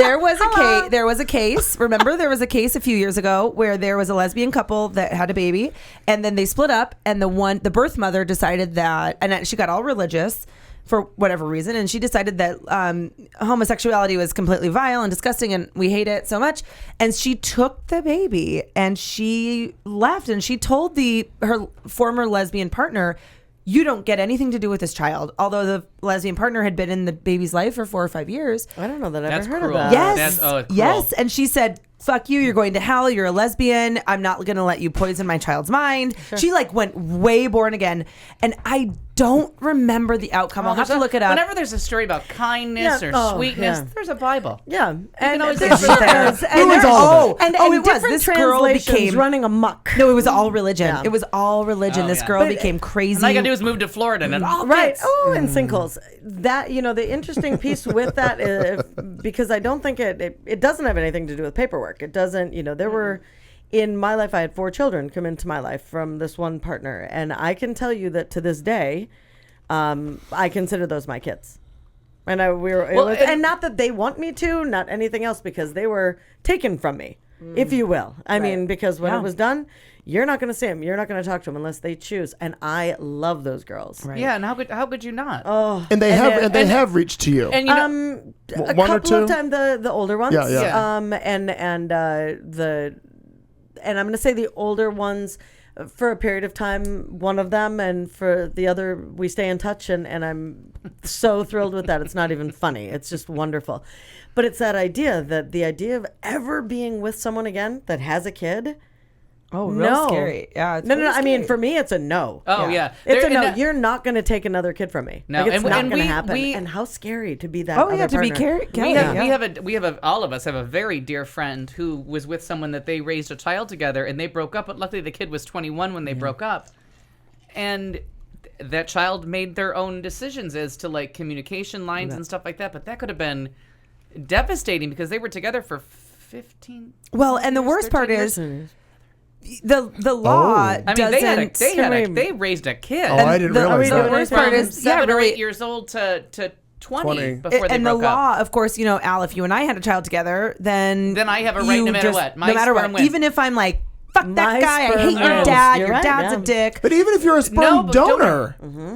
There was a case. Remember, there was a case a few years ago where there was a lesbian couple that had a baby, and then they split up, and the birth mother decided that, and she got all religious for whatever reason, and she decided that homosexuality was completely vile and disgusting, and we hate it so much. And she took the baby and she left, and she told her former lesbian partner, you don't get anything to do with this child. Although the lesbian partner had been in the baby's life for 4 or 5 years. I don't know that I've That's ever heard cruel. of that. Yes. That's cruel. Yes. And she said, fuck you. You're going to hell. You're a lesbian. I'm not going to let you poison my child's mind. She went way born again. And I don't remember the outcome. I'll have to look it up. Whenever there's a story about kindness or sweetness, there's a Bible. Yeah, and always there look for is. that. And there's all of it. and Oh, it was. different This girl translations became- running amok. No, it was all religion. Yeah. It was all religion. Oh, This yeah. girl But- became crazy. And all you gotta do is move to Florida and it all Right. fits. Oh, and sinkholes. That, the interesting piece with that is, because I don't think it doesn't have anything to do with paperwork. It doesn't, there were, in my life, I had 4 children come into my life from this one partner. And I can tell you that to this day, I consider those my kids. And and not that they want me to, not anything else, because they were taken from me, if you will. I mean, because when it was done, you're not going to see them. You're not going to talk to them unless they choose. And I love those girls. Right. Yeah, and how could you not? Oh, And they have reached to you. And you know, a one or couple of two? times the older ones. Yeah, yeah. And I'm going to say the older ones for a period of time, one of them, and for the other, we stay in touch, and I'm so thrilled with that. It's not even funny. It's just wonderful. But it's that idea, that the idea of ever being with someone again that has a kid. Oh, real No. scary. Yeah. It's No. really I mean, scary. for me, it's a no. Oh, yeah. It's There- a no. and, You're not going to take another kid from me. No, Like, it's and- not and going to we- happen. we- And how scary to be that. Oh, yeah, other to be partner. careful. We have all of us have a very dear friend who was with someone that they raised a child together, and they broke up. But luckily, the kid was 21 when they broke up, and that child made their own decisions as to communication lines and stuff like that. But that could have been devastating because they were together for 15. Well, and the worst part 13 is years. the law I mean, doesn't. they raised a kid. Oh, I didn't realize the that. worst part From is 7 or really 8 years old to 20 20. before they and the broke law, up. of course, Al, if you and I had a child together, then Then I have a right you no matter just- what. My no matter sperm what. wins. Even if I'm like, fuck My that guy, I sperm hate your wins. dad, You're your right, dad's yeah. a dick. But even if you're a sperm but donor,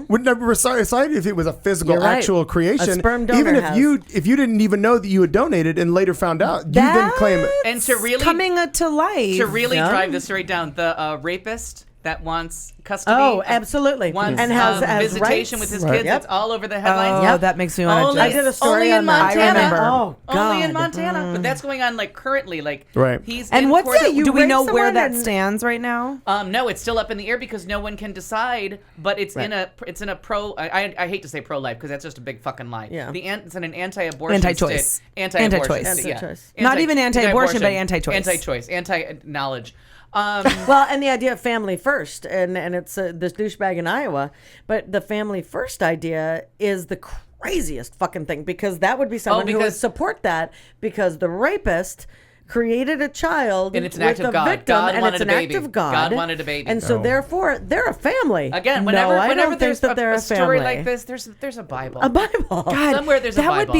wouldn't that be decided if it was a physical, You're right. actual creation? A sperm donor even if has. you didn't even know that you had donated and later found out, you then claim it. And to really coming to life. to really Yeah. drive the story down, the rapist that wants custody. Oh, absolutely. Wants And has visitation rights. with his Right. kids. Yep. It's all over the headlines. Oh, that makes me want Only, to I did a story only on in that. Montana. I remember. Oh, Only in God. Montana. But that's going on currently. Right. He's And in what's court. it? you Do we rape know where someone that and- stands right now? No, it's still up in the air because no one can decide. But it's in a pro. I hate to say pro life because that's just a big fucking lie. Yeah. It's in an anti-abortion Anti-choice. state. Anti-abortion. Anti-choice. Yeah. Anti-choice. Not even anti-abortion, but anti-choice. Anti-choice. Anti-knowledge. Well, and the idea of family first, and it's this douchebag in Iowa, but the family first idea is the craziest fucking thing, because that would be someone who would because- support that, because the rapist created a child And it's an with act of the God. victim, God and wanted it's a an baby. act of God. God wanted a baby. And so therefore they're a family. Again, No, whenever I don't there's think that they're a a story family. like this, there's a Bible. A Bible. God, Somewhere there's a that Bible.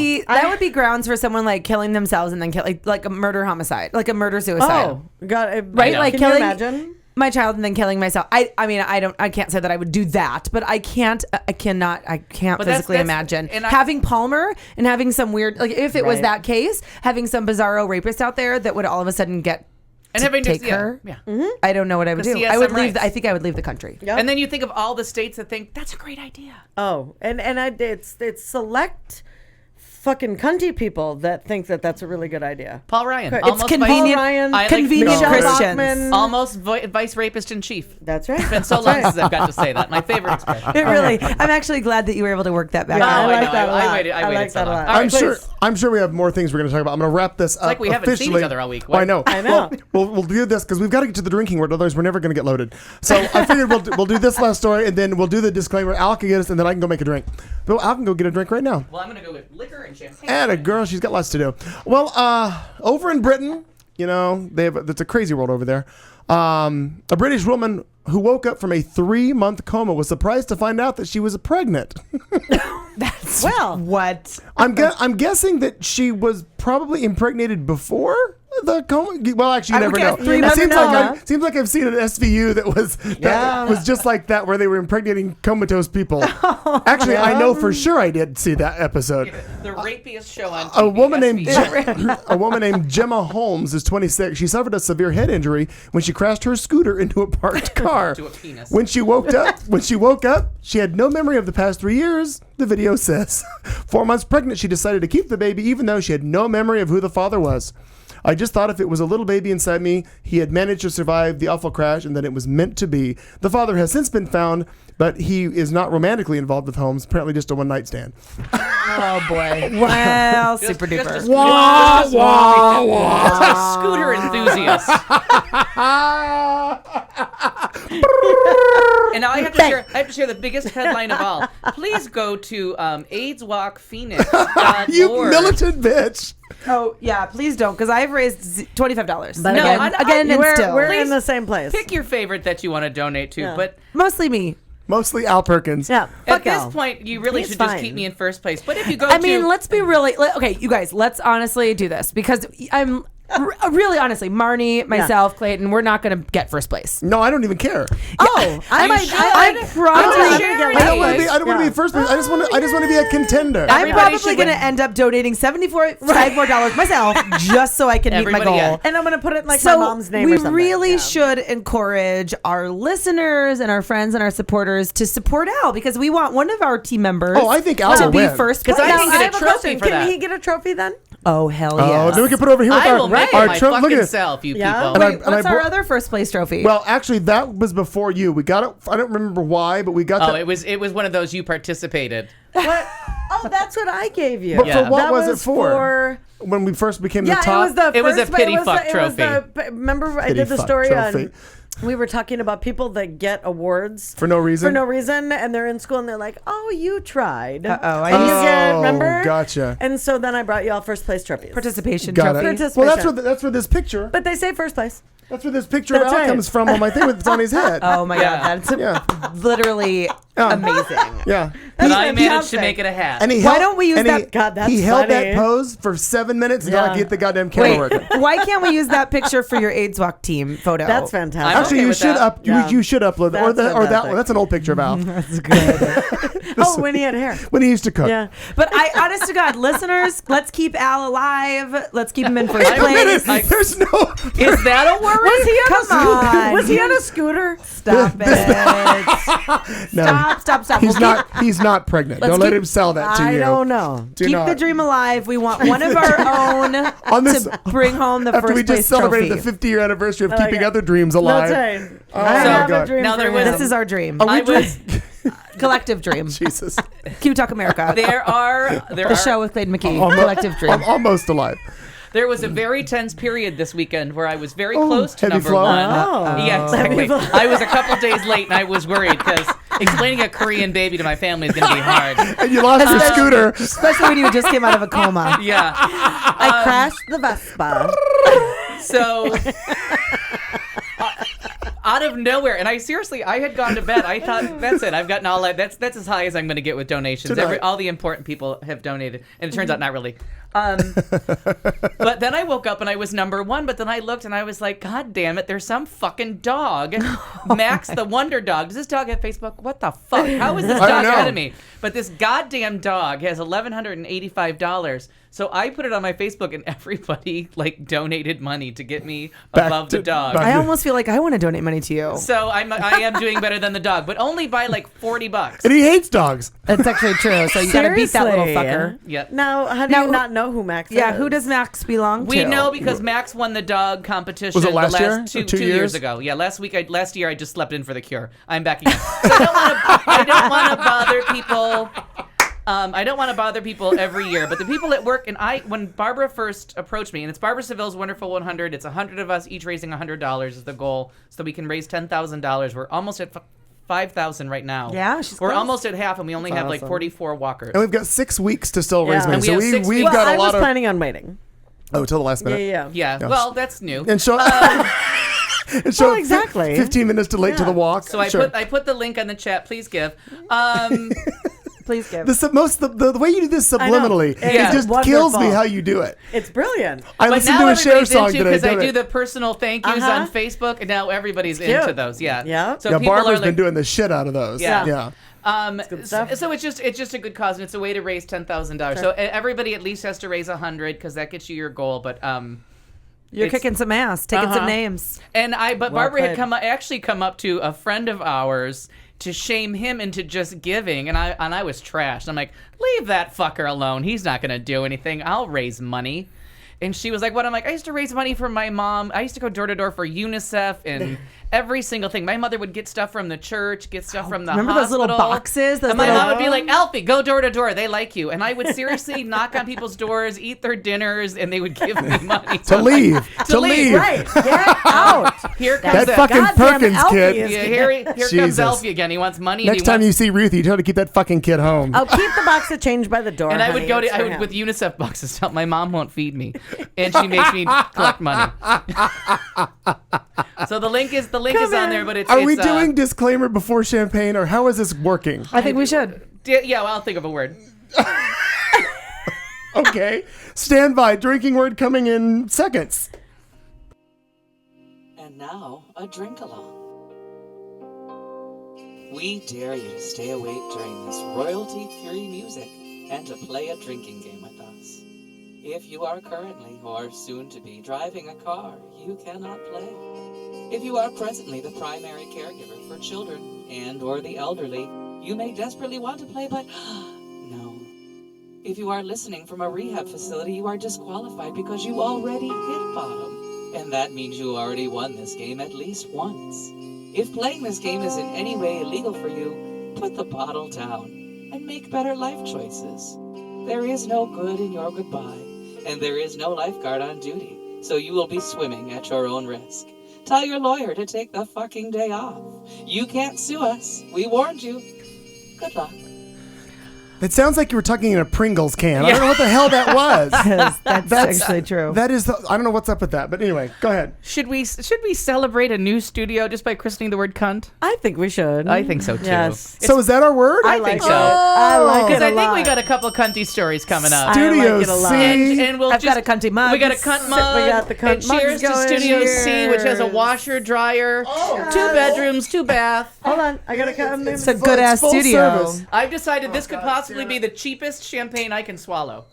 would be grounds for someone killing themselves and then like a murder homicide, like a murder suicide. Oh, God. Right, know. like can killing you imagine? my child and then killing myself. I can't say that I would do that, but I can't But physically that's- imagine and I- having Palmer and having some weird, if it was Right. that case, having some bizarro rapist out there that would all of a sudden get And to having to- take yeah, her. yeah. I don't know what I would 'Cause do. he has I would some leave. rights. I think I would leave the country. Yep. And then you think of all the states that think that's a great idea. Oh, and it's select fucking cunty people that think that that's a really good idea. Paul Ryan. It's Almost convenient- vice- Ryan, I like convenient Michelle Christians. Bachmann. Almost vice rapist in chief. That's right. It's been so long since I've got to say that. My favorite expression. It really. I'm actually glad that you were able to work that back. Yeah, out. I like know. that a lot. I waited I like so that a long. lot. All right, I'm sure. I'm sure we have more things we're going to talk about. I'm going to wrap this up. like we haven't seen officially. each other all week. Well, I know. I know. Well, we'll do this because we've got to get to the drinking word. Otherwise, we're never going to get loaded. So I figured we'll do this last story and then we'll do the disclaimer. Al can get us, and then I can go make a drink. But Al can go get a drink right now. Well, I'm going to go with liquor and champagne. And a girl, she's got lots to do. Well, over in Britain, it's a crazy world over there. A British woman who woke up from a 3-month coma was surprised to find out that she was pregnant. That's Well. what. I'm guessing that she was probably impregnated before the coma. Well, actually, you I would never know. guess 3 It months seems coma. seems like I've seen an SVU that was just like that, where they were impregnating comatose people. Actually, I know for sure I did see that episode. The rapiest show on TV. A woman named SVU. a woman named Gemma Holmes is 26. She suffered a severe head injury when she crashed her scooter into a parked car. To a penis. When she woke up, she had no memory of the past 3 years. The video says, 4 months pregnant, she decided to keep the baby even though she had no memory of who the father was. I just thought if it was a little baby inside me, he had managed to survive the awful crash and that it was meant to be. The father has since been found, but he is not romantically involved with Holmes, apparently just a one-night stand. Oh boy. Well, Just- super just a duper. scooter- just a scooter enthusiast. And now I have to share the biggest headline of all. Please go to AIDSWalkPhoenix.org. You militant bitch. Oh yeah, please don't, because I've raised $25. But No, again, and still, we're Please in the same place. Pick your favorite that you want to donate to, Yeah. but mostly me. Mostly Al Perkins. Yeah. at Fuck this Al. point, you really He's should just fine. keep me in first place. But if you go I mean, let's be really okay, you guys. Let's honestly do this because I'm really honestly, Marnie, myself, Clayton, we're not going to get first place. No, I don't even care. Oh, I might. I'm probably. I don't want to be first place. I just want to be a contender. I'm Everybody probably should going to win. end up donating $75 more myself just so I can meet my Everybody goal. in. And I'm gonna put it in like So my mom's name we or something. really Yeah. should encourage our listeners and our friends and our supporters to support Al because we want one of our team members. Oh, I think Al to will be win. first 'Cause place. I can get a have trophy question. for Can that. he get a trophy then? Oh hell Oh, yes! then we can put it over here with I our, will make our it my Trump. Look fucking at it. self, you Yeah. people. And I- Wait, what's I our brought- other first place trophy? Well, actually, that was before you. We got it. I don't remember why, but we got Oh, that. it was one of those you participated. What? Oh, that's what I gave you. But Yeah. for what That was it for? When we first became Yeah, the top. it was the It was a first, pity it was fuck the- it was trophy. remember I Pity did the fuck story trophy. on. We were talking about people that get awards For no reason? For no reason, and they're in school and they're like, "Oh, you tried." Uh-oh, I And you need- get, Oh, remember? gotcha. And so then I brought you all first place trophies. participation Got trophy. it. Participation. Well, that's where this picture. But they say first place. That's where this picture of That's Al right. comes from on my thing with it's on his head. Oh my Yeah. god, that's Yeah. literally amazing. Yeah. But That's I managed to fantastic. make it a hat. And he Why held, don't we use and that- He, God, that's he held funny. that pose for 7 minutes until I Yeah. could get the goddamn camera Wait, working. why can't we use that picture for your AIDS Walk team photo? That's fantastic. I'm Actually, okay you with should that. Yeah. you should upload that. Or That's that fantastic. one. That's an old picture of Al That's good. Oh, when he had hair. when he used to cook. Yeah. But honest to God, listeners, let's keep Al alive. Let's keep him in first I place. I- There's no. Is that a worry? Was he on Come a scooter? on. Was he on a scooter? Stop it. No. Stop. He's We'll not. He's not pregnant. Let's Don't let keep- him sell that to I you. don't know. Do keep not. the dream alive. We want one of our own On this- to bring home the After first we place just celebrated trophy. the 50-year anniversary of I like keeping it. other dreams alive. That's right. Oh, I my have God. a dream Now for there him. was- This is our dream. Are we I was Collective dream. Jesus. Q Talk America. The show with Clayton McKee. Collective dream. I'm almost alive. There was a very tense period this weekend where I was very Oh, close to heavy number flow? one. Oh. Yeah, exactly. I was a couple days late and I was worried because explaining a Korean baby to my family is going to be hard. And you lost your scooter. Especially when you just came out of a coma. Yeah. I crashed the Vespa. So out of nowhere, and I had gone to bed. I thought that's it. I've gotten all that. That's as high as I'm going to get with donations. Tonight. All the important people have donated, and it turns out not really. But then I woke up and I was number 1. But then I looked and I was like, God damn it! There's some fucking dog, Max the Wonder Dog. Does this dog have Facebook? What the fuck? How is this I don't dog know. ahead of me? But this goddamn dog has $1,185. So I put it on my Facebook, and everybody like donated money to get me above the dog. I almost feel like I want to donate money to you. So I am doing better than the dog, but only by like $40. And he hates dogs. That's actually true. So you got to beat that little fucker. Yep. Now, how do you not know who Max is? Yeah, who does Max belong to? We know because Max won the dog competition. Was it last year? Two, Or 2 2 years years? ago. Yeah, last year I just slept in for the cure. I'm back again. So I don't want to bother people. I don't want to bother people every year, but the people at work, and when Barbara first approached me, and it's Barbara Seville's Wonderful 100, it's 100 of us each raising $100 is the goal, so we can raise $10,000. We're almost at 5,000 right now. Yeah, she's We're close. almost at half, and we only have like 44 walkers. And we've got 6 weeks to still raise Yeah. money. And we So have 6 we've weeks. got I a lot was of. planning on waiting. Oh, till the last minute. Yeah, well, that's new. And show. and show Well, exactly. 15 minutes to late to the walk. So I Sure. put the link on the chat. Please give. Please give. The way you do this subliminally, I know. it Yeah. just Wonderful. kills me how you do it. It's brilliant. I But listened now to a Cher everybody's song into today. because I don't do it? the personal thank yous on Facebook, and now everybody's into cute. those. Yeah. Yeah. So Yeah, people Barbara's are like, been doing the shit out of those. Yeah. Yeah. stuff. So it's just a good cause, and it's a way to raise $10,000. So everybody at least has to raise 100 because that gets you your goal. But You're it's- kicking some ass, taking some Uh-huh. names. but Barbara had played. come up to a friend of ours to shame him into just giving, and I was trashed. I'm like, leave that fucker alone. He's not gonna do anything. I'll raise money. And she was like, what? I'm like, I used to raise money for my mom. I used to go door to door for UNICEF and every single thing. My mother would get stuff from the church, get stuff from the Remember those little hospital. boxes? Those And my little- mom would be like, Alfie, go door to door. They like you. And I would seriously knock on people's doors, eat their dinners, and they would give me money. To leave. To leave. Right. Get out. Here comes That the fucking goddamn Perkins Alfie kid. is- yeah, here comes Jesus. Alfie again. He wants money. Next time you see Ruthie, tell her to keep that fucking kid home. I'll keep the box of change by the door. And I would honey. go It's to for I would him. with UNICEF boxes. Tell my mom won't feed me, and she makes me collect money. So the link is on there, but it's Are we it's, doing disclaimer before champagne, or how is this working? I think we should. Yeah, well, I'll think of a word. Okay. Stand by. Drinking word coming in seconds. And now, a drink along. We dare you to stay awake during this royalty-free music and to play a drinking game with us. If you are currently or soon to be driving a car, you cannot play. If you are presently the primary caregiver for children and or the elderly, you may desperately want to play, but no. If you are listening from a rehab facility, you are disqualified because you already hit bottom. And that means you already won this game at least once. If playing this game is in any way illegal for you, put the bottle down and make better life choices. There is no good in your goodbye, and there is no lifeguard on duty, so you will be swimming at your own risk. Tell your lawyer to take the fucking day off. You can't sue us. We warned you. Good luck. It sounds like you were talking in a Pringles can. I don't know what the hell that was. That's actually true. That is. I don't know what's up with that. But anyway, go ahead. Should we celebrate a new studio just by christening the word cunt? I think we should. I think so too. Yes. So is that our word? I think so. I like it Because a I think lot. we got a couple cunty stories coming up. Studio I like it a lot. C. And we'll I've just, got a cunty mug. We got a cunt mug. We got the cunt and cheers mugs to going. Studio C, which has a Cheers. washer, dryer, 2 bedrooms, 2 bath. Hold on. I gotta come. It's a good ass full studio. service. I've decided this could possibly be the cheapest champagne I can swallow.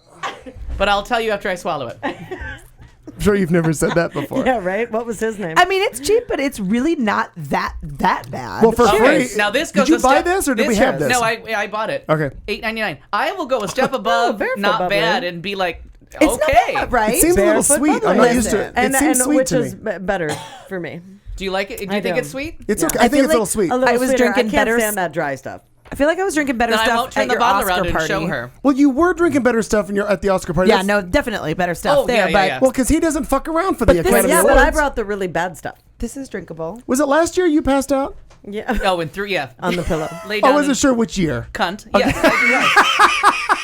But I'll tell you after I swallow it. I'm sure you've never said that before. Yeah, right? What was his name? I mean, it's cheap, but it's really not that bad. Well, for Okay, free. now this goes Did you a buy step- this or did we have this? No, I bought it. Okay. $8.99. I will go a step above, barefoot not bubbly. bad, and be like, it's okay. not bad, right? It seems a little Barefoot sweet. I'm bubbly. not used to it. And, It seems and sweet which to is me. better for me. Do you like it? Do you I think do. it's sweet? It's Yeah. okay. I think feel it's a little like sweet. A little I was sweeter. drinking I can't better stand that dry stuff. I feel like I was drinking better Then I stuff won't turn at the your bottle Oscar around and party. show her. Well, you were drinking better stuff at the Oscar party. Yeah, That's- no, definitely better stuff Oh, there. yeah, but yeah. Well, because he doesn't fuck around for the this- Academy Yeah, Awards. but I brought the really bad stuff. this is drinkable. Was it last year you passed out? Yeah. Oh, and 3, yeah. On the pillow. Lay I down wasn't and sure which year. cunt. Yes, I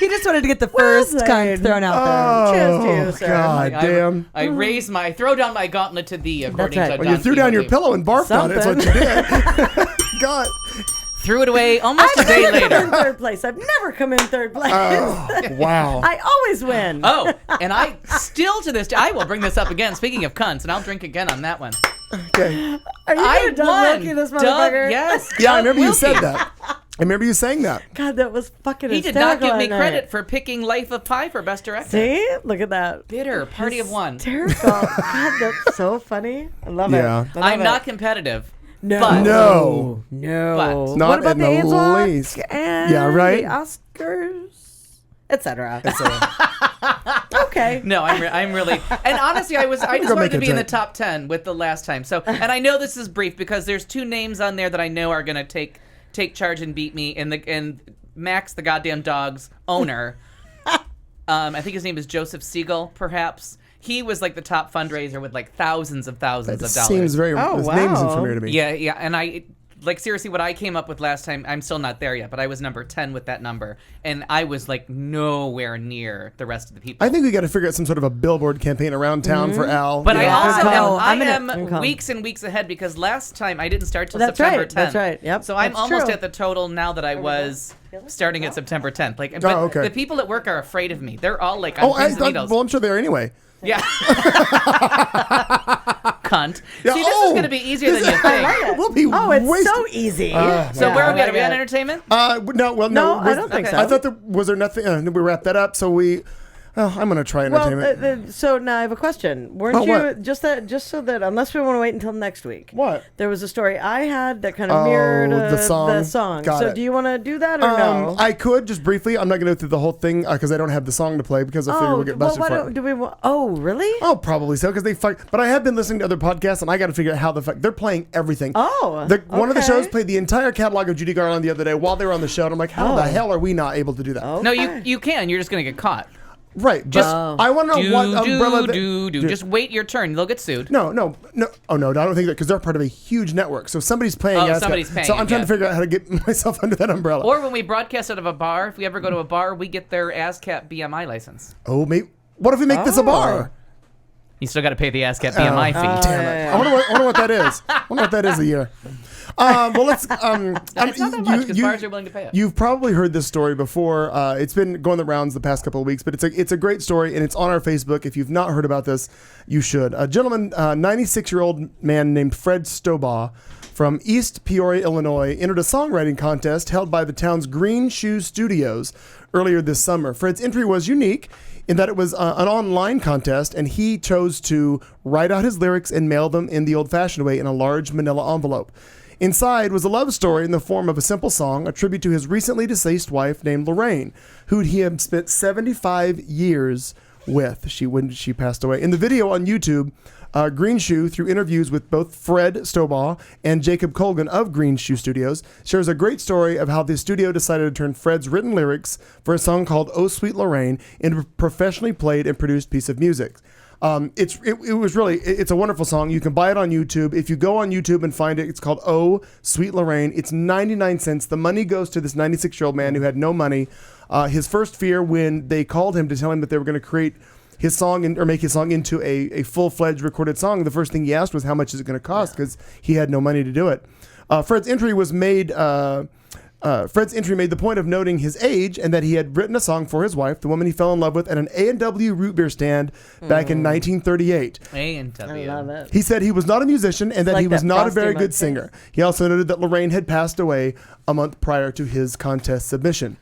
He just wanted to get the first saying. cunt thrown out Oh, Cheers to you, sir. God I, damn. I raise my, throw down my gauntlet to thee, according right. to Well, Well, you Don threw down your Quixote. pillow and barfed on it. That's what you did. God. Threw it away almost a day I've never come in later. third place. I've never come in third place. Wow. I always win. Oh, and I still to this day, I will bring this up again. Speaking of cunts, and I'll drink again on that one. Okay. Are you I gonna Doug won. Wilkie this Doug, motherfucker? yes. Yeah, I Doug remember you Wilkie. said that. I remember you saying that. God, that was fucking He did not give me hysterical that credit night. for picking Life of Pi for Best Director. See? Look at that. Bitter, party of one. Hysterical. God, that's so funny. I love Yeah. it. I love I'm it. not competitive. No. But No. No. But- Not what about in the the ASOC least. and Yeah, right? the Oscars, etc. Okay. No, I'm really, and honestly, I just go wanted make to a be in the drink. top 10 with the last time. So, and I know this is brief because there's 2 names on there that I know are gonna take charge and beat me. And Max, the goddamn dog's owner, I think his name is Joseph Siegel, perhaps. He was like the top fundraiser with like thousands of dollars. Seems very. Oh, his name isn't wow. familiar to me. Yeah, and I like seriously what I came up with last time. I'm still not there yet, but I was number 10 with that number, and I was like nowhere near the rest of the people. I think we got to figure out some sort of a billboard campaign around town for Al. But you I know? also Good am, call. I I'm gonna- am good call. weeks and weeks ahead because last time I didn't start till That's September right, 10th. that's right. Yep, So I'm that's almost true. at the total now that I was starting at September 10th. Like, but okay. the people at work are afraid of me. They're all like, Oh, on pins and needles. well, I'm sure they are anyway. Yeah. Cunt. Yeah, See, this is going to be easier than you think. We'll be Oh, it's wasted. so easy. So Yeah, where are we I at? Are we like on it. entertainment? No, well, no. No, I don't think so. I thought was there nothing. We wrapped that up, so we. Oh, I'm gonna try entertainment. Well, so now I have a question. Weren't Oh, you what? just so that unless we want to wait until next week? What? There was a story I had that kind of mirrored the song. Got so it. do you want to do that or no? I could just briefly. I'm not gonna go through the whole thing because I don't have the song to play because I figure we'll get busted why for don't, it. do we? Oh, really? Oh, probably so because they fuck. But I have been listening to other podcasts and I got to figure out how the fuck they're playing everything. Oh, One of the okay. shows played the entire catalog of Judy Garland the other day while they were on the show, and I'm like, how the Oh. hell are we not able to do that? No, Okay. you can. You're just going to get caught. Right, but Just I want to know what umbrella. Just wait your turn. They'll get sued. No. Oh no, I don't think that because they're part of a huge network. So somebody's paying. Oh, ASCAP. somebody's paying So I'm it, trying yeah. to figure out how to get myself under that umbrella. Or when we broadcast out of a bar, if we ever go to a bar, we get their ASCAP BMI license. Oh, maybe. What if we make this a bar? You still got to pay the ASCAP BMI fee. Damn it! I wonder what that is. I wonder what that is a year. Well, let's. It's not that much because bars are willing to pay it. You've probably heard this story before. It's been going the rounds the past couple of weeks, but it's a great story and it's on our Facebook. If you've not heard about this, you should. A gentleman, 96-year-old man named Fred Stobaugh from East Peoria, Illinois, entered a songwriting contest held by the town's Green Shoe Studios earlier this summer. Fred's entry was unique in that it was an online contest, and he chose to write out his lyrics and mail them in the old-fashioned way in a large manila envelope. Inside was a love story in the form of a simple song, a tribute to his recently deceased wife named Lorraine, who he had spent 75 years with when she passed away. In the video on YouTube, Green Shoe, through interviews with both Fred Stobaugh and Jacob Colgan of Green Shoe Studios, shares a great story of how the studio decided to turn Fred's written lyrics for a song called Oh Sweet Lorraine into a professionally played and produced piece of music. It's a wonderful song. You can buy it on YouTube. If you go on YouTube and find it, it's called Oh Sweet Lorraine. It's 99 cents. The money goes to this 96-year-old man who had no money. His first fear when they called him to tell him that they were going to create his song or make his song into a full-fledged recorded song, the first thing he asked was how much is it going to cost because he had no money to do it. Fred's entry made the point of noting his age and that he had written a song for his wife, the woman he fell in love with, at an A&W root beer stand back in 1938. A&W. I love it. He said he was not a musician and that like he was that not a Frosty very Mug good case. singer. He also noted that Lorraine had passed away a month prior to his contest submission.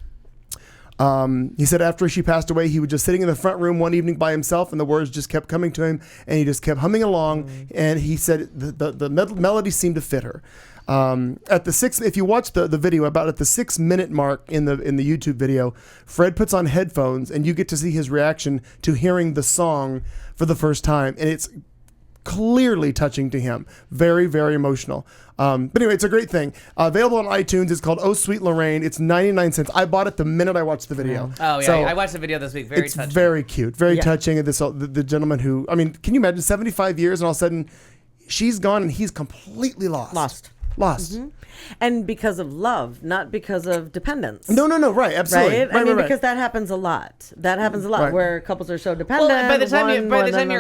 He said after she passed away, he was just sitting in the front room one evening by himself, and the words just kept coming to him, and he just kept humming along. And he said the melody seemed to fit her. If you watch the video, about at the 6-minute mark in the YouTube video, Fred puts on headphones, and you get to see his reaction to hearing the song for the first time, and it's clearly touching to him. Very, very emotional. But anyway, it's a great thing. Available on iTunes. It's called Oh Sweet Lorraine. It's 99 cents. I bought it the minute I watched the video. Oh, yeah. So I watched the video this week. Very it's touching. very cute. Very Yeah. touching. And the gentleman who, I mean, can you imagine 75 years and all of a sudden she's gone and he's completely lost. Lost. And because of love, not because of dependence. No, right, absolutely. Right? Right, I mean, right. because that happens a lot. That happens a lot Right. where couples are so dependent. Well, by the time one you're,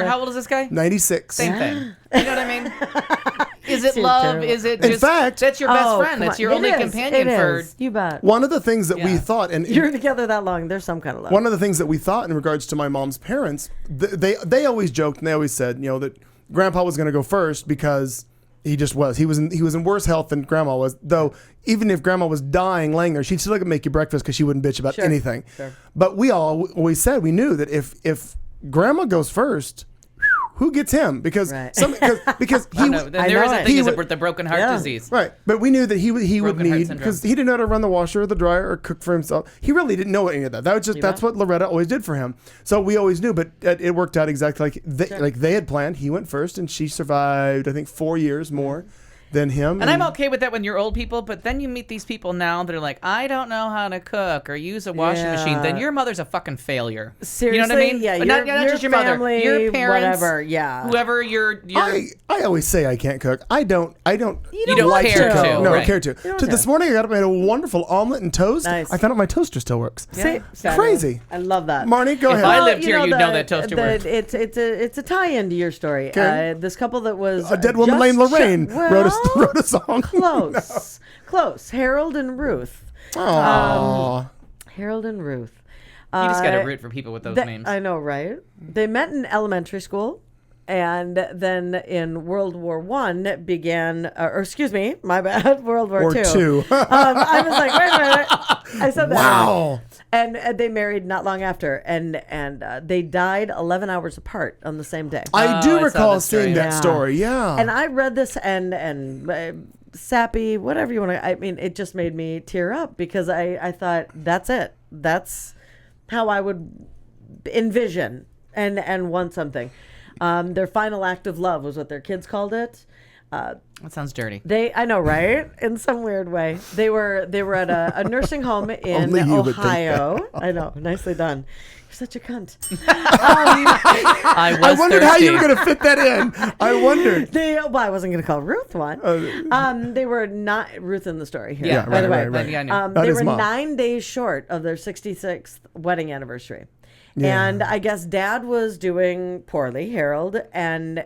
another. how old is this guy? 96. Same thing. You know what I mean? Is it Seems love? terrible. Is it In just fact- that's your best Oh, friend? come That's on. your It only is. companion It for. is. You bet. One of the things that we Yeah. thought, and You're together that long. There's some kind of love. one of the things that we thought in regards to my mom's parents, they always joked and they always said, that Grandpa was going to go first because he just was. He was in worse health than Grandma was. Though even if Grandma was dying, laying there, she'd still make you breakfast because she wouldn't bitch about anything. Sure. But we always said we knew that if Grandma goes first, who gets him? Because Right. because he I know. There is a it. thing He is would- the broken heart Yeah. disease. right. But we knew that he would Broken heart need syndrome. because he didn't know how to run the washer or the dryer or cook for himself. He really didn't know any of that. That's what Loretta always did for him. So we always knew, but it worked out exactly like they had planned. He went first, and she survived, I think, 4 years more than him. And I'm okay with that when you're old people, but then you meet these people now that are like, I don't know how to cook or use a washing machine. Then your mother's a fucking failure. Seriously? You know what I mean? Yeah, not your just your mother, family, your parents, whatever, yeah. whoever your I always say I can't cook. I don't don't like care to cook. to, No, I right. care to. don't This morning I got up and made a wonderful omelet and toast. Nice. I found out my toaster still works. See? Crazy. I love that. Marnie, go If ahead. I lived here, you'd know that toaster worked. It's a tie-in to your story. Okay. This couple that was A dead woman named Lorraine wrote a song. Close. Harold and Ruth. Aww. Harold and Ruth. You just got to root for people with those names. I know, right? They met in elementary school, and then in World War I began, or excuse me, my bad, World War II. I was like, wait a minute. I said that. Wow. And they married not long after, and they died 11 hours apart on the same day. I do I saw recall this story. seeing that Yeah. story. Yeah. And I read this and sappy, whatever you want to. I mean, it just made me tear up because I thought that's it. That's how I would envision and want something. Their final act of love was what their kids called it. That sounds dirty. I know, right? In some weird way, they were at a nursing home in Only you would think Ohio. I know, nicely done. You're such a cunt. I wondered how you were going to fit that in. I wondered. I wasn't going to call Ruth one. They were not Ruth in the story here. Yeah, by the way. right. Yeah, I know. Not They his were mom. 9 days short of their 66th wedding anniversary. And I guess Dad was doing poorly, Harold,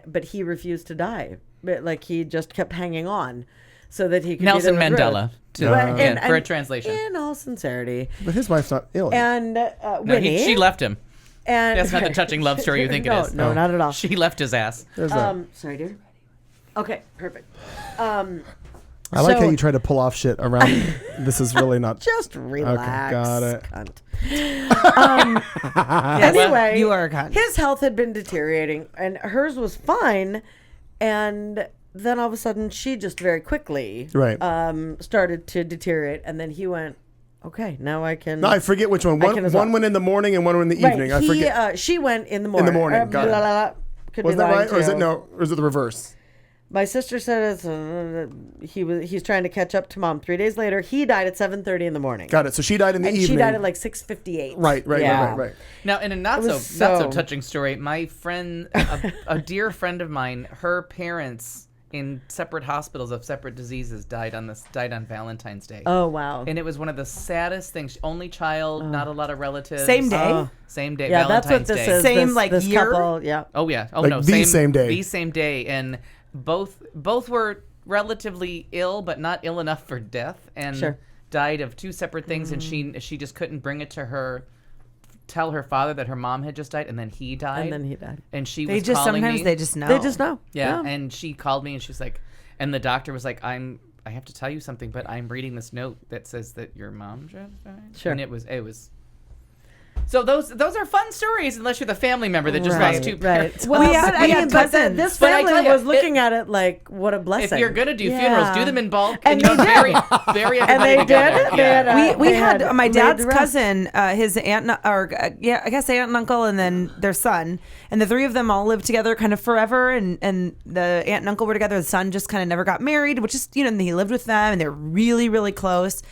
but he refused to die. But, like, he just kept hanging on so that he could Nelson be there with Mandela, Ruth. for a translation. In all sincerity. But his wife's not ill. And No, Winnie. she left him. And That's not the touching love story you think no, it is. No, not at all. She left his ass. There's that. Sorry, dear. Okay, perfect. I like how you try to pull off shit around. This is really not. Just relax. Okay, got it. Cunt. Anyway, you are a cunt. His health had been deteriorating, and hers was fine. And then all of a sudden, she just very quickly started to deteriorate. And then he went, okay, now I can. No, I forget which one. One went in the morning and one went in the evening. I forget. She went in the morning. In the morning, got it. Could Was be that lying right, or is too. it no? Or is it the reverse? My sister said he's trying to catch up to Mom. 3 days later, he died at 7:30 in the morning. Got it. So she died in the And evening. she died at like 6:58. Right. Now, in a not so touching story, my friend, a dear friend of mine, her parents in separate hospitals of separate diseases died on Valentine's Day. Oh wow! And it was one of the saddest things. Only child, not a lot of relatives. Same day. Same day. Yeah, Valentine's that's what this Day. is. Same, this, like, this year? couple. Yeah. Oh yeah. Oh Like no. the same day. The same day, and both were relatively ill, but not ill enough for death, and died of two separate things. And she just couldn't bring it to tell her father that her mom had just died, and then he died. And she was calling me. They just know. They just know. Yeah. And she called me, and she's like, and the doctor was like, I have to tell you something, but I'm reading this note that says that your mom just died. Sure. And it was. So those are fun stories, unless you're the family member that just lost two parents. Well, We had cousins. This But I family tell you, was looking at it like, what a blessing. If you're gonna do funerals, do them in bulk. And you're they very, did. very And they everybody did. together. They Yeah. had, We had my laid dad's to rest. cousin, his aunt, I guess aunt and uncle, and then their son, and the three of them all lived together kind of forever. And the aunt and uncle were together. The son just kind of never got married, which is and he lived with them, and they're really really close.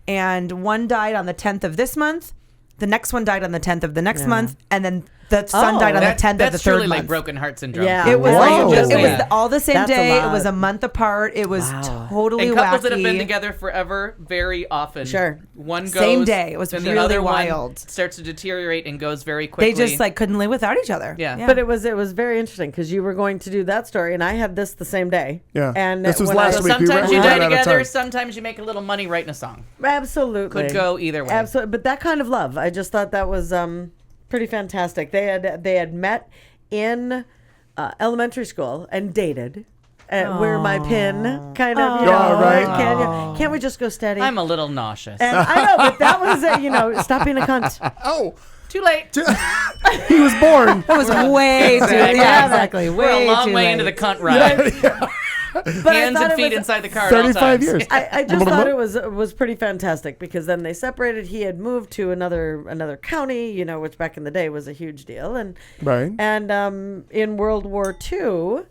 And one died on the 10th of this month. The next one died on the 10th of the next month, and then The son died on the 10th of the That's third truly month. like broken heart syndrome. Yeah. It was Whoa. like it was Yeah. all the same That's a day. It lot. was a month apart. It was totally And couples wacky. that have been together forever, very often. Sure. One goes. Same day. It was then really the other wild. one starts to deteriorate and goes very quickly. They just like couldn't live without each other. Yeah. But it was very interesting because you were going to do that story, and I had this the same day. Yeah. And This was when last So week. We sometimes you ran die out of together. time. Sometimes you make a little money writing a song. Absolutely. Could go either way. Absolutely. But that kind of love, I just thought that was pretty fantastic. They had met in elementary school and dated. Wear my pin, kind of. You know, Oh, right. Can't we just go steady? I'm a little nauseous. and I know, but that was stop being a cunt. Oh, Too late. he was born. That was way too. Exactly. Yeah, exactly. We're Way a long too way late. into the cunt ride. But Hands and feet inside the car at all 35 times. years. I just thought it was pretty fantastic because then they separated. He had moved to another county, which back in the day was a huge deal, and Right. And in World War II,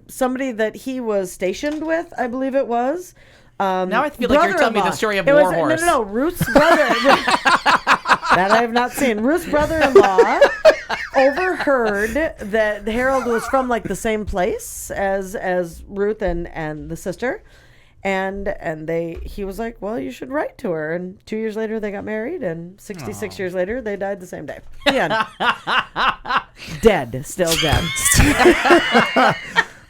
somebody that he was stationed with, I believe it was. Now I feel like you're telling me the story of It was- War Horse. No, Ruth's brother. That I have not seen. Ruth's brother-in-law overheard that Harold was from like the same place as Ruth and the sister, and he was like, well, you should write to her. And 2 years later they got married, and 66 years later they died the same day. Yeah, dead, still dead.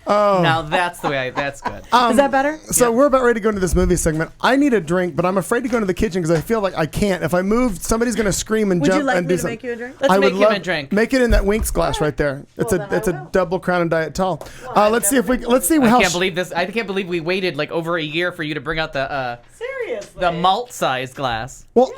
Now that's the way. That's good. Is that better? So we're about ready to go into this movie segment. I need a drink, but I'm afraid to go into the kitchen because I feel like I can't. If I move, somebody's going to scream and Would you jump like and me do to something. make you a drink? Let's I make would him love a drink. Make it in that Winks glass right there. It's then I a will. double Crown and Diet Tall. Let's see I how can't believe this. I can't believe we waited like over a year for you to bring out Seriously. the malt-sized glass. Well,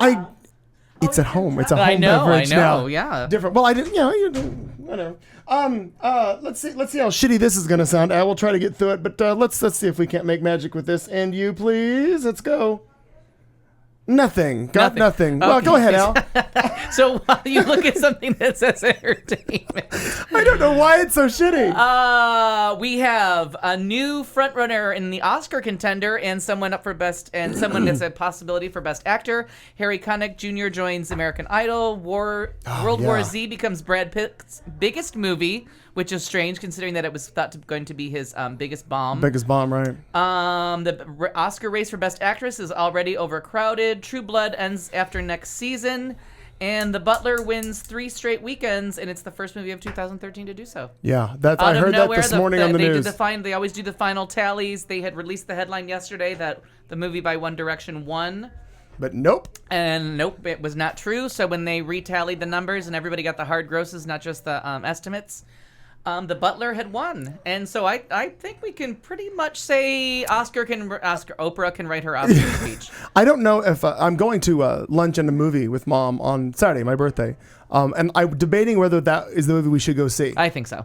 it's at home. It's a home I know. beverage now. Yeah. Different. Well, I didn't. You do. Whatever. Let's see how shitty this is gonna sound. I will try to get through it, but let's see if we can't make magic with this. And you, please. Let's go. Nothing. Got nothing. Well, Okay. go ahead, Al. So while you look at something that says entertainment, I don't know why it's so shitty. we have a new frontrunner in the Oscar contender and someone up for best and someone that's a possibility for best actor. Harry Connick Jr. joins American Idol. World War Z becomes Brad Pitt's biggest movie, which is strange considering that it was thought going to be his biggest bomb. Biggest bomb, right? The Oscar race for Best Actress is already overcrowded. True Blood ends after next season. And The Butler wins 3 straight weekends, and it's the first movie of 2013 to do so. Yeah, I Out of heard that nowhere, this morning on the they news. They always do the final tallies. They had released the headline yesterday that the movie by One Direction won. But nope. And nope, it was not true. So when they retallied the numbers and everybody got the hard grosses, not just the estimates, The Butler had won. And so I think we can pretty much say Oprah can write her Oscar speech. I don't know if I'm going to lunch and a movie with Mom on Saturday, my birthday, and I'm debating whether that is the movie we should go see. I think so.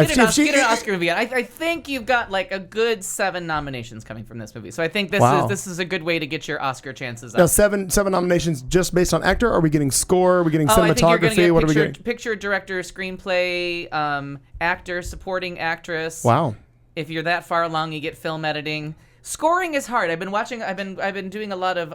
If Get an Oscar movie. I think you've got like a good 7 nominations coming from this movie. So I think this is a good way to get your Oscar chances up. Now, seven nominations just based on actor? Are we getting score? Are we getting I think you're gonna cinematography? get What are we getting? picture, director, screenplay, actor, supporting actress. Wow. If you're that far along, you get film editing. Scoring is hard. I've been doing a lot of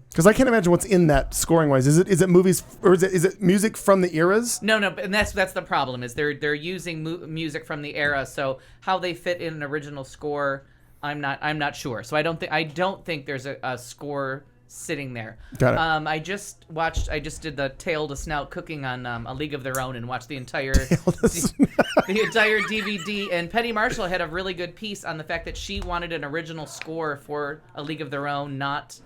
Because I can't imagine what's in that scoring wise. Is it movies or is it music from the eras? No, and that's the problem is they're using music from the era. So how they fit in an original score, I'm not sure. So I don't think there's a score sitting there. Got it. I just did the Tail to Snout cooking on A League of Their Own and watched the entire the entire DVD. And Penny Marshall had a really good piece on the fact that she wanted an original score for A League of Their Own, not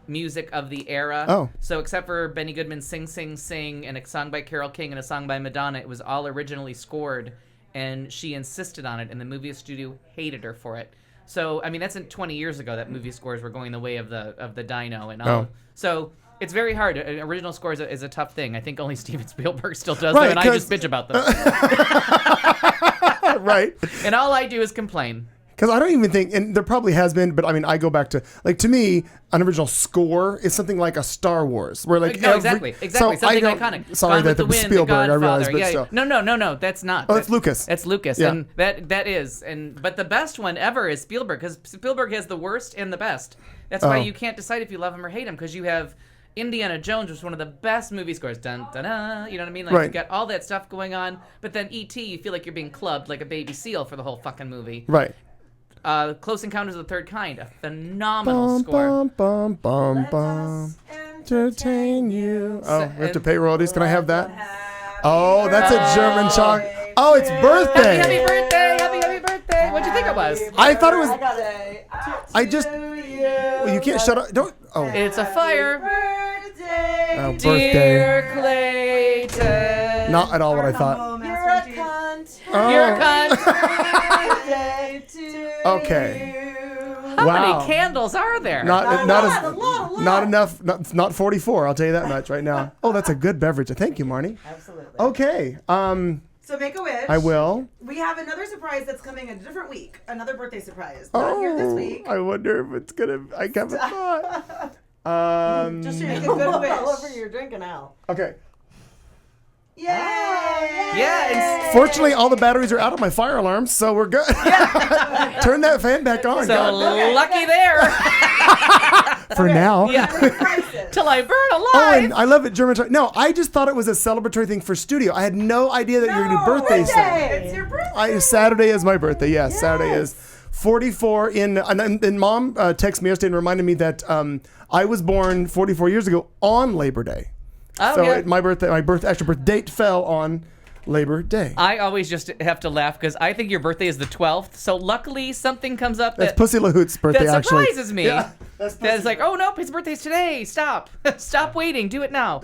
music of the era. Oh. So except for Benny Goodman's Sing Sing Sing and a song by Carole King and a song by Madonna, it was all originally scored, and she insisted on it, and the movie studio hated her for it. So I mean, that's 20 years ago that movie scores were going the way of the Dino and all. Oh. So it's very hard. Original score is a tough thing. I think only Steven Spielberg still does Right, them, and I just bitch about them. Right. And all I do is complain. Because I don't even think, and there probably has been, but I mean, I go back to, like, to me, an original score is something like a Star Wars, where like No, exactly. So Something I don't- iconic. Sorry Gone with that the Wind, Spielberg, The I realize, Godfather. but Yeah, still. No, that's not. Oh, that's Lucas. That's Lucas, Yeah. and that is, but the best one ever is Spielberg, because Spielberg has the worst and the best. That's why Oh. you can't decide if you love him or hate him, because you have Indiana Jones was one of the best movie scores. Dun, dun, dun, you know what I mean? Like, Right. you got all that stuff going on, but then E.T., you feel like you're being clubbed like a baby seal for the whole fucking movie. Right. Close Encounters of the Third Kind, a phenomenal score. Bum, bum, bum. Entertain you. Oh, we have to pay royalties. Can I have that? Oh, that's a German song. Oh, it's birthday. Happy birthday! Happy birthday! What'd you think it was? I thought it was. Birthday I just. to Well, you can't shut up. Don't. Oh, It's a fire. Birthday. oh, birthday. Dear Clayton. Not at all what I thought. You're a cunt. Oh. You're a cunt. Birthday to Okay. you. How Wow. many candles are there? Not A lot. not enough. Not 44. I'll tell you that much right now. Oh, that's a good beverage. Thank you, Marnie. Absolutely. Okay. So make a wish. I will. We have another surprise that's coming a different week. Another birthday surprise. Not here this week. I wonder if it's gonna. I have a thought. Just make a good wish. All over your drink now. Okay. Yay! Yeah, Fortunately, all the batteries are out of my fire alarms, so we're good. Turn that fan back on. so God. lucky there. For now. Yeah. Till I burn Oh, alive. and I love it, German. No, I just thought it was a celebratory thing for studio. I had no idea that you were going to do birthday stuff. It's your birthday. Saturday is my birthday. Yes, Saturday is 44. And Mom texted me yesterday and reminded me that I was born 44 years ago on Labor Day. Oh, So yeah. my actual birth date fell on Labor Day. I always just have to laugh because I think your birthday is the 12th. So luckily something comes up That's that Pussy LaHoot's birthday, that actually. surprises me. Yeah, that's That's like, oh nope, his birthday's today. Stop, stop waiting. Do it now.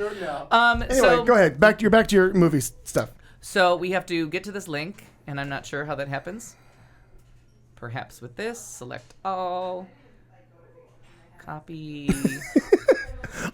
Anyway, so go ahead. Back to your movie stuff. So we have to get to this link, and I'm not sure how that happens. Perhaps with this, select all, copy.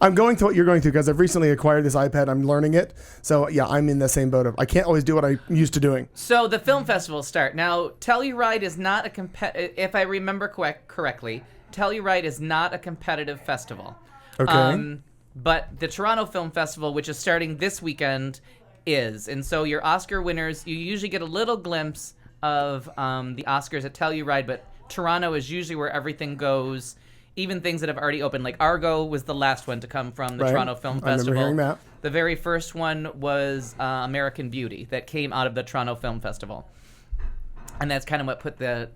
I'm going through what you're going through because I've recently acquired this iPad. I'm learning it. So, yeah, I'm in the same boat of I can't always do what I'm used to doing. So the film festivals start. Now, Telluride is not a if I remember correctly, Telluride is not a competitive festival. Okay. But the Toronto Film Festival, which is starting this weekend, is. And so your Oscar winners, you usually get a little glimpse of the Oscars at Telluride, but Toronto is usually where everything goes. Even things that have already opened, like Argo was the last one to come from the Right. Toronto Film I remember Festival. hearing that. The very first one was American Beauty that came out of the Toronto Film Festival. And that's kind of what put the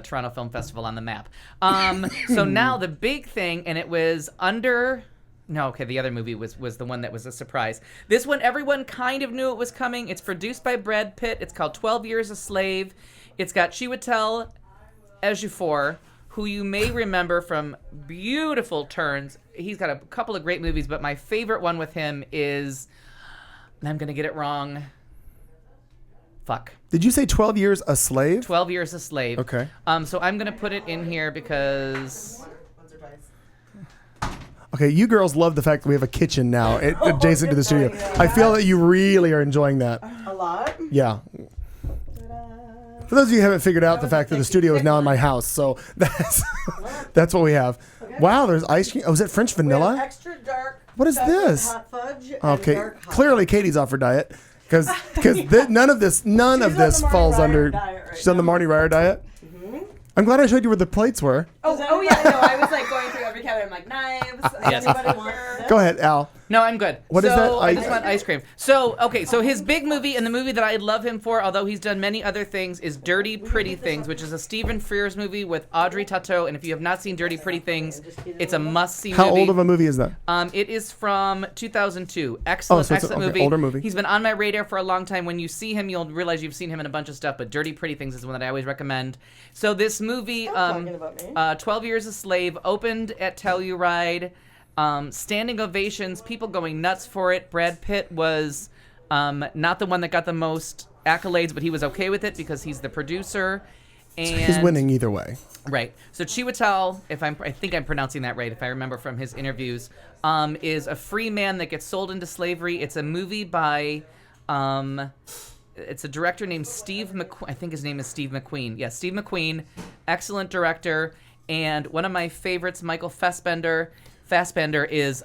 Toronto Film Festival on the map. So now the big thing, and it was under... No, okay, the other movie was the one that was a surprise. This one, everyone kind of knew it was coming. It's produced by Brad Pitt. It's called 12 Years a Slave. It's got Chiwetel Ejiofor, who you may remember from beautiful turns. He's got a couple of great movies, but my favorite one with him is, and I'm going to get it wrong. Fuck. Did you say 12 Years a Slave? 12 Years a Slave. Okay. So I'm going to put it in here because... Okay, you girls love the fact that we have a kitchen now adjacent to the studio. I feel that you really are enjoying that. A lot. Yeah. For those of you who haven't figured out the fact that the studio is now in my house, so that's what we have. Wow, there's ice cream. Oh, is it French vanilla? Extra dark. What is chocolate this? Hot fudge. And Okay, dark hot clearly Katie's off her diet because none of this on the Marty falls Ryer under. diet right She's on the Marty Ryer diet. I'm glad I showed you where the plates were. Oh yeah, no, I was like going through every cabinet. I'm like, knives. Yes. Anybody want Go ahead, Al. No, I'm good. What is that? I just want ice cream. So, okay, so his big movie and the movie that I love him for, although he's done many other things, is Dirty Pretty Things, which is a Stephen Frears movie with Audrey Tautou. And if you have not seen Dirty Pretty Things, it's a must-see movie. How old of a movie is that? It is from 2002. Excellent, so it's excellent okay, movie. older movie. He's been on my radar for a long time. When you see him, you'll realize you've seen him in a bunch of stuff, but Dirty Pretty Things is one that I always recommend. So this movie, talking about me. 12 Years a Slave, opened at Telluride. Standing ovations, people going nuts for it. Brad Pitt was not the one that got the most accolades, but he was okay with it because he's the producer. And He's winning either way. Right. So Chiwetel, I think I'm pronouncing that right, if I remember from his interviews, is a free man that gets sold into slavery. It's a movie by, it's a director named Steve McQueen. I think his name is Steve McQueen. Yeah, Steve McQueen, excellent director. And one of my favorites, Michael Fassbender is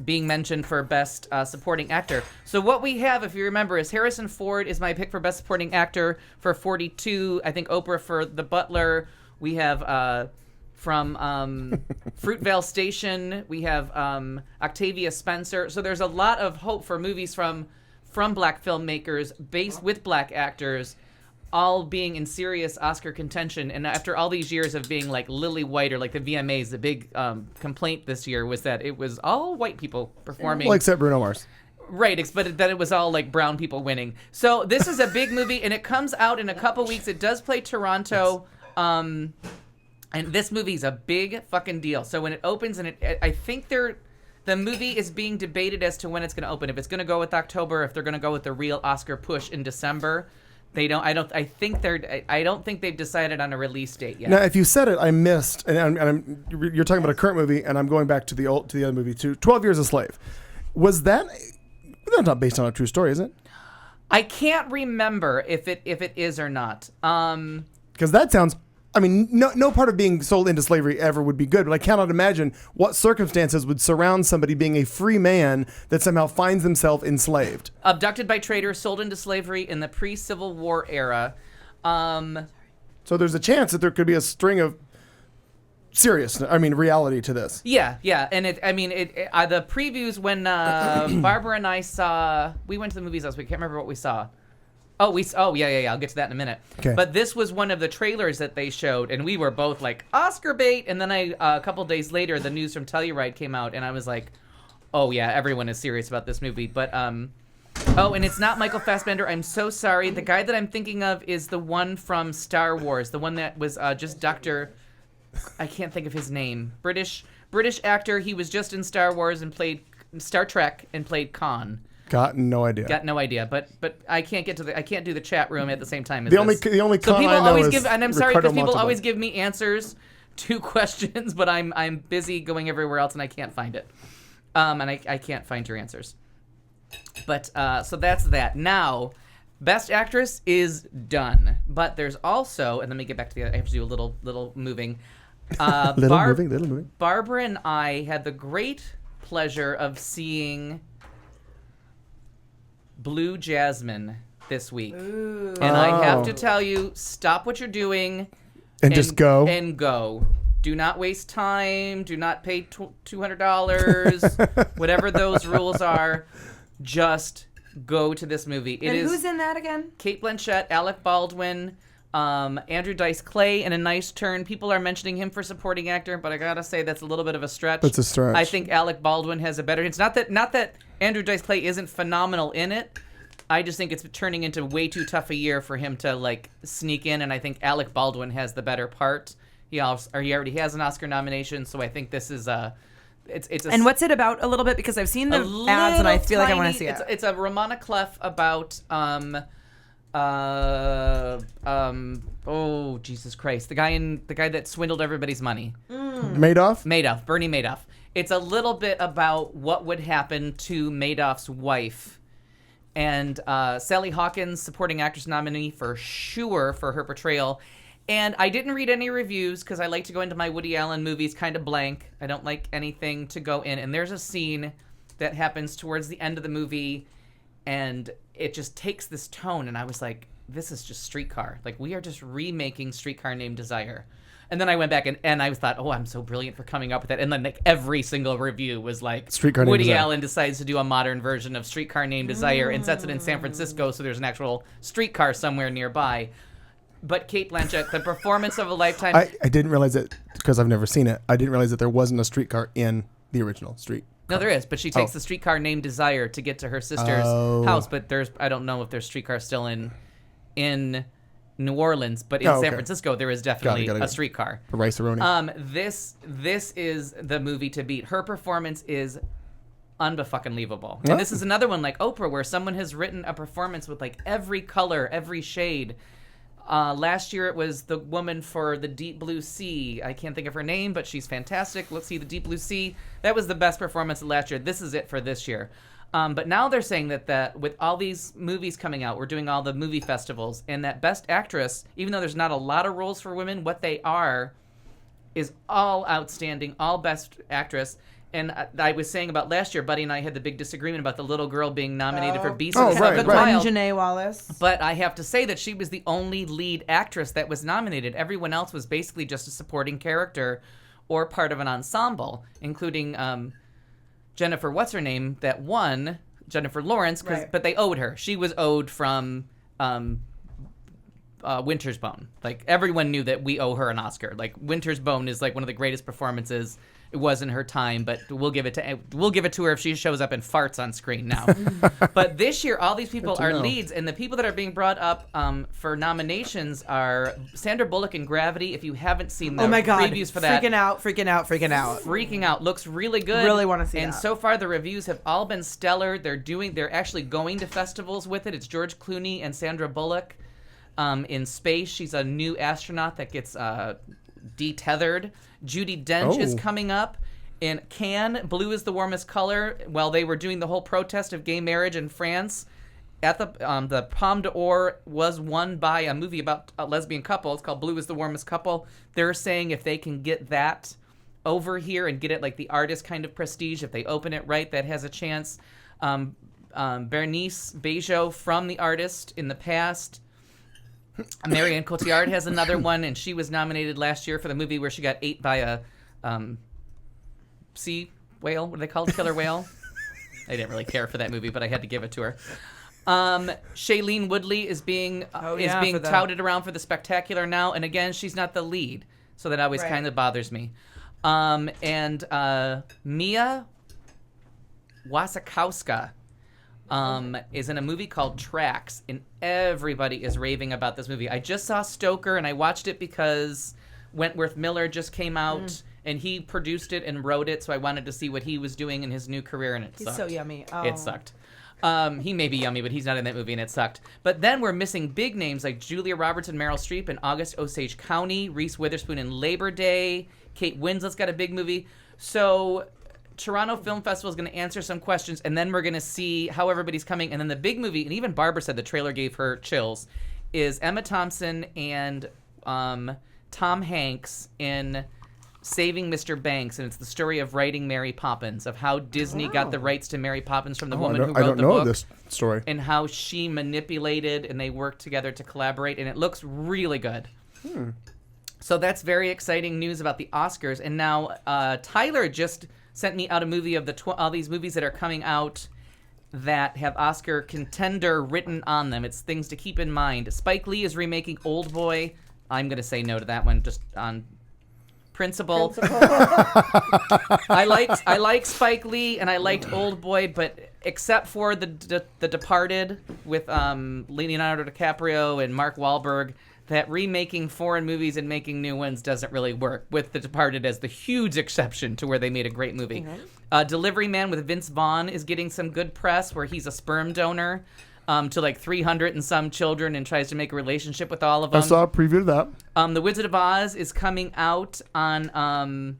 being mentioned for Best Supporting Actor. So what we have, if you remember, is Harrison Ford is my pick for Best Supporting Actor for 42. I think Oprah for The Butler. We have from Fruitvale Station. We have Octavia Spencer. So there's a lot of hope for movies from black filmmakers based with black actors, all being in serious Oscar contention. And after all these years of being like lily white, or like the VMAs, the big complaint this year was that it was all white people performing. Well, except Bruno Mars. Right, but that it was all like brown people winning. So this is a big movie, and it comes out in a couple weeks. It does play Toronto, and this movie's a big fucking deal. So when it opens, and I think the movie is being debated as to when it's going to open. If it's going to go with October, if they're going to go with the real Oscar push in December. They don't. I don't think they've decided on a release date yet. Now, if you said it, I missed. And you're talking about a current movie, and I'm going back to the other movie too. 12 Years a Slave. Was that? That's not based on a true story, is it? I can't remember if it is or not. Because that sounds. I mean, no part of being sold into slavery ever would be good, but I cannot imagine what circumstances would surround somebody being a free man that somehow finds themselves enslaved. Abducted by traders, sold into slavery in the pre-Civil War era. So there's a chance that there could be a string of reality to this. Yeah, and the previews when Barbara and I we went to the movies last week. I can't remember what we saw. Oh, yeah. I'll get to that in a minute. Okay. But this was one of the trailers that they showed, and we were both like, Oscar bait. And then a couple days later, the news from Telluride came out, and I was like, oh yeah, everyone is serious about this movie. But and it's not Michael Fassbender. I'm so sorry. The guy that I'm thinking of is the one from Star Wars, the one that was just Dr. I can't think of his name. British actor. He was just in Star Wars and played Star Trek and played Khan. Got no idea. But I can't I can't do the chat room at the same time as the only so people I know always is give, and I'm sorry Ricardo because people Montalban. always give me answers to questions, but I'm busy going everywhere else and I can't find it. And I can't find your answers. But so that's that. Now, Best Actress is done, but there's also, and let me get back to the. I have to do a little moving. Little moving. Barbara and I had the great pleasure of seeing Blue Jasmine this week. Ooh. And I have to tell you, stop what you're doing and just go. And go. Do not waste time. Do not pay $200. Whatever those rules are, just go to this movie. Who's in that again? Cate Blanchett, Alec Baldwin, Andrew Dice Clay, and a nice turn. People are mentioning him for supporting actor, but I gotta say that's a little bit of a stretch. That's a stretch. I think Alec Baldwin has a better. It's not that Andrew Dice Clay isn't phenomenal in it. I just think it's turning into way too tough a year for him to like sneak in, and I think Alec Baldwin has the better part. He already has an Oscar nomination, so I think this is it's a. And what's it about a little bit? Because I've seen the ads and I feel like I want to see it. It's a Romana Clef about oh Jesus Christ, the guy that swindled everybody's money. Madoff, Bernie Madoff. It's a little bit about what would happen to Madoff's wife. And Sally Hawkins, supporting actress nominee for sure for her portrayal. And I didn't read any reviews because I like to go into my Woody Allen movies kind of blank. I don't like anything to go in. And there's a scene that happens towards the end of the movie, and it just takes this tone. And I was like, this is just Streetcar. Like, we are just remaking Streetcar Named Desire. And then I went back and I thought, oh, I'm so brilliant for coming up with that. And then like every single review was like, Streetcar Named Woody Desire. Allen decides to do a modern version of Streetcar Named Desire and sets it in San Francisco, so there's an actual streetcar somewhere nearby. But Cate Blanchett, the performance of a lifetime. I didn't realize it because I've never seen it. I didn't realize that there wasn't a streetcar in the original street. No, there is, but she takes the streetcar named Desire to get to her sister's house. But I don't know if there's streetcar still in New Orleans, but in San Francisco there is definitely a streetcar. A rice-a-roni. This is the movie to beat. Her performance is unbefucking-leavable. And this is another one like Oprah, where someone has written a performance with like every color, every shade. Last year it was the woman for The Deep Blue Sea. I can't think of her name, but she's fantastic. Let's see, The Deep Blue Sea. That was the best performance of last year. This is it for this year. But now they're saying that with all these movies coming out, we're doing all the movie festivals, and that Best Actress, even though there's not a lot of roles for women, what they are is all outstanding, all Best Actress. I was saying about last year, Buddy and I had the big disagreement about the little girl being nominated for Beasts Oh, of the right, Southern right. Wild. Janae Wallace. But I have to say that she was the only lead actress that was nominated. Everyone else was basically just a supporting character or part of an ensemble, including Jennifer, what's her name, that won, Jennifer Lawrence, Right. but they owed her. She was owed from Winter's Bone. Like, everyone knew that we owe her an Oscar. Like, Winter's Bone is like one of the greatest performances. It wasn't her time, but we'll give it to her if she shows up and farts on screen now. But this year, all these people are leads, and the people that are being brought up for nominations are Sandra Bullock in Gravity. If you haven't seen the Oh my God. previews for that, Freaking out. freaking out. Looks really good. Really wanna see and that. so far, the reviews have all been stellar. They're actually going to festivals with it. It's George Clooney and Sandra Bullock in space. She's a new astronaut that gets detethered. Judi Dench is coming up in Cannes. Blue is the warmest color. While they were doing the whole protest of gay marriage in France, at the Palme d'Or was won by a movie about a lesbian couple. It's called Blue is the Warmest Couple. They're saying if they can get that over here and get it like the artist kind of prestige, if they open it right, that has a chance. Bernice Bejo from The Artist in the past. Marianne Cotillard has another one, and she was nominated last year for the movie where she got ate by a sea whale. What are they called? Killer whale? I didn't really care for that movie, but I had to give it to her. Shailene Woodley is being touted around for The Spectacular now, and again, she's not the lead, so that always kind of bothers me. And Mia Wasikowska is in a movie called Tracks, and everybody is raving about this movie. I just saw Stoker, and I watched it because Wentworth Miller just came out, and he produced it and wrote it, so I wanted to see what he was doing in his new career, and it sucked. He's so yummy. Oh. It sucked. He may be yummy, but he's not in that movie, and it sucked. But then we're missing big names like Julia Roberts and Meryl Streep in August Osage County, Reese Witherspoon in Labor Day, Kate Winslet's got a big movie. So Toronto Film Festival is going to answer some questions, and then we're going to see how everybody's coming. And then the big movie, and even Barbara said the trailer gave her chills, is Emma Thompson and Tom Hanks in Saving Mr. Banks, and it's the story of writing Mary Poppins, of how Disney got the rights to Mary Poppins from the woman who wrote the book. I don't know this story. And how she manipulated, and they worked together to collaborate, and it looks really good. So that's very exciting news about the Oscars. And now Tyler just sent me out a movie of all these movies that are coming out that have Oscar contender written on them. It's things to keep in mind. Spike Lee is remaking Old Boy. I'm going to say no to that one just on principle. I like Spike Lee, and I liked Old Boy, but except for the Departed with Leonardo DiCaprio and Mark Wahlberg, that remaking foreign movies and making new ones doesn't really work, with The Departed as the huge exception to where they made a great movie. Delivery Man with Vince Vaughn is getting some good press, where he's a sperm donor to like 300 and some children and tries to make a relationship with all of them. I saw a preview of that. The Wizard of Oz is coming out on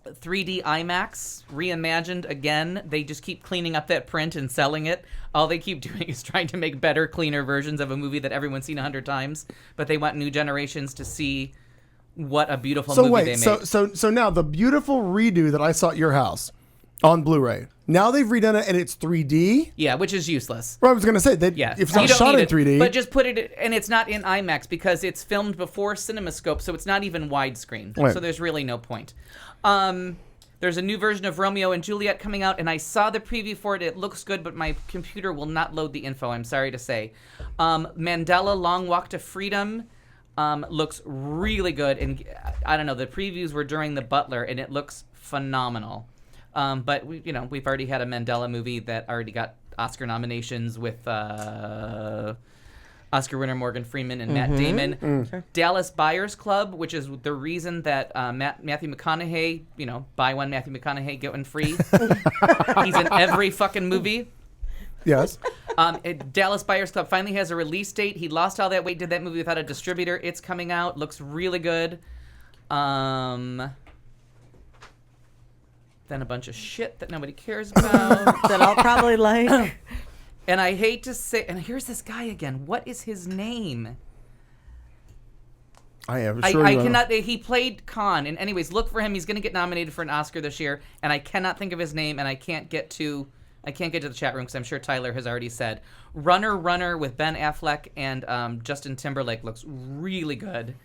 3D IMAX, reimagined again. They just keep cleaning up that print and selling it. All they keep doing is trying to make better, cleaner versions of a movie that everyone's seen 100 times, but they want new generations to see what a beautiful movie they made. So now the beautiful redo that I saw at your house on Blu-ray, now they've redone it and it's 3D? Yeah, which is useless. Well, I was going to say, if it's not shot in 3D. But just put it, and it's not in IMAX because it's filmed before CinemaScope, so it's not even widescreen. Right. So there's really no point. There's a new version of Romeo and Juliet coming out, and I saw the preview for it. It looks good, but my computer will not load the info, I'm sorry to say. Mandela Long Walk to Freedom looks really good, and I don't know, the previews were during The Butler, and it looks phenomenal. But we've already had a Mandela movie that already got Oscar nominations with Oscar winner Morgan Freeman and Matt Damon. Dallas Buyers Club, which is the reason that Matthew McConaughey, buy one Matthew McConaughey, get one free. He's in every fucking movie. Yes. Dallas Buyers Club finally has a release date. He lost all that weight, did that movie without a distributor. It's coming out. Looks really good. Then a bunch of shit that nobody cares about. That I'll probably like. And I hate to say, and here's this guy again. What is his name? I am sure. I cannot. He played Khan, and anyways, look for him. He's going to get nominated for an Oscar this year, and I cannot think of his name, and I can't get to the chat room because I'm sure Tyler has already said. Runner with Ben Affleck and Justin Timberlake looks really good.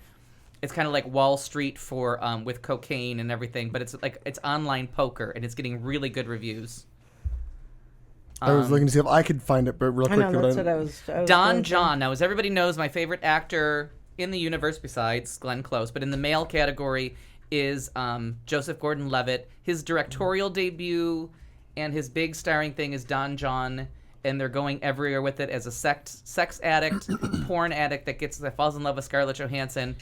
It's kind of like Wall Street for with cocaine and everything, but it's online poker, and it's getting really good reviews. I was looking to see if I could find it, but real quick. I know, that's what I was Don John. Now, as everybody knows, my favorite actor in the universe besides Glenn Close, but in the male category is Joseph Gordon-Levitt. His directorial debut and his big starring thing is Don John, and they're going everywhere with it as a sex addict, porn addict that falls in love with Scarlett Johansson.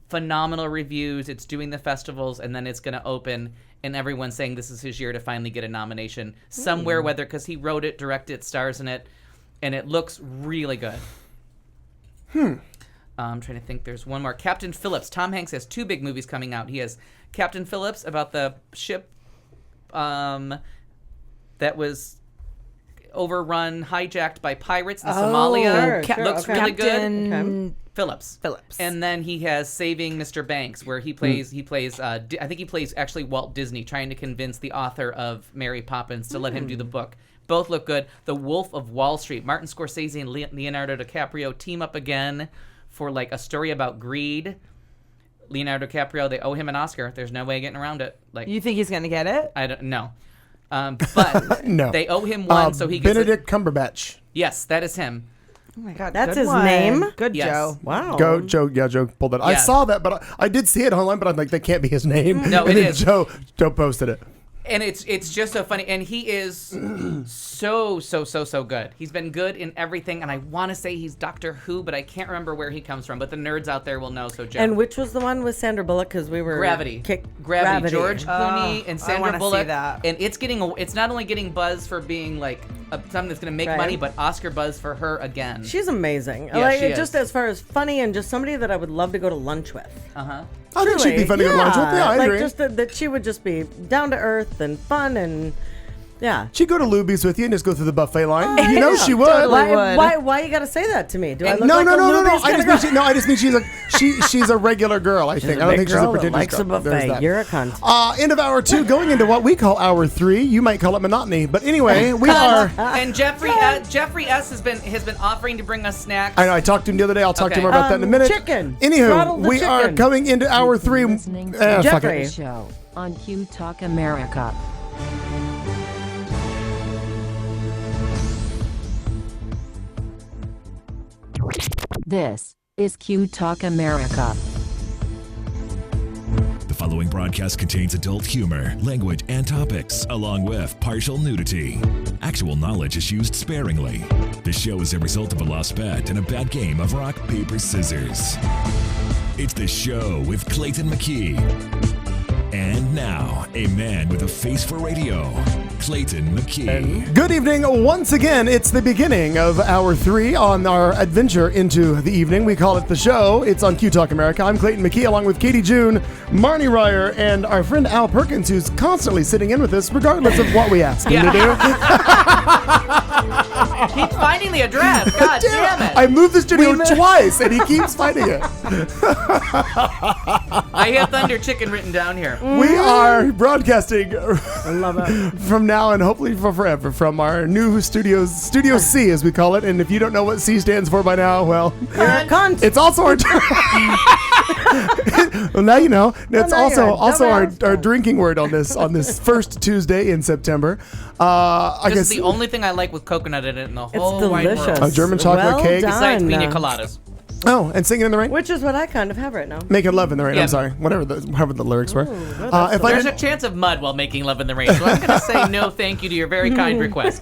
Phenomenal reviews. It's doing the festivals, and then it's going to open, and everyone's saying this is his year to finally get a nomination somewhere, whether because he wrote it, directed it, stars in it, and it looks really good. I'm trying to think. There's one more. Captain Phillips. Tom Hanks has 2 big movies coming out. He has Captain Phillips about the ship that was overrun, hijacked by pirates in Somalia. Looks really good. Captain Phillips. And then he has Saving Mr. Banks, where he plays. I think he plays actually Walt Disney, trying to convince the author of Mary Poppins to let him do the book. Both look good. The Wolf of Wall Street. Martin Scorsese and Leonardo DiCaprio team up again for like a story about greed. Leonardo DiCaprio, they owe him an Oscar. There's no way of getting around it. Like, you think he's gonna get it? I don't know. But no. They owe him one, so he gets Benedict Cumberbatch. Yes, that is him. Oh my God, that's good his one. name. Good, Yes. Joe. Wow. Go, Joe. Yeah, Joe pulled that. I saw that, but I did see it online. But I'm like, that can't be his name. No, and it then is. Joe posted it. And it's just so funny, and he is so good. He's been good in everything, and I want to say he's Doctor Who, but I can't remember where he comes from. But the nerds out there will know. So Joe. And which was the one with Sandra Bullock? Because we were Gravity. Gravity. George Clooney and I Sandra wanna see Bullock. that. And it's not only getting buzz for being like something that's going to make money, but Oscar buzz for her again. She's amazing. Yeah, like she just is. as far as funny and just somebody that I would love to go to lunch with. I think she'd be fun to go to lunch with. Yeah, I like agree. just that she would just be down to earth and fun and yeah. She'd go to Luby's with you and just go through the buffet line. Oh, you know yeah. she would. Totally would. Why you got to say that to me? Do I look No. like a Luby's I kind of just mean I just mean she's a regular girl. I think. I don't think she's a pretentious likes a girl. There's buffet. that. You're a cunt. End of hour 2, going into what we call hour 3. You might call it monotony, but anyway, we are. And Jeffrey S has been offering to bring us snacks. I know. I talked to him the other day. I'll talk to Okay. him more about that in a minute. Chicken. Anywho, Throttle the we are chicken. coming into hour 3. Listening to Fuck Jeffrey. it. the show on Q Talk America. This is Q Talk America. The following broadcast contains adult humor, language, and topics, along with partial nudity. Actual knowledge is used sparingly. The show is a result of a lost bet and a bad game of rock, paper, scissors. It's The Show with Clayton McKee. And now, a man with a face for radio, Clayton McKee. Good evening. Once again, it's the beginning of hour 3 on our adventure into the evening. We call it The Show. It's on Q Talk America. I'm Clayton McKee, along with Katie June, Marnie Ryer, and our friend Al Perkins, who's constantly sitting in with us, regardless of what we ask him to do. Keep finding the address. God damn it. I moved the studio twice, and he keeps finding it. I have Thunder Chicken written down here. We are broadcasting I love it. from now and hopefully for forever from our new Studio C, as we call it. And if you don't know what C stands for by now, well, You're a cunt. it's also our. Well, now you know. It's now you're also a our dumbass. drinking word on this first Tuesday in September. I This guess is the only thing I like with coconut in it in the whole It's wide delicious. world. A German chocolate well cake. Done. Besides pina coladas. Oh, and Singing in the Rain. Which is what I kind of have right now. Making love in the rain. Yeah. I'm sorry. However the lyrics were. If I There's a didn't, chance of mud while making love in the rain, so I'm going to say no thank you to your very kind request.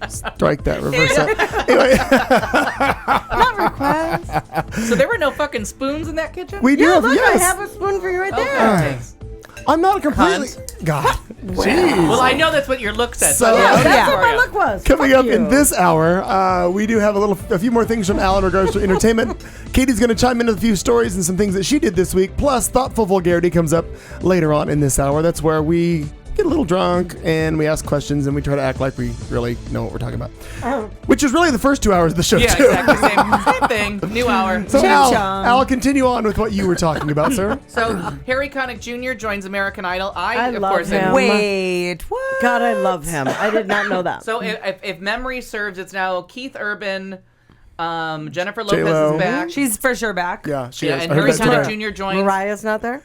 strike that, reverse that. Anyway, Not request. So there were no fucking spoons in that kitchen? we do Yeah, have look, yes. I have a spoon for you right Okay, there. thanks. I'm not completely. God. Jeez. Well, I know that's what your look said. So- Yeah, that's Yeah. what my look was. Coming Fuck up in you. this hour, we do have a few more things from Al in regards to entertainment. Katie's going to chime in with a few stories and some things that she did this week. Plus, thoughtful vulgarity comes up later on in this hour. That's where we get a little drunk, and we ask questions, and we try to act like we really know what we're talking about. Which is really the first 2 hours of the show, Yeah, too. exactly. Same thing. New hour. So, Al, continue on with what you were talking about, sir. So, Harry Connick Jr. joins American Idol. I of love course, him. Wait, what? God, I love him. I did not know that. So, if memory serves, it's now Keith Urban, Jennifer Lopez J-Lo. is back. She's for sure back. Yeah, she Yeah, is. and I heard Harry that today. Connick Jr. joins. Mariah's not there?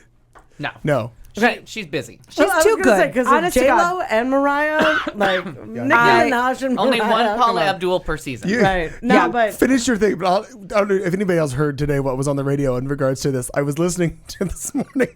No. No. She's busy. She's too good. Because Honest to J-Lo God. and Mariah, like Nicki Minaj and Mariah. Only one Paula come on. Abdul per season. You- Right. No, Yeah. but Finish your thing, but I don't know if anybody else heard today what was on the radio in regards to this. I was listening to this morning.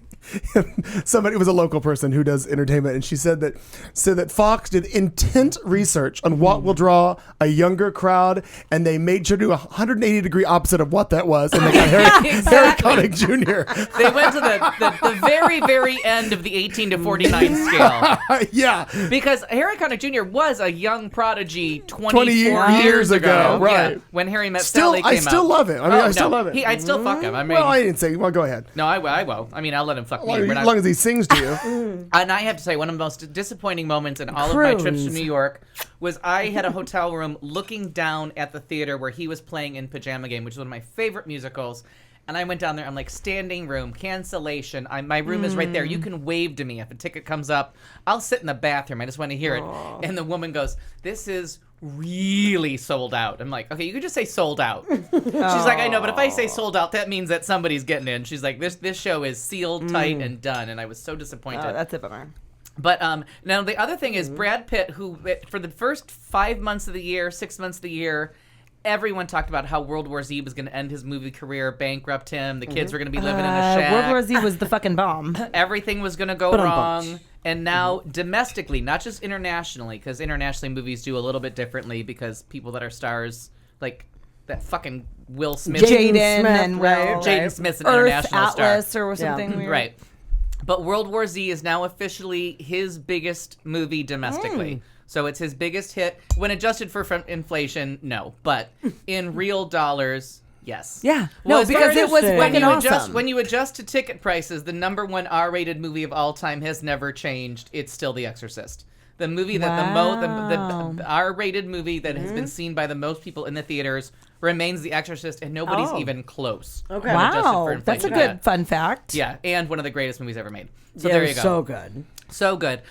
Somebody, it was a local person who does entertainment, and she said that Fox did intent research on what will draw a younger crowd, and they made sure to do a 180-degree opposite of what that was, and they got Harry Exactly. Connick Jr. They went to the very, very end of the 18 to 49 scale. Yeah. Because Harry Connick Jr. was a young prodigy 24 years ago, right. Yeah, when Harry Met Still, Sally came I still out. love it. I mean, I still love it. I'd still fuck him. I mean, Well, I didn't say. Well, go ahead. no, I will. I mean, I'll let him fuck me. As We're not- long as he sings to you. And I have to say, one of the most disappointing moments in all of my trips to New York was I had a hotel room looking down at the theater where he was playing in Pajama Game, which is one of my favorite musicals. And I went down there. I'm like, standing room, cancellation. My room is right there. You can wave to me if a ticket comes up. I'll sit in the bathroom. I just want to hear it. And the woman goes, "This is really sold out." I'm like, okay, you could just say sold out. She's like, I know, but if I say sold out, that means that somebody's getting in. She's like, this show is sealed tight and done. And I was so disappointed. Oh, that's a bummer. But now the other thing is Brad Pitt, who for the first 5 months of the year, 6 months of the year, everyone talked about how World War Z was going to end his movie career, bankrupt him. The kids were going to be living in a shack. World War Z was the fucking bomb. Everything was going to go wrong. And now domestically, not just internationally, because internationally movies do a little bit differently because people that are stars, like that fucking Will Smith. Jaden Smith, and Will. right? Jaden Smith's an Earth international Atlas star. or something weird. Right. But World War Z is now officially his biggest movie domestically. So it's his biggest hit. When adjusted for inflation, no. But in real dollars, yes. Yeah. Well, No, as far because as it was when fucking you awesome. when you adjust to ticket prices, the number one R-rated movie of all time has never changed. It's still The Exorcist. The movie that the R-rated movie that has been seen by the most people in the theaters remains The Exorcist, and nobody's even close. Okay. when adjusted for Wow. That's a inflation. good fun fact. Yeah, and one of the greatest movies ever made. So yeah, there it you was go. so good. So good.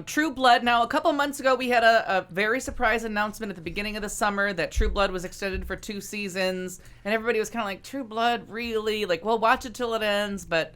True Blood. Now, a couple months ago, we had a very surprise announcement at the beginning of the summer that True Blood was extended for 2 seasons. And everybody was kind of like, True Blood, really? Like, well, watch it till it ends, but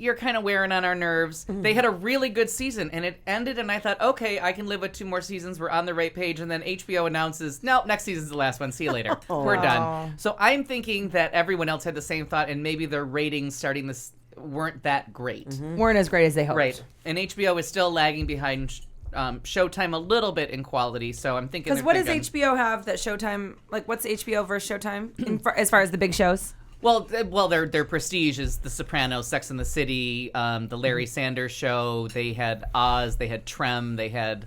you're kind of wearing on our nerves. They had a really good season, and it ended, and I thought, okay, I can live with 2 more seasons. We're on the right page. And then HBO announces, no, next season's the last one. See you later. We're done. So I'm thinking that everyone else had the same thought, and maybe their ratings starting this weren't that great. Weren't as great as they hoped. Right. And HBO is still lagging behind Showtime a little bit in quality, so I'm thinking... Because what does HBO have that Showtime, like what's HBO versus Showtime as far as the big shows? Well, their prestige is The Sopranos, Sex and the City, the Larry Sanders Show. They had Oz, they had Trem, they had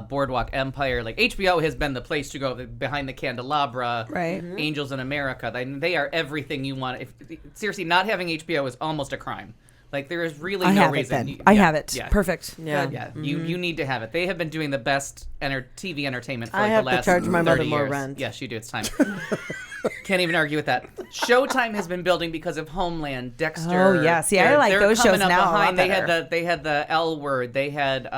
Boardwalk Empire. Like, HBO has been the place to go. Behind the Candelabra, Right. Angels in America. They are everything you want. Seriously, not having HBO is almost a crime. Like, there is really I no have reason. it then. I have it. Yeah. Perfect. Yeah. Good. Yeah, you need to have it. They have been doing the best TV entertainment for I like have the to last charge my 30 mother more years. rent. Yes, you do. It's time. Can't even argue with that. Showtime has been building because of Homeland, Dexter. Oh, yeah. See, I like they're those coming shows up now a lot behind. better. They had the L Word. They had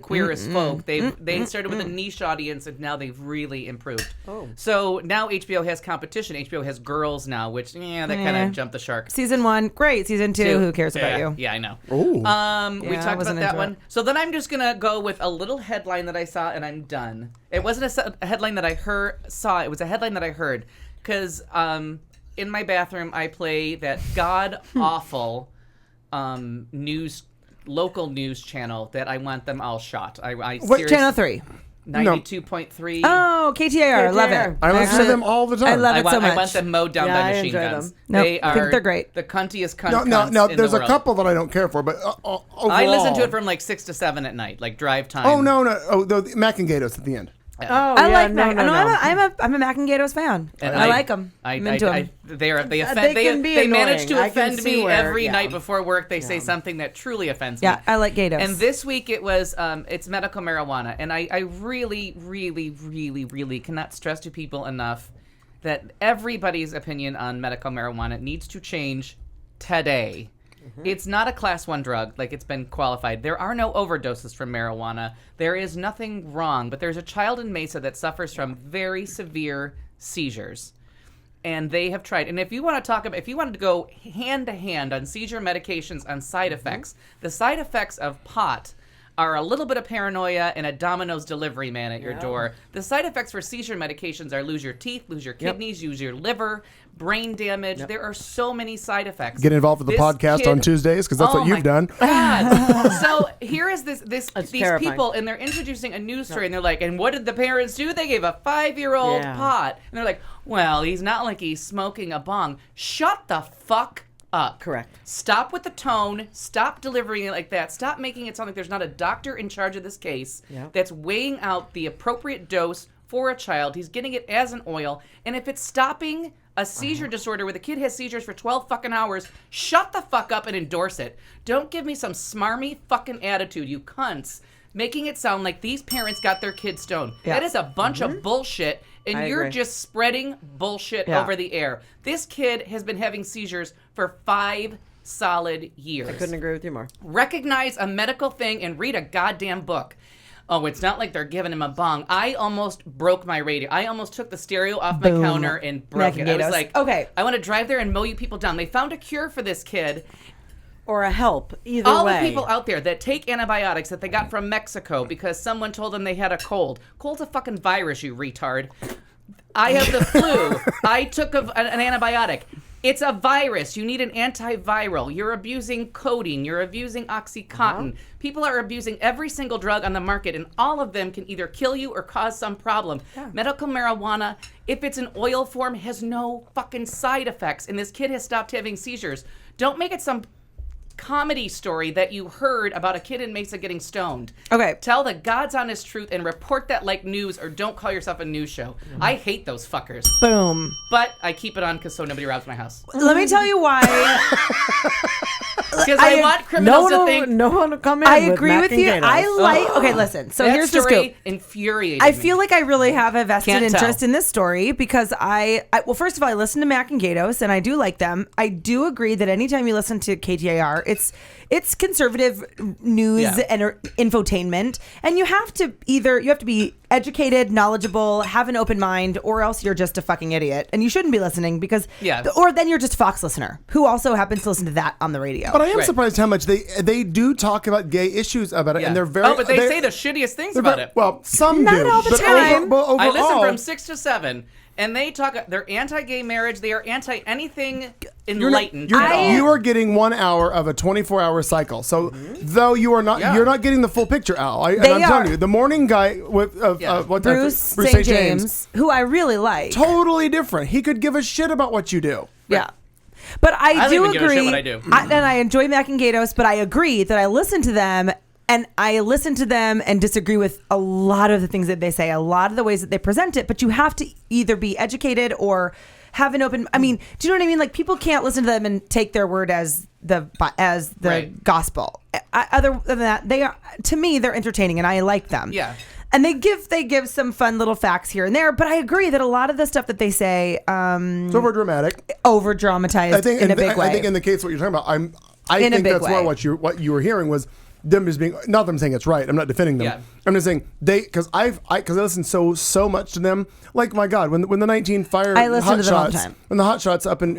Queer as Folk. They started with a niche audience, and now they've really improved. Oh. So now HBO has competition. HBO has Girls now, which that kind of jumped the shark. Season 1, great. Season 2, who cares about you? Yeah, I know. Ooh. We Yeah, I talked about wasn't that into one. it. So then I'm just gonna go with a little headline that I saw, and I'm done. It wasn't a headline that I saw. It was a headline that I heard because in my bathroom I play that god awful local news channel that I want them all shot. What, Channel 3? 92.3. Oh, KTAR. Love it. I listen to them all the time. I love I it want, so much. I want them mowed down Yeah, by I machine enjoy guns. them. Nope, They I are think they're great. the cuntiest No, cunts in there's the a world. couple that I don't care for, but overall. I listen to it from like 6 to 7 at night, like drive time. Oh, no. Oh, the Mac and Gatos at the end. Oh, I yeah, like no, Mac. no, No, no. I'm a Mac and Gatos fan. And I like them. I'm into them. They can be manage annoying. to I can offend see me where- every yeah. night before work. They say something that truly offends me. Yeah, I like Gatos. And this week it was it's medical marijuana, and I really, really, really, really cannot stress to people enough that everybody's opinion on medical marijuana needs to change today. It's not a class 1 drug like it's been qualified. There are no overdoses from marijuana. There is nothing wrong, but there's a child in Mesa that suffers from very severe seizures. And they have tried. And if you want to talk about, if you wanted to go hand to hand on seizure medications on side effects, the side effects of pot are a little bit of paranoia and a Domino's delivery man at your door. The side effects for seizure medications are lose your teeth, lose your kidneys, lose your liver, brain damage. There are so many side effects. Get involved with the This podcast kid- on Tuesdays because that's Oh what you've my done. God. So here is these terrifying. people, and they're introducing a news story, and they're like, and what did the parents do? They gave a 5-year-old Yeah. pot. And they're like, well, he's not like he's smoking a bong. Shut the fuck up. Correct. Stop with the tone. Stop delivering it like that. Stop making it sound like there's not a doctor in charge of this case that's weighing out the appropriate dose for a child. He's getting it as an oil. And if it's stopping a seizure disorder where the kid has seizures for 12 fucking hours, shut the fuck up and endorse it. Don't give me some smarmy fucking attitude, you cunts, making it sound like these parents got their kid stoned. That is a bunch of bullshit, and I you're agree. just spreading bullshit over the air. This kid has been having seizures for 5 solid years. I couldn't agree with you more. Recognize a medical thing and read a goddamn book. Oh, it's not like they're giving him a bong. I almost broke my radio. I almost took the stereo off my counter and broke it. I was like, okay, I want to drive there and mow you people down. They found a cure for this kid. Or a help, either All way. the people out there that take antibiotics that they got from Mexico because someone told them they had a cold. Cold's a fucking virus, you retard. I have the flu. I took an antibiotic. It's a virus. You need an antiviral. You're abusing codeine. You're abusing Oxycontin. People are abusing every single drug on the market, and all of them can either kill you or cause some problem. Medical marijuana, if it's an oil form, has no fucking side effects, and this kid has stopped having seizures. Don't make it some comedy story that you heard about a kid in Mesa getting stoned. Okay. Tell the God's honest truth and report that like news, or don't call yourself a news show. I hate those fuckers. Boom. But I keep it on because so nobody robs my house. Let me tell you why. Because I want criminals to think. No one will come in. I agree with you. Okay, listen. So that here's the story scoop. infuriated I me. feel like I really have a vested Can't interest tell. in this story because well, first of all, I listen to Mac and Gatos, and I do like them. I do agree that anytime you listen to KTAR, it's conservative news and infotainment, and you have to be educated, knowledgeable, have an open mind, or else you're just a fucking idiot, and you shouldn't be listening because or then you're just a Fox listener who also happens to listen to that on the radio. But I am surprised how much they do talk about gay issues about it, and they're very. but they say the shittiest things about it. Well, some Not do. all the but time. overall, I listen from 6 to 7, and they talk. They're anti-gay marriage. They are anti anything enlightened. you are getting 1 hour of a 24-hour cycle. So though you are not, you're not getting the full picture, Al. I'm telling you, the morning guy with Bruce St. James, who I really like, totally different. He could give a shit about what you do. Yeah. But I do don't even give a agree. shit what I do. And I enjoy Mac and Gatos, but I agree that I listen to them and disagree with a lot of the things that they say, a lot of the ways that they present it. But you have to either be educated or have an open. I mean, do you know what I mean? Like, people can't listen to them and take their word as the gospel. Other than that, to me they're entertaining and I like them. Yeah. And they give some fun little facts here and there, but I agree that a lot of the stuff that they say It's over dramatic, over dramatized in a big way. I think in the case what you're talking about, I In a think big that's way. more what you were hearing was them as being, not that I'm saying it's right. I'm not defending them. Yeah. I'm just saying because I listen so much to them. Like, my God, when the 19 fire I listen hot to them all the shots, time. when the hot shots up in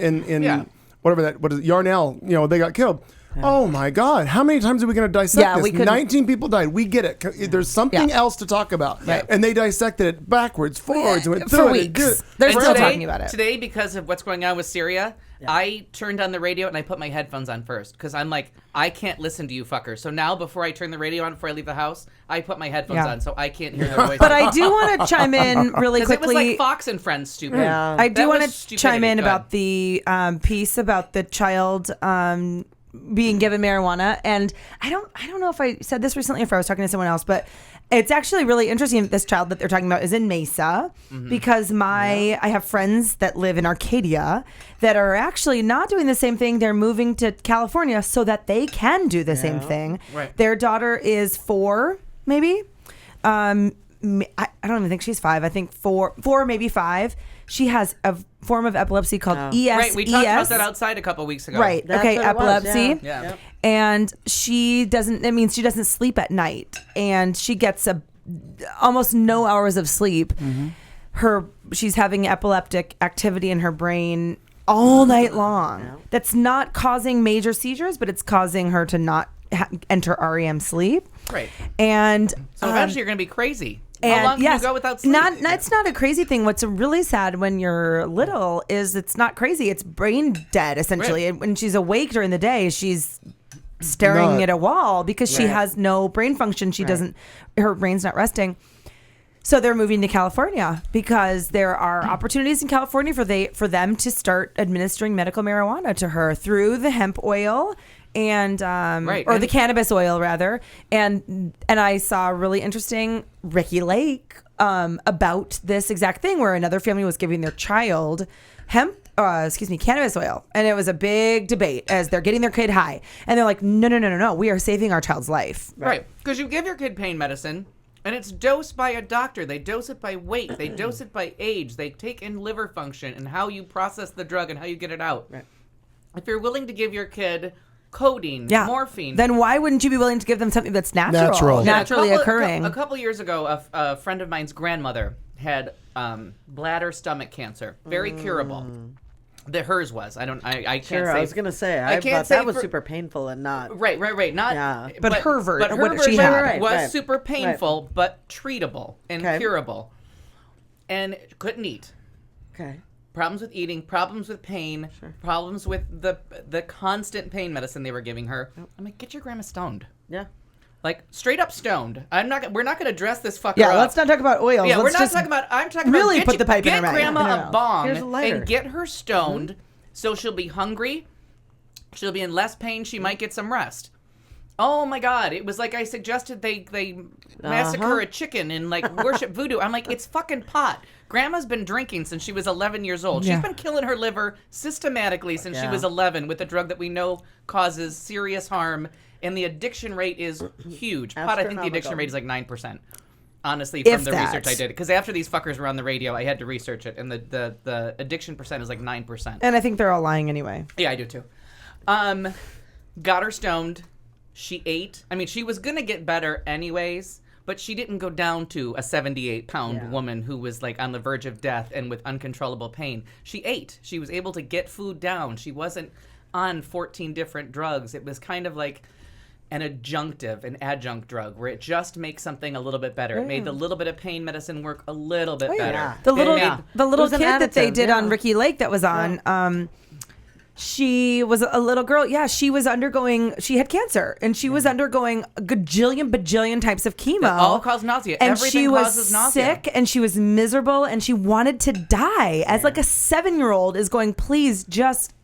what is it, Yarnell, they got killed. Oh my God! How many times are we going to dissect this? 19 people died. We get it. There's something else to talk about, and they dissected it backwards, forwards, and went for through weeks. it. They're And still today, talking about it. Today, because of what's going on with Syria, I turned on the radio and I put my headphones on first because I'm like, I can't listen to you fuckers. So now, before I turn the radio on, before I leave the house, I put my headphones on so I can't hear their voices. But I do want to chime in really quickly. It was like Fox and Friends stupid. I do That want was to chime in stupidity. Go about the piece about the child being given marijuana. And I don't know if I said this recently or if I was talking to someone else, but it's actually really interesting that this child that they're talking about is in Mesa because I have friends that live in Arcadia that are actually not doing the same thing. They're moving to California so that they can do the same thing. Right. Their daughter is 4, maybe. I don't even think she's 5. I think 4, maybe 5. She has a form of epilepsy called ES. Right, we talked about that outside a couple weeks ago. Right. That's okay. what it was, Epilepsy. Yeah. Yep. And it means she doesn't sleep at night, and she gets almost no hours of sleep. She's having epileptic activity in her brain all night long. That's not causing major seizures, but it's causing her to not enter REM sleep. Right. And So eventually you're going to be crazy. and How long can yes, you go without sleep? It's not a crazy thing. What's really sad when you're little is it's not crazy. It's brain dead, essentially. Right. And when she's awake during the day, she's staring at a wall because she has no brain function. Her brain's not resting. So they're moving to California because there are opportunities in California for them to start administering medical marijuana to her through the hemp oil and the cannabis oil rather. And I saw a really interesting Ricky Lake about this exact thing where another family was giving their child cannabis oil. And it was a big debate as they're getting their kid high. And they're like, no, we are saving our child's life. Right. Because you give your kid pain medicine, and it's dosed by a doctor. They dose it by weight. They dose it by age. They take in liver function and how you process the drug and how you get it out. Right. If you're willing to give your kid codeine, morphine, then why wouldn't you be willing to give them something that's naturally occurring? A couple years ago, a friend of mine's grandmother had bladder stomach cancer, very curable. Hers was. I can't say. I was gonna say. I can't thought say that was super painful and not. Right. Not. Yeah. But her version she had was super painful, but treatable and curable, and couldn't eat. Okay. Problems with eating, problems with pain, problems with the constant pain medicine they were giving her. I'm like, get your grandma stoned. Yeah. Like straight up stoned. We're not gonna dress this fucker up. Yeah, let's not talk about oils. Yeah, let's I'm talking really about put the pipe in her get mouth. grandma a bong Here's a lighter. and get her stoned so she'll be hungry, she'll be in less pain, she might get some rest. Oh my God, it was like I suggested they massacre a chicken and like worship voodoo. I'm like, it's fucking pot. Grandma's been drinking since she was 11 years old. She's been killing her liver systematically since she was 11 with a drug that we know causes serious harm. And the addiction rate is huge. Pot, I think the addiction rate is like 9%. Honestly, from the research I did. Because after these fuckers were on the radio, I had to research it. And the addiction percent is like 9%. And I think they're all lying anyway. Yeah, I do too. Got her stoned. She ate. I mean, she was going to get better anyways. But she didn't go down to a 78-pound woman who was like on the verge of death and with uncontrollable pain. She ate. She was able to get food down. She wasn't on 14 different drugs. It was kind of like an adjunct drug where it just makes something a little bit better. It made the little bit of pain medicine work a little bit better. Yeah. The little kid that they did on Ricky Lake that was on, she was a little girl. Yeah, she had cancer and she was undergoing a bajillion types of chemo. That all cause nausea. And Everything she was causes nausea. sick and she was miserable and she wanted to die as like a 7-year-old is going, please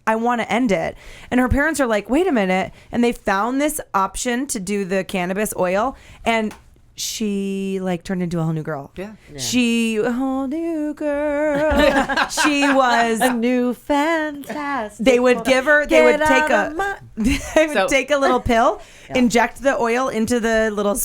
I want to end it. And her parents are like, wait a minute. And they found this option to do the cannabis oil. And she like turned into a whole new girl. Yeah. She, a whole new girl. She was a new fantastic. They would give her, they would take a little pill, inject the oil into the little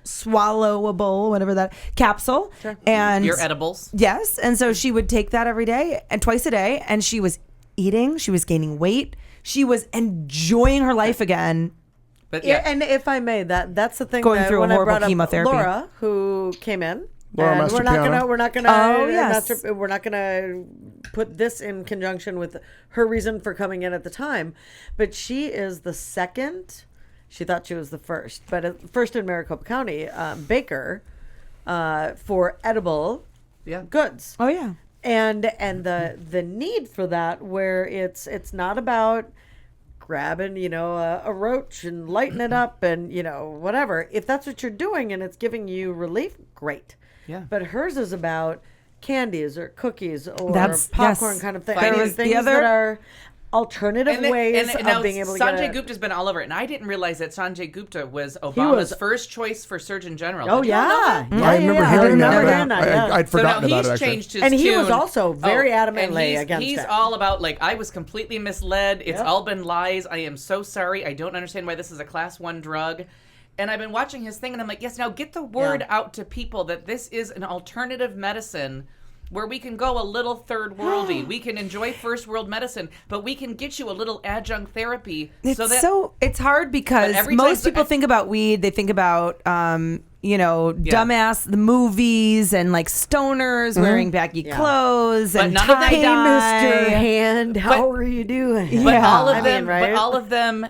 swallowable, whatever that capsule, and your edibles. Yes, and so she would take that every day and twice a day, and she was eating. She was gaining weight. She was enjoying her life again. But and if I may, that's the thing. Going through a horrible chemotherapy. Laura, who came in. Laura and we're not Mastriano. gonna put this in conjunction with her reason for coming in at the time, but she is the second. She thought she was the first, but first in Maricopa County, baker for edible goods. Oh yeah, and the need for that, where it's not about grabbing a roach and lighting it up and whatever. If that's what you're doing and it's giving you relief, great. Yeah. But hers is about candies or cookies or That's popcorn kind of thing. Fighting Things that are alternative ways now of being able to Sanjay get it. Gupta's been all over it, and I didn't realize that Sanjay Gupta was Obama's first choice for Surgeon General. Oh Did you know yeah. that? I remember I hearing remember that. hearing but that. I'd So forgotten now about he's it, actually. changed his And he was tune. also very and adamantly against he's it. all about, like, I was completely misled. It's Yep. all been lies. I am so sorry. I don't understand why this is a class 1 drug. And I've been watching his thing, and I'm like, yes, now get the word out to people that this is an alternative medicine where we can go a little third worldy. We can enjoy first world medicine, but we can get you a little adjunct therapy. It's hard because most people think about weed. They think about, dumbass, the movies and like stoners wearing baggy clothes But and none of them- Hey, tie-dye. Mr. Hand, how are you doing? But Yeah. all of I them, mean, right? but all of them,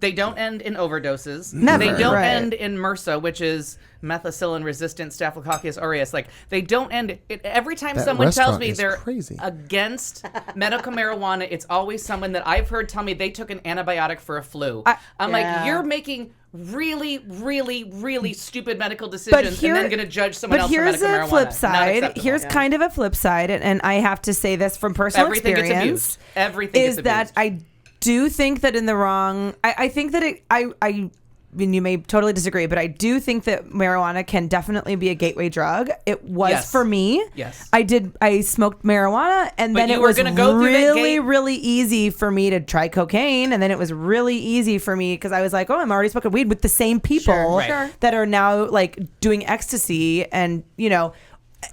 they don't end in overdoses. Never, They don't right. end in MRSA, which is methicillin-resistant Staphylococcus aureus. Like, they don't end. Every time That someone tells restaurant me is they're crazy. against medical marijuana, it's always someone that I've heard tell me they took an antibiotic for a flu. I'm like, you're making really, really, really stupid medical decisions and then going to judge someone else for medical marijuana. But here's a flip Not side. acceptable. Here's kind of a flip side, and I have to say this from personal Everything gets experience. abused. Everything is gets that abused. I do think that in the wrong. I think that I mean, you may totally disagree, but I do think that marijuana can definitely be a gateway drug. It was Yes. for me. Yes. I smoked marijuana, and But then you it were was gonna go through that really, gate- really easy for me to try cocaine, and then it was really easy for me because I was like, oh, I'm already smoking weed with the same people Right. that are now like doing ecstasy and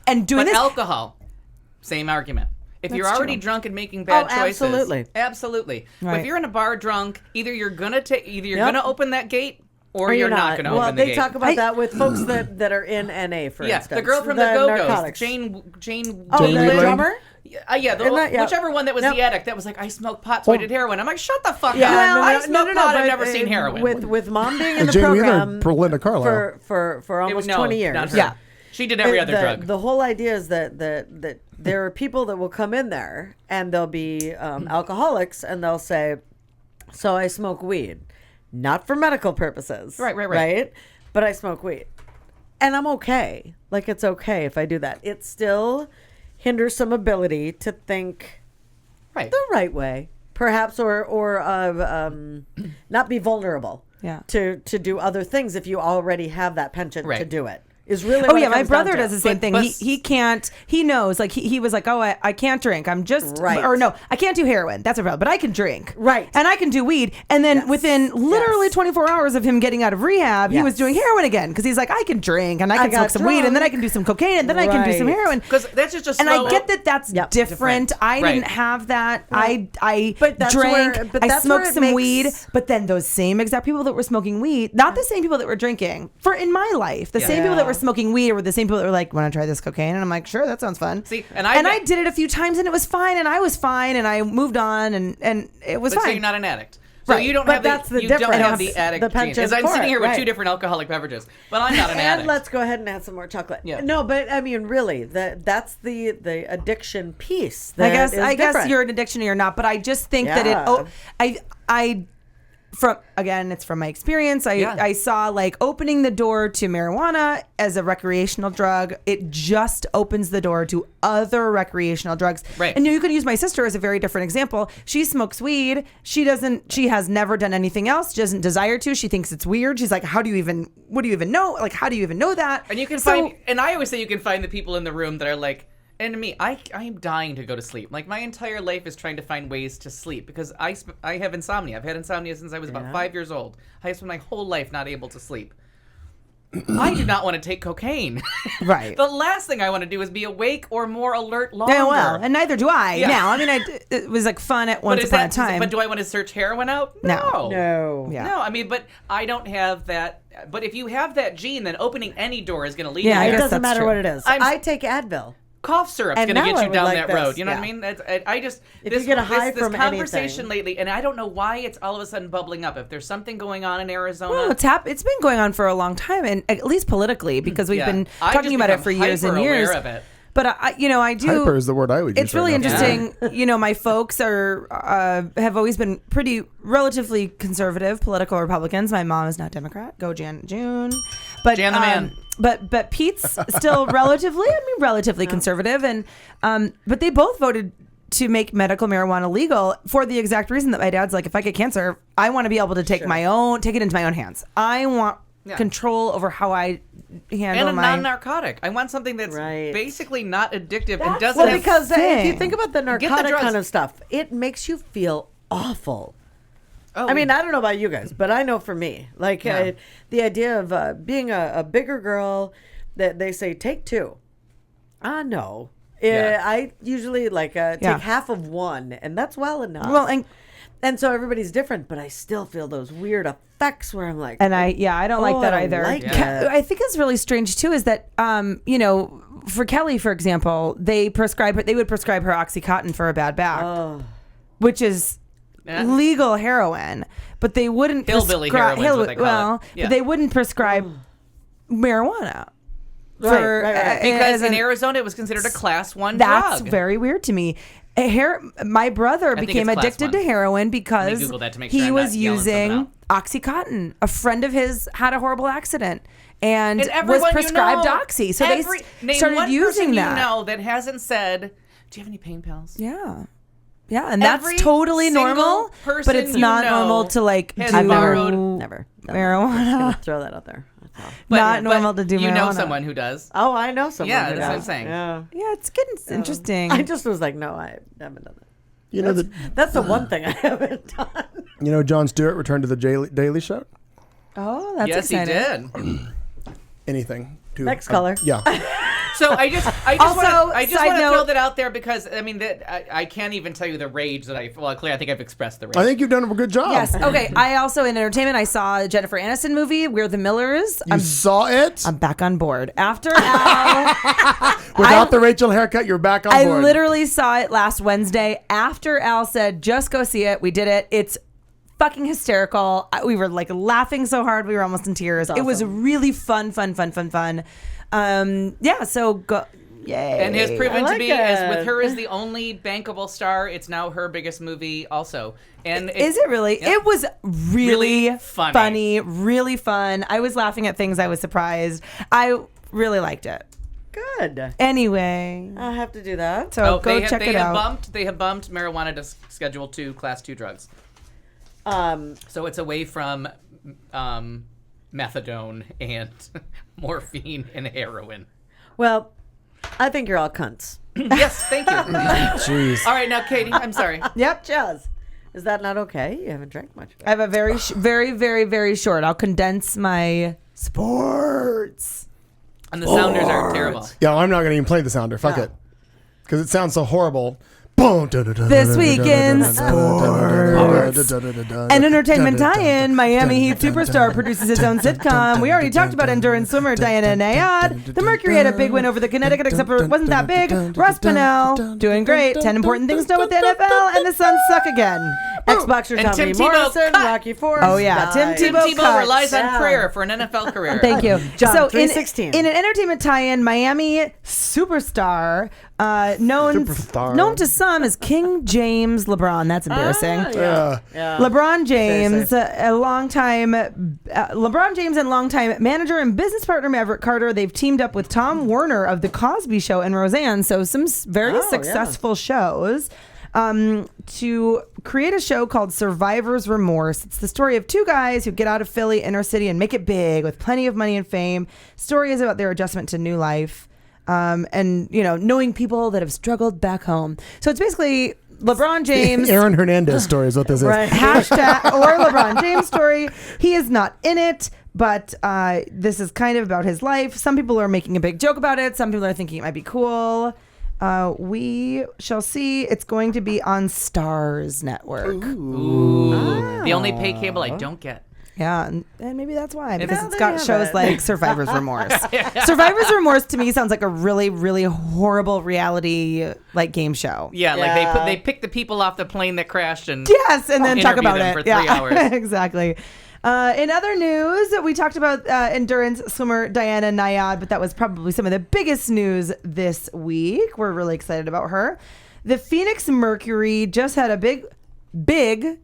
and doing But this. alcohol, same argument. If you're That's already true. drunk and making bad choices, absolutely. But Right. if you're in a bar drunk, either you're gonna gonna open that gate, or you're you're not gonna well, open the they gate. talk about that with folks that are in NA, for instance. the girl from the Go-Go's, narcotics. Jane. Oh, the Wheeling? drummer? Yeah, whichever one that was Yep. the addict that was like, I smoke pot, so I did heroin. I'm like, shut the fuck Yeah, up. I no, smoke pot. I've but, never seen heroin. With mom being in the Jane Wheeler program or Linda Carlisle? for almost No, 20 years. not her. Yeah. She did every other the, drug. The whole idea is that there are people that will come in there and they'll be alcoholics and they'll say, so I smoke weed, not for medical purposes. Right? But I smoke weed. And I'm okay. Like, it's okay if I do that. It still hinders some ability to think the right way, perhaps, or not be vulnerable to do other things if you already have that penchant to do it. Is really Oh what yeah, it my comes down brother to. does the same thing. He can't. He knows. Like he was like, oh, I can't drink. I'm just or no, I can't do heroin. That's a problem. But I can drink. Right. And I can do weed. And then within literally 24 hours of him getting out of rehab, he was doing heroin again because he's like, I can drink and I can smoke some weed and then I can do some cocaine and then I can do some heroin. Because that's just a And slow. I get that that's different. I Right. didn't have that. I But that's drank. where- but I that's smoked where it some makes- weed. But then those same exact people that were smoking weed, not the same people that were drinking. For in my life, the same people that were smoking weed were the same people that were like, "Want to try this cocaine?" And I'm like, "Sure, that sounds fun." See, and I did it a few times, and it was fine, and I was fine, and I moved on, and it was But fine. so you're not an addict. So Right. you don't But have that's the you don't difference. have the addict The gene. penchant Because I'm for sitting it, here with right. two different alcoholic beverages, but I'm not an And addict. let's go ahead and add some more chocolate. Yeah. No, but I mean, really, that's the addiction piece. I that is guess different. you're an addiction or you're not, but I just think that I again, it's from my experience. I saw like opening the door to marijuana as a recreational drug. It just opens the door to other recreational drugs. Right. And you could use my sister as a very different example. She smokes weed. She has never done anything else. She doesn't desire to. She thinks it's weird. She's like, what do you even know? Like, how do you even know that? And you can find, and I always say you can find the people in the room that are like, and me, I'm dying to go to sleep. Like, my entire life is trying to find ways to sleep because I have insomnia. I've had insomnia since I was about 5 years old. I have spent my whole life not able to sleep. I do not want to take cocaine. Right. The last thing I want to do is be awake or more alert longer. Yeah, well, and neither do I Yeah. now. I mean, it was like fun at once upon a time. But do I want to search heroin out? No. No. No, I mean, but I don't have that. But if you have that gene, then opening any door is going to lead Yeah, you I there. It guess doesn't that's matter true. what it is. I take Advil. Cough syrup's And going to now get I you would down like that this, road. You know yeah. what I mean? I just If you get a high this from conversation anything. lately, and I don't know why it's all of a sudden bubbling up. If there's something going on in Arizona, Well, it's been going on for a long time, and at least politically, because we've Yeah. been I talking just about it become for years and years. hyper-aware of it. But I do. Hyper is the word I would use. It's really right now. interesting. My folks have always been pretty relatively conservative political Republicans. My mom is not Democrat. Go June. But Jan the man. But Pete's still relatively conservative, and but they both voted to make medical marijuana legal for the exact reason that my dad's like, if I get cancer, I want to be able to take take it into my own hands. I want control over how I handle and a non-narcotic. I want something that's basically not addictive and doesn't. Well, because if you think about the narcotic kind of stuff, it makes you feel awful. Oh, I mean, I don't know about you guys, but I know for me, like the idea of being a bigger girl, that they say take 2. No. I usually take half of one, and that's well enough. Well, and so everybody's different, but I still feel those weird effects where I'm like, and I don't like that either. I think it's really strange too is that for Kelly, for example, they would prescribe her OxyContin for a bad back, which is legal heroin, but they wouldn't hillbilly heroin. But they wouldn't prescribe marijuana. Right. Because in Arizona it was considered a class 1 drug. That's very weird to me. My brother became addicted to heroin because he was using OxyContin. A friend of his had a horrible accident and was prescribed Oxy. So they started using that. That hasn't said, do you have any pain pills? Yeah, and that's totally normal, but it's not normal to do never marijuana. Throw that out there. Not normal to do marijuana. You know someone who does. Oh, I know someone. Yeah, who that's does. what I'm saying. Yeah, it's getting interesting. I just was like, no, I haven't done that. That's the one thing I haven't done. Jon Stewart returned to the Daily Show. Oh, that's exciting. Yes, he did. Anything. Next color. Yeah. So I just Also, want to side note- throw that out there because I mean I can't even tell you the rage that clearly I think I've expressed the rage. I think you've done a good job. Yes. Okay. I also in entertainment I saw a Jennifer Aniston movie, We're the Millers. You saw it? I'm back on board. After Al Without the Rachel haircut, you're back on board. I literally saw it last Wednesday. After Al said, just go see it, we did it. It's fucking hysterical. We were laughing so hard we were almost in tears. It was really fun. So go. Yay. And has proven to be, as with her as the only bankable star, it's now her biggest movie also. And is it really? Yeah. It was really funny, really fun. I was laughing at things I was surprised. I really liked it. Good. Anyway, I'll have to do that. So go check it out. They have bumped marijuana to Schedule 2, Class 2 drugs. So it's away from methadone and morphine and heroin. Well, I think you're all cunts. Yes, thank you. Jeez. All right, now Katie, I'm sorry. Yep, Jazz. Is that not okay? You haven't drank much. I have a very, very, very short. I'll condense my sports. And the sounders are terrible. Yeah, I'm not going to even play the sounder. Fuck it. Because it sounds so horrible. This week in sports. An entertainment tie-in. Miami Heat superstar produces his own sitcom. We already talked about endurance swimmer Diana Nayad. The Mercury had a big win over the Connecticut, except for it wasn't that big. Ross Pinnell doing great. 10 important things to know with the NFL, and the Suns suck again. Ex-boxer Tommy Morrison, Rocky Ford. Oh yeah, Tim Tebow relies on prayer for an NFL career. Thank you. John, so 316. in an entertainment tie-in, Miami superstar, known to some as King James LeBron. That's embarrassing. Yeah. LeBron James, LeBron James and longtime manager and business partner Maverick Carter. They've teamed up with Tom Werner of The Cosby Show and Roseanne. So some very successful shows. To create a show called Survivor's Remorse. It's the story of two guys who get out of Philly inner city and make it big with plenty of money and fame. Story is about their adjustment to new life. And knowing people that have struggled back home. So it's basically LeBron James. Aaron Hernandez story is what this is. Hashtag or LeBron James story. He is not in it, but this is kind of about his life. Some people are making a big joke about it. Some people are thinking it might be cool. We shall see. It's going to be on Starz Network. Ooh. The only pay cable I don't get. Yeah, and maybe that's why, because it's got shows like Survivor's Remorse. Survivor's Remorse to me sounds like a really, really horrible reality game show. Yeah, they pick the people off the plane that crashed and then talk about it for 3 hours. Exactly. In other news, we talked about endurance swimmer Diana Nayad, but that was probably some of the biggest news this week. We're really excited about her. The Phoenix Mercury just had a big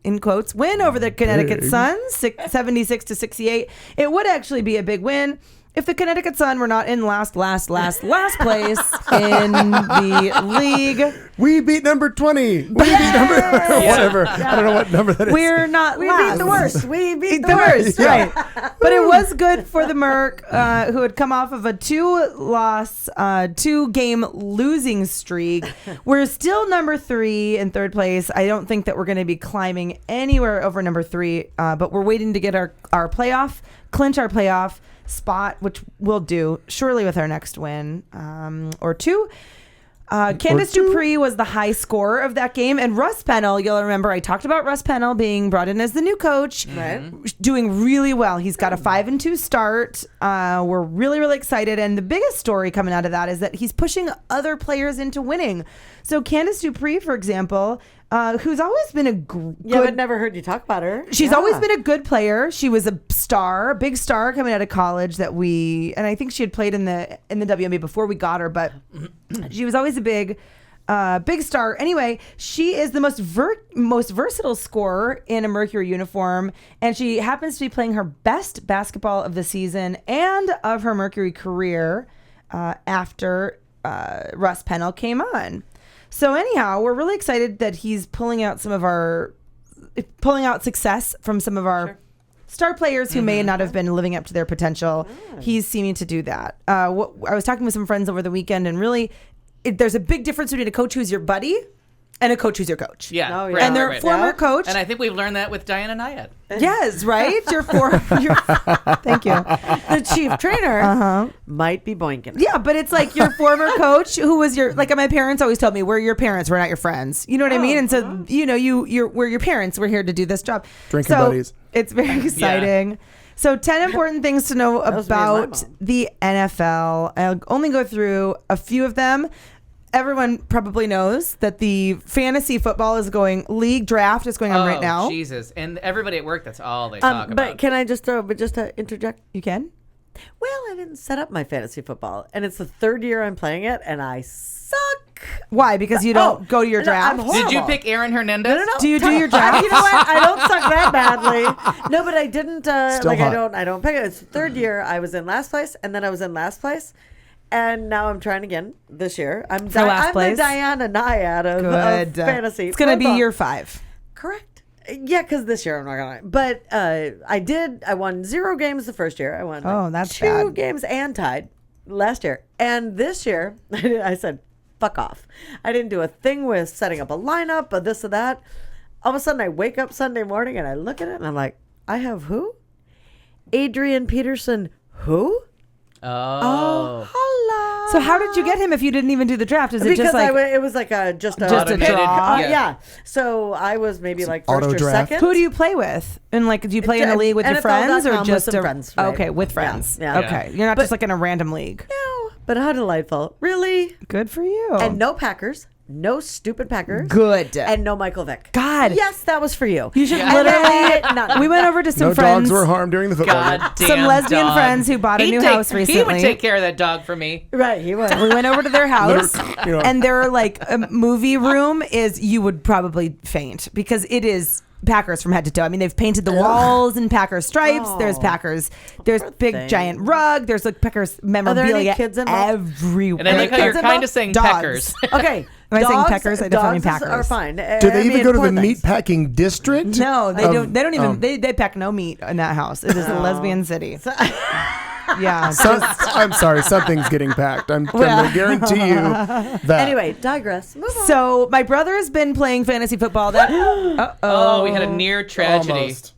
in quotes win over the Connecticut Suns, 76-68. It would actually be a big win if the Connecticut Sun were not in last place in the league. We beat number 20. We beat number whatever. I don't know what number that is. We're not We last. beat the worst. We beat the worst. Right. But it was good for the Merc, who had come off of a 2-game losing streak. We're still number 3 in third place. I don't think that we're going to be climbing anywhere over number 3, but we're waiting to get our playoff, clinch our playoff spot, which we'll do surely with our next win or 2. Candace Dupree was the high scorer of that game, and Russ Pennell, you'll remember I talked about Russ Pennell being brought in as the new coach, doing really well. He's got a 5-2 start. We're really, really excited, and the biggest story coming out of that is that he's pushing other players into winning. So Candace Dupree, for example, who's always been a good... Yeah, but never heard you talk about her. She's always been a good player. She was a big star coming out of college and I think she had played in the WNBA before we got her, but she was always a big star. Anyway, she is the most versatile scorer in a Mercury uniform, and she happens to be playing her best basketball of the season and of her Mercury career after Russ Pennell came on. So anyhow, we're really excited that he's pulling out success from some of our star players who may not have been living up to their potential. He's seeming to do that. I was talking with some friends over the weekend, and really, there's a big difference between a coach who's your buddy and a coach who's your coach. Yeah. Oh, yeah. Right, And their right. former coach. And I think we've learned that with Diana Nyad. Yes, right? Thank you. The chief trainer might be boinking. Yeah, but it's like your former coach who was like my parents always told me, we're your parents, we're not your friends. You know what I mean? And so, we're your parents. We're here to do this job. Drinking buddies. It's very exciting. Yeah. So 10 important things to know about the NFL. I'll only go through a few of them. Everyone probably knows that the fantasy football league draft is going on right now. Jesus. And everybody at work, that's all they talk about. But can I just interject? You can? Well, I didn't set up my fantasy football, and it's the 3rd year I'm playing it, and I suck. Why? Because you don't go to your draft? Did you pick Aaron Hernandez? No. Do you do your draft? You know what? I don't suck that badly. No, but I didn't. Still hot. I don't pick it. It's the 3rd year. I was in last place, and then I was in last place. And now I'm trying again this year. I'm last place? the Diana Nyad of fantasy. It's going to be year 5. Correct. Yeah, because this year I'm not going to. But I won 0 games the first year. I won that's 2 bad. games and tied last year. And this year, I said, fuck off. I didn't do a thing with setting up a lineup or this or that. All of a sudden, I wake up Sunday morning and I look at it and I'm like, I have who? Adrian Peterson, who? Oh, hello. So how did you get him if you didn't even do the draft? Is it just like it was like just a Just a pick. draw? Yeah. So I was maybe like first auto or draft. second. who do you play with? And like, do you play in a league with your friends or NFL.com just with some friends, right. Okay, with friends. Yeah. Okay, you're not just like in a random league. No, but how delightful. Really? Good for you. And no Packers. No stupid Packers. Good. And no Michael Vick. God. Yes, that was for you. You should And literally. then- We went over to some No friends. dogs were harmed during the football game. God damn Some lesbian dog. friends who bought a new house He recently. would take care of that dog for me. Right, he was. We went over to their house, You know. and their movie room is, you would probably faint because it is Packers from head to toe. I mean, they've painted the walls in Packers stripes. Oh. There's Packers. There's big thing. giant rug. There's like Packers memorabilia kids involved? everywhere. And I like how you're kind of saying Dogs. Peckers. Okay. Am I saying dogs- Peckers? I definitely mean dogs Packers. are fine. Do they even go to the meatpacking district? No, they don't. They don't even. oh. They pack no meat in that house. It is a lesbian city. Yeah. I'm sorry, something's getting packed. I'm going to guarantee you that. Anyway, digress. Move on. So my brother has been playing fantasy football. That Oh, we had a near tragedy. Almost.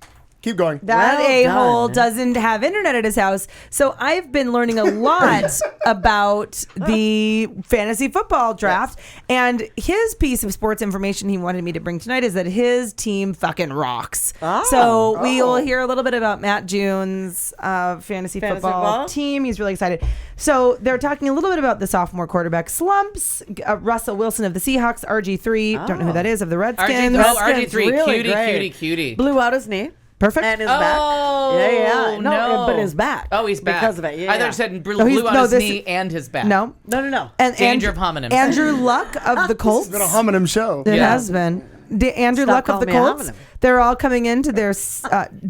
Keep going. That Well a-hole done. doesn't have internet at his house. So I've been learning a lot about the fantasy football draft. And his piece of sports information he wanted me to bring tonight is that his team fucking rocks. So we will hear a little bit about Matt June's fantasy football team. He's really excited. So they're talking a little bit about the sophomore quarterback slumps. Russell Wilson of the Seahawks, RG3. Don't know who that is, of the Redskins. RG3, really cutie, great. cutie. Blew out his knee. Perfect. And his back. Oh, Yeah. no. But his back. Oh, he's back. Because of it. Yeah. I thought you said blew he's- on no, his this- knee and his back. No. No. And Danger of homonyms. Andrew Luck of the Colts. It's been a homonym show. It Yeah. has been. Andrew Stop Luck of the calling me a Colts. homonym. They're all coming into their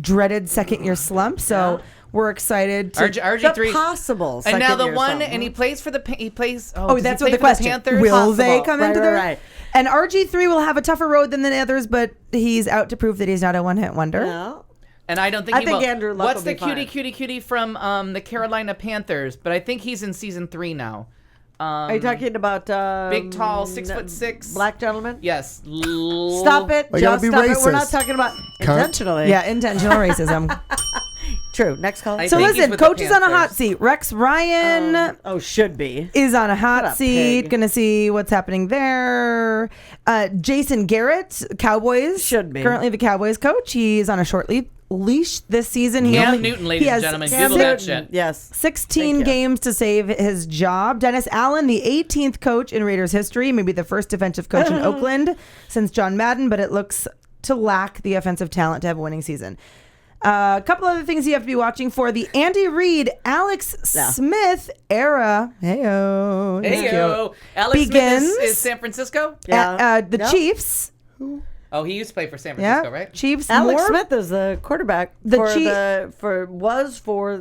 dreaded second year slump. So We're excited to RG3 The possible. and now second the year one, something. and he plays for the he plays. Oh, does that's he what play the for question. Panthers? Will they Possible. come Right, into right, the right. And RG3 will have a tougher road than the others, but he's out to prove that he's not a one-hit wonder. No. And I don't think I he think will. Andrew Luck What's will the be fine. cutie from the Carolina Panthers? But I think he's in season 3 now. Are you talking about big, tall, 6'6" black gentleman? Yes. Stop it. We gotta Just be stop it. We're not racist. talking about Cunt. intentionally. Yeah, intentional racism. True. Next call. I So think he's listen, with the coach is on a hot Panthers. seat. Rex Ryan should be. is on a hot What a seat. pig. Gonna see what's happening there. Jason Garrett, Cowboys. Should be. Currently the Cowboys coach. He's on a short leash this season. Cam Newton, ladies he and has gentlemen. Cam Google that Newton. shit. Yes. 16 Thank you. games to save his job. Dennis Allen, the 18th coach in Raiders history, maybe the first defensive coach in Oakland since John Madden, but it looks to lack the offensive talent to have a winning season. A couple other things you have to be watching for: the Andy Reid, Alex Smith era. Heyo, that's Heyo. cute. Alex Begins Smith is San Francisco? at the Yep. Chiefs. Oh, he used to play for San Yeah, Francisco, right? Chiefs. Alex more Smith is the quarterback The for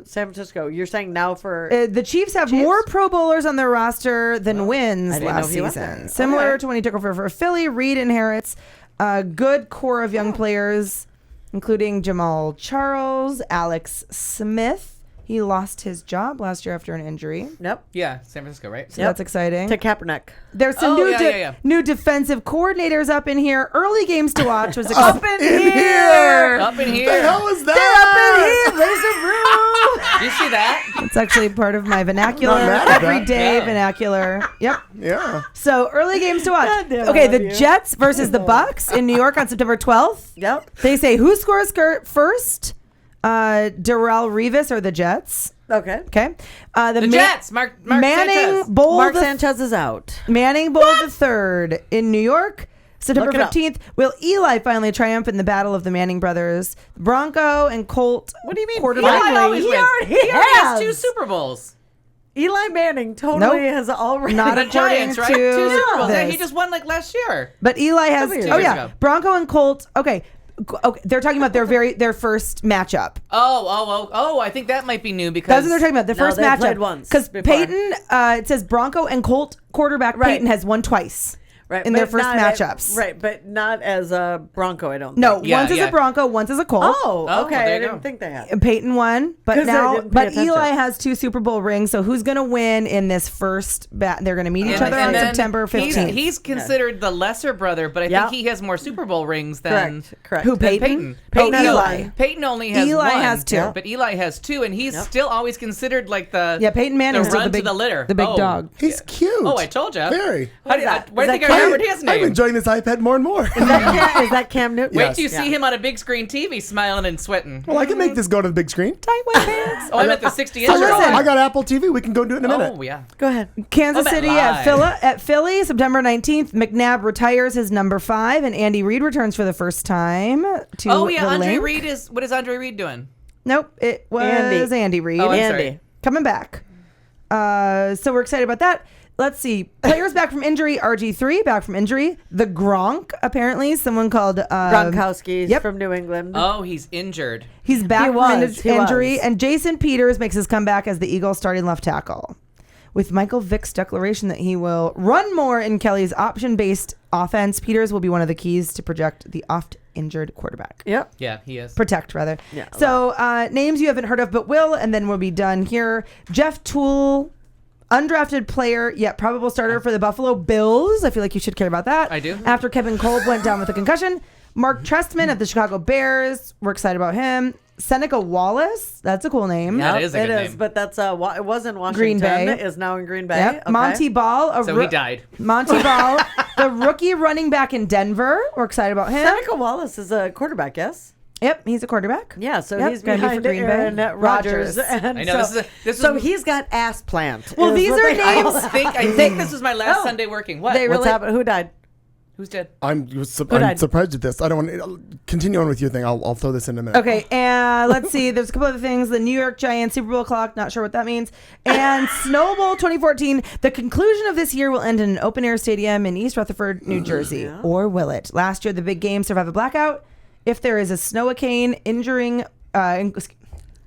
San Francisco. You're saying now for The Chiefs have more Pro Bowlers on their roster than wins I didn't last know he went season. there. Similar Okay. to when he took over for Philly, Reid inherits a good core of young players, including Jamal Charles, Alex Smith. He lost his job last year after an injury, Yep. Yeah, San Francisco, right? so that's exciting. To Kaepernick. There's some Oh, new yeah. new defensive coordinators up in here. Early games to watch was Up in here. Up in The here. hell is They're that? up in here. Raise a roof. You see that? It's actually part of my vernacular, Not mad at that. everyday Yeah. vernacular. Yep. Yeah. So early games to watch. Goddamn, Okay, I love the you. Jets versus the Bucks in New York on September 12th. Yep. They say who scores first? Darrell Revis or the Jets? Okay. Okay. The Jets. Mark Manning Sanchez. Bowl Mark the Sanchez is out. Manning Bowl the third in New York. September Look it up. 15th. Will Eli finally triumph in the battle of the Manning brothers? Bronco and Colt. What do you mean? Quarterback. Eli always He wins. already He already has has. 2 Super Bowls. Eli Manning totally Nope. has already. Not The according Giants, right? to 2 Super Bowls. Yeah, this. he just won like last year. But Eli has. Couple years Oh ago. yeah, Bronco and Colt. Okay. Okay, they're talking about their first matchup. Oh! I think that might be new because That's what they're talking about. The No, first they matchup. played once Because before. Peyton, it says Bronco and Colt quarterback Right. Peyton has won twice right, in but their first not matchups. Right, but not as a Bronco. I don't. No, think. Yeah, once as yeah. a Bronco, once as a Colt. Oh, Oh, okay. well, there I you didn't go. think they had. And Peyton won, but 'Cause I now, didn't pay attention. Eli has 2 Super Bowl rings. So who's going to win in this first bat? They're going to meet each other on then September 15th. He's considered the lesser brother, but I Yeah. think he has more Super Bowl rings than Correct. Who, than Peyton? Peyton. Peyton has Eli. one. Peyton only has Eli one. has 2. But Eli has 2, and he's still always considered like the Yeah, Peyton Manning's the still run the big to the litter, the big dog. He's cute. Oh, I told you. Very. How do you, that? why Is do you think that I remembered his I'm name? enjoying this iPad more and more. Is that Cam Newton? Wait till you Yeah. see him on a big screen TV smiling and sweating. Well, I can make this go to the big screen. Tight white pants. Oh, I meant the 60 So inch. listen. I got Apple TV. We can go do it in a minute. Oh, yeah. Go ahead. Kansas Oh, City live. at Philly, September 19th. McNabb retires his number 5, and Andy Reid returns for the first time to Oh, yeah. the Andre link. Reed is. What is Andre Reed doing? Nope, it was Andy Reid. Oh, I'm Andy. sorry. Coming back. So we're excited about that. Let's see. Players back from injury. RG3 back from injury. The Gronk, apparently. Someone called Gronkowski's yep. from New England. Oh, he's injured. He's back He from was, he injury. was. And Jason Peters makes his comeback as the Eagles starting left tackle. With Michael Vick's declaration that he will run more in Kelly's option-based offense, Peters will be one of the keys to project the oft-injured quarterback. Yep. Yeah, he is. Protect, rather. Yeah, So names you haven't heard of but will, and then we'll be done here. Jeff Toole, undrafted player, yet probable starter for the Buffalo Bills. I feel like you should care about that. I do. After Kevin Kolb went down with a concussion. Mark Trestman of the Chicago Bears. We're excited about him. Seneca Wallace. That's a cool name. That is a good It is, name. but that's it was in Washington. Green Bay. It is now in Green Bay. Yep. Okay. Monty Ball. So he died. Monty Ball, the rookie running back in Denver. We're excited about him. Seneca Wallace is a quarterback. Yes. Yep, he's a quarterback. Yeah, so Yep, he's gonna be for behind Green Bay. Aaron Rodgers. And I know, So, this so is- he's got ass plant. Well, is these what are they names- call it. I think this was my last Oh. Sunday working. What? They What's really- happened? Who died? Who's dead? I'm died? surprised at this. I don't want to continue on with your thing. I'll throw this in a minute. Okay, and let's see. There's a couple other things. The New York Giants Super Bowl clock. Not sure what that means. And Snow Bowl 2014. The conclusion of this year will end in an open-air stadium in East Rutherford, New Jersey. Or will it? Last year, the big game survived a blackout. If there is a snowicane injuring...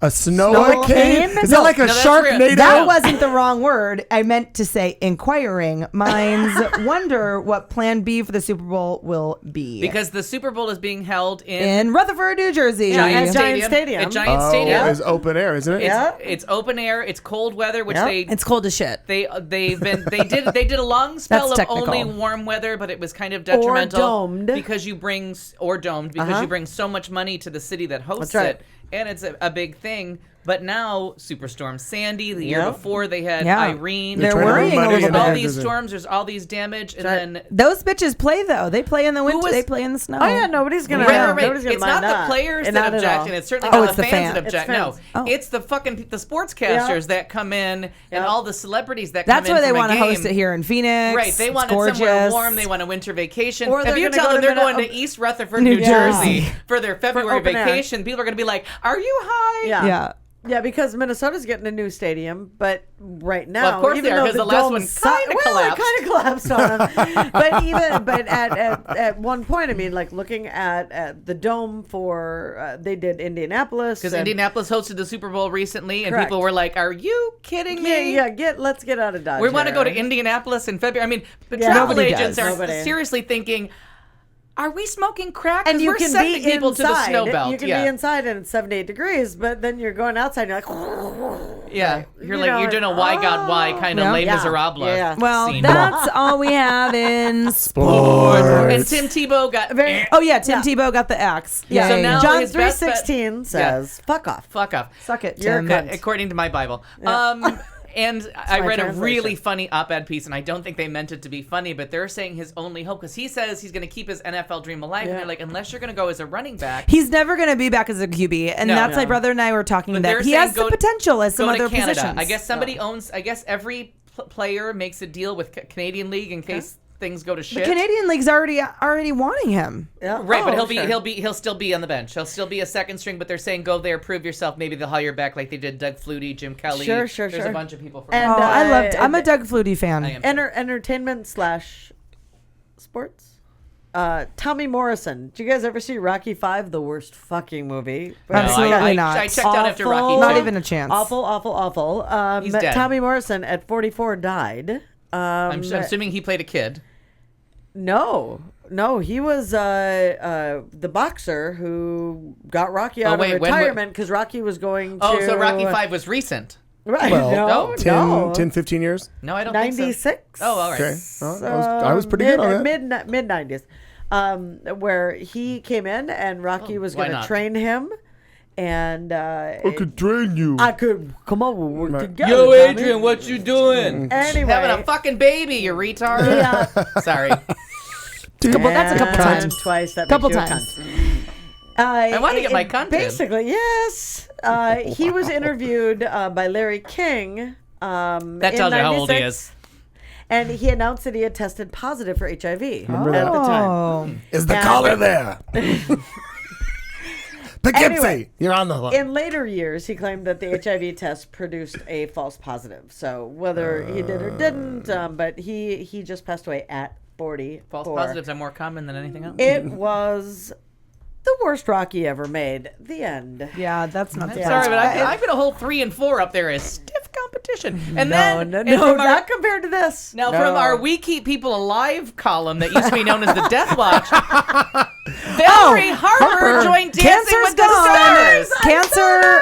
A Snoa cane? Is that like a that's Sharknado? real. That wasn't the wrong word. I meant to say inquiring minds wonder what Plan B for the Super Bowl will be. Because the Super Bowl is being held in Rutherford, New Jersey. Giant Stadium. At Giant Stadium. It's open air, isn't it? It's open air. It's cold weather, which It's cold as shit. they did a long spell That's of technical. only warm weather, but it was kind of detrimental domed. because you bring you bring so much money to the city that hosts That's right. it, and it's a big thing. But now Superstorm Sandy, the year Yep. before they had Yeah. Irene. They're trying to worrying move a money little into bit. all it. these storms. There's all these damage, and then. Those bitches play though. They play in the winter. was- They play in the snow. Oh yeah, nobody's gonna. Right. Nobody's gonna It's mind not that. the players And that not at object, all. and it's certainly Oh, not it's the the fans fan. that object. It's No, fans. Oh. it's the sportscasters that come in and all the celebrities that That's come in why they want to host it here in Phoenix. Right, they want It's it somewhere gorgeous. warm. They want a winter vacation. Or If they're you gonna tell go them to they're going Minnesota- to East Rutherford, New New Jersey. Jersey for their February open air. vacation, people are going to be like, "Are you high?" Yeah. Yeah. Yeah, because Minnesota's getting a new stadium, but right now, Well, of course even they are, though 'cause the last one dome's kinda collapsed. It kind of collapsed on them. but at one point, I mean, like looking at the dome for they did Indianapolis Because and- Indianapolis hosted the Super Bowl recently, and Correct. people were like, "Are you kidding me?" let's get out of Dodge. We want to go to here. Indianapolis in February. I mean, but Yeah. travel Nobody agents does. are Nobody. seriously thinking, "Are we smoking crack?" 'Cause And you we're can sending be people to the inside. snow belt. You can yeah. be inside and it's 78 degrees, but then you're going outside and you're like, Yeah, You you're know, doing a why God why kind of Yeah. Les Yeah. Miserables Yeah. Well, scene. that's all we have in And sports. Tim Tebow got Oh yeah, Tim Yeah. Tebow got the axe. yeah. So now John his best bet- 3:16 says, "Fuck off." fuck off. Suck it, You're Tim. a cunt. According to my Bible. And I my read a translation. really funny op-ed piece, and I don't think they meant it to be funny, but they're saying his only hope, because he says he's going to keep his NFL dream alive, and Yeah. they're like, unless you're going to go as a running back, He's never going to be back as a QB, and No. that's my No. brother and I were talking But that they're he saying has the potential as some go to other Canada. positions. I guess somebody owns. I guess every player makes a deal with Canadian League in case things go to the shit. Canadian League's already wanting him. Yeah. Right, but Oh, he'll sure. still be on the bench. He'll still be a second string, but they're saying go there, prove yourself. Maybe they'll hire back like they did Doug Flutie, Jim Kelly. Sure, There's sure. a bunch of people from. And, Oh, I'm a uh, Doug Flutie fan. I am. entertainment / sports. Tommy Morrison. Did you guys ever see Rocky V? The worst fucking movie. Absolutely I not. checked out after Rocky Awful. Not II. even a chance. Awful. He's dead. Tommy Morrison at 44 died. I'm assuming he played a kid. No, he was the boxer who got Rocky out wait, of when- retirement because Rocky was going to. Oh, so Rocky V was recent. Right? Well, no, 10, 15 years. No, I don't think so. 96. Oh, all right. Okay. Well, I was pretty good on that. Mid 90s, where he came in and Rocky was why going to not? train him, and I could train you. I could come on, we'll work Right. together. Yo, Tommy. Adrian, what you doing? Anyway, Having a fucking baby, you retard. Yeah. Sorry. That's a couple And times. Twice. That Couple makes you a times. cunt. I wanted to get my cunt in. Basically, yes. He was interviewed by Larry King. That tells you how old he is. And he announced that he had tested positive for HIV at Remember that? the time. Oh. Is the And- collar there? Poughkeepsie, Anyway, you're on the line. In later years, he claimed that the HIV test produced a false positive. So whether he did or didn't, but he just passed away at 40. False positives are more common than anything else. It was the worst Rocky ever made. The end. Yeah, that's not the Sorry, but best. I'm going to hold 3 and 4 up there as stiff competition. And No, then no, and no, from our- not compared to this. Now, No. from our We Keep People Alive column that used to be known as the Death Watch, Valerie Harper joined Dancing Cancer's with the gone. Stars. Cancer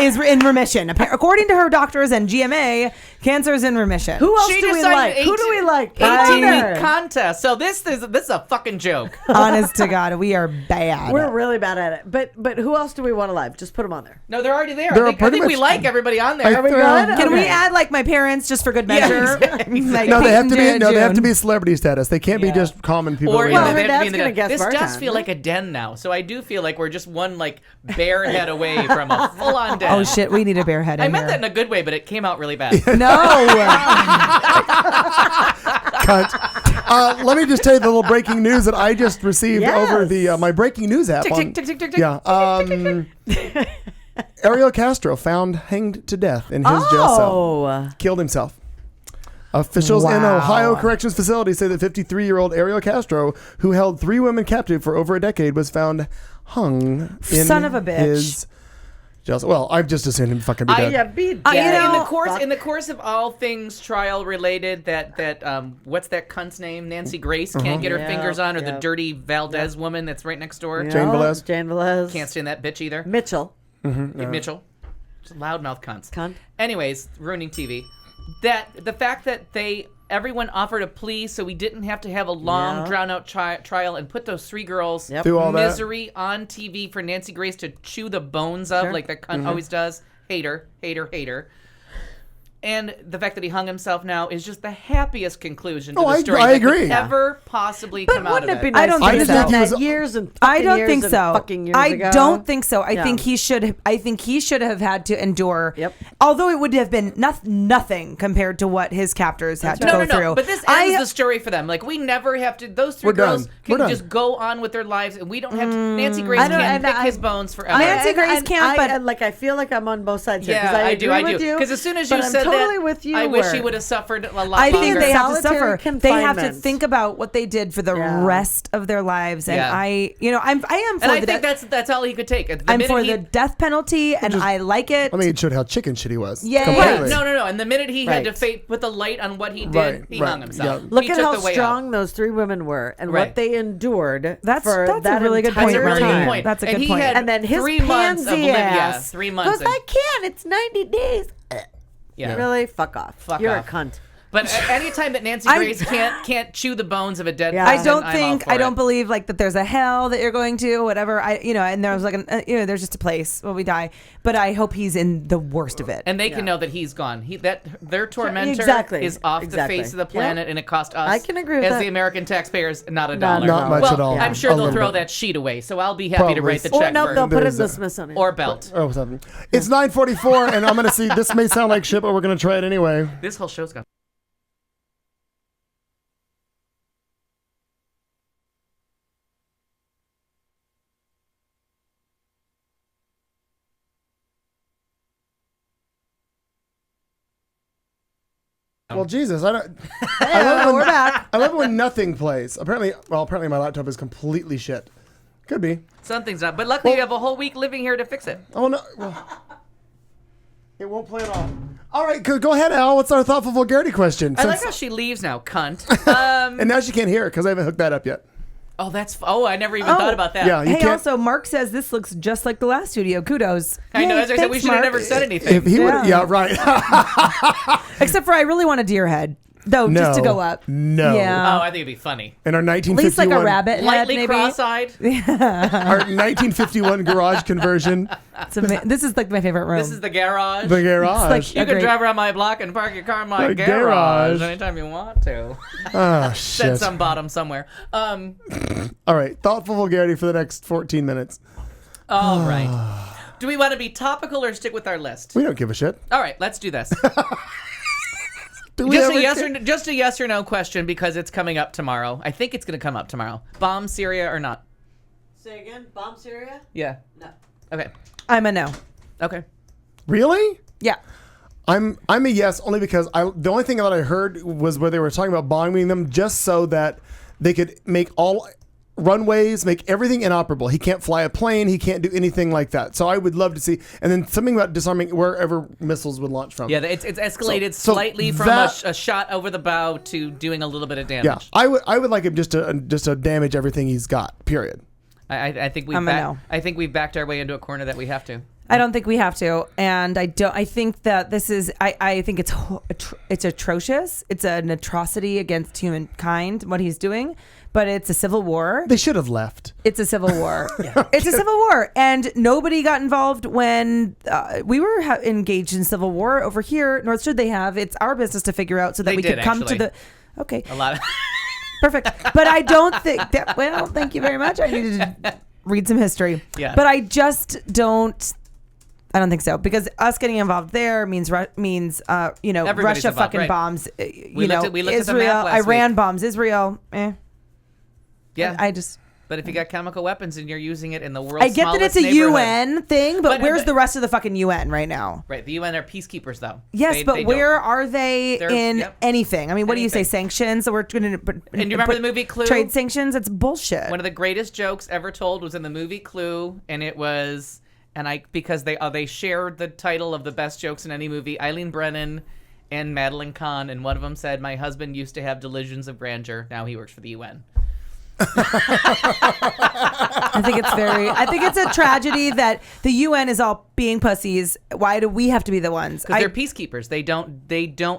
is in remission. According to her doctors and GMA, cancer is in remission. Who else She do we decided like? Who do we like? 18-week contest. So this is a fucking joke. Honest to God, we are bad. We're really bad at it. But who else do we want alive? Just put them on there. No, they're already there. They're I think pretty we much- like everybody on there. I Are we threw- good? Can we Okay. add like my parents just for good Yeah, measure? exactly. Like No, they have to Peyton, be. No, they have to June. be celebrity status. They can't be Yeah. just common people. Or that we Well, know. her they have to be dad's in the gonna den. guess This does bartend. feel like a den now, so I do feel like we're just one like bare head away from a full-on den. Oh shit, we need a bear head. I in meant here. that in a good way, but it came out really bad. No. Cunt. Let me just tell you the little breaking news that I just received Yes. over the my breaking news app. Tick, on- tick, tick, tick, tick, Yeah. Ariel Castro found hanged to death in his jail cell. Oh. Killed himself. Officials in Wow. Ohio corrections facility say that 53-year-old Ariel Castro, who held 3 women captive for over a decade, was found hung in Son of a bitch. his Jealous. Well, I've just assumed him fucking be dead. Yeah, be dead. In the course of all things trial related, that what's that cunt's name? Nancy Grace can't get her fingers on, or the dirty Valdez woman that's right next door. Jane Velez. Jane Velez. Can't stand that bitch either. Mitchell. Mitchell. Just loudmouth cunts. Cunt. Anyways, ruining TV. That the fact that everyone offered a plea, so we didn't have to have a long, drawn-out trial and put those three girls' Through all that. misery on TV for Nancy Grace to chew the bones of, like that cunt always does. Hater. And the fact that he hung himself now is just the happiest conclusion to the story I that agree. could ever possibly come out of Wouldn't it be it. nice I don't to think have so. done He was- that years and I don't years think and so. fucking years I ago? don't think so. I Yeah. think he should. I think he should have had to endure. Yep. Although it would have been nothing compared to what his captors had to go through. But this ends the story for them. Like, we never have to. Those three We're done. girls We're can done. just go on with their lives, and we don't have to. Nancy Grace I don't- can't and pick I- his bones forever. Nancy Grace can't, but- like I feel like I'm on both sides here. Yeah, 'cause I do. agree with you, Because as soon as you but said I'm totally that, with you. I wish he where- would have suffered a lot I longer. think they have to Solitary suffer. They have to confinement. think about what they did for the rest of their lives, and Yeah. I am for And I the think that's all he could take. The I'm minute for he- the death penalty, and I like it. I mean, it showed how chicken shit he was. Yeah. Completely. No. And the minute he had to Right. put the light on what he did, Right, he right, hung himself. yeah. Look He at took how the way strong out. those three women were and Right. what they endured. That's for a that really good entire point, That's a really Marty. good point. That's a And good he point. had And then his 3 months of pansy Olivia. ass 3 months. goes, I can't. It's 90 days. Yeah. Really? Fuck off. Fuck You're off. a cunt. But anytime that Nancy Grace can't chew the bones of a dead Yeah. person, I don't I'm think all for I don't it. believe like that there's a hell that you're going to whatever and there's like there's just a place where we die, but I hope he's in the worst of it. And they can know that he's gone. Their tormentor Exactly. is off Exactly. the face of the planet, Yep. and it cost us. I can agree with as that. the American taxpayers, not a Not dollar. Not much well, at all. I'm sure A they'll little throw bit. that sheet away, so I'll be happy to Probably. write the Or check no, for they'll put it in There's the a- Smithsonian. or belt. Oh, something. It's 9:44, and I'm gonna see. This may sound like shit, but we're gonna try it anyway. This whole show's gone. Well, Jesus, I don't. I love it when, we're back. I love it when nothing plays. Apparently my laptop is completely shit. Could be. Something's not. But luckily, you have a whole week living here to fix it. Oh no. Well, it won't play at all. All right, go ahead, Al. What's our thoughtful vulgarity question? I like Since- how she leaves now, cunt. and now she can't hear it because I haven't hooked that up yet. I never even thought about that. Yeah, you Hey, can't. also Mark says this looks just like the last studio. Kudos. I know. Yay, As I said, we thanks, should have Mark. never said anything. If he would, Yeah. yeah, right. Except for I really want a deer head, though, No. just to go up. No. Yeah. Oh, I think it'd be funny. In our At 1951, least like a rabbit head, Lightly maybe. cross-eyed. our 1951 garage conversion, This is like my favorite room. This is the garage. the garage. like- You can Agreed. drive around my block and park your car in my My garage garage. anytime you want to. Oh Said shit! some bottom somewhere. All right, thoughtful vulgarity for the next 14 minutes. All right. Do we want to be topical or stick with our list? We don't give a shit. All right, let's do this. Do we Just ever a yes care? or just a yes or no question because it's coming up tomorrow. I think it's going to come up tomorrow. Bomb Syria or not? Say again? Bomb Syria? Yeah. No. Okay. I'm a no. Okay. Really? Yeah. I'm a yes only because the only thing that I heard was where they were talking about bombing them just so that they could make all runways, make everything inoperable. He can't fly a plane. He can't do anything like that. So I would love to see. And then something about disarming wherever missiles would launch from. Yeah, it's escalated So slightly from that- a shot over the bow to doing a little bit of damage. Yeah, I would like him just to damage everything he's got. Period. I think I'm a no. I think we've backed our way into a corner that we have to. I don't think we have to, and I think that this is. I think it's atrocious. It's an atrocity against humankind what he's doing, but it's a civil war. They should have left. It's a civil war. It's a civil war, and nobody got involved when we were engaged in civil war over here. Nor should they have. It's our business to figure out so that They we did, could come actually. to the. Okay, A lot of perfect. But I don't think that. Well, thank you very much. I needed to read some history. Yeah. But I just don't. I don't think so because us getting involved there means Everybody's Russia involved, fucking right. bombs. We looked at the Israel, map last Iran week. bombs Israel. yeah. I just. But if you got chemical weapons and you're using it in the world's I get that it's smallest a neighborhood- UN thing, but But- where's but- the rest of the fucking UN right now? Right, the UN are peacekeepers, though. Yes, They but don't- where are they They're- in yep. anything? I mean, what do you say? Anything. Sanctions? So we're going to. And you remember the movie Clue? Trade sanctions? It's bullshit. One of the greatest jokes ever told was in the movie Clue, and it was and because they shared the title of the best jokes in any movie, Eileen Brennan and Madeline Kahn, and one of them said, "My husband used to have delusions of grandeur. Now he works for the UN." I think it's a tragedy that the UN is all being pussies. Why do we have to be the ones? Because they're peacekeepers. They don't.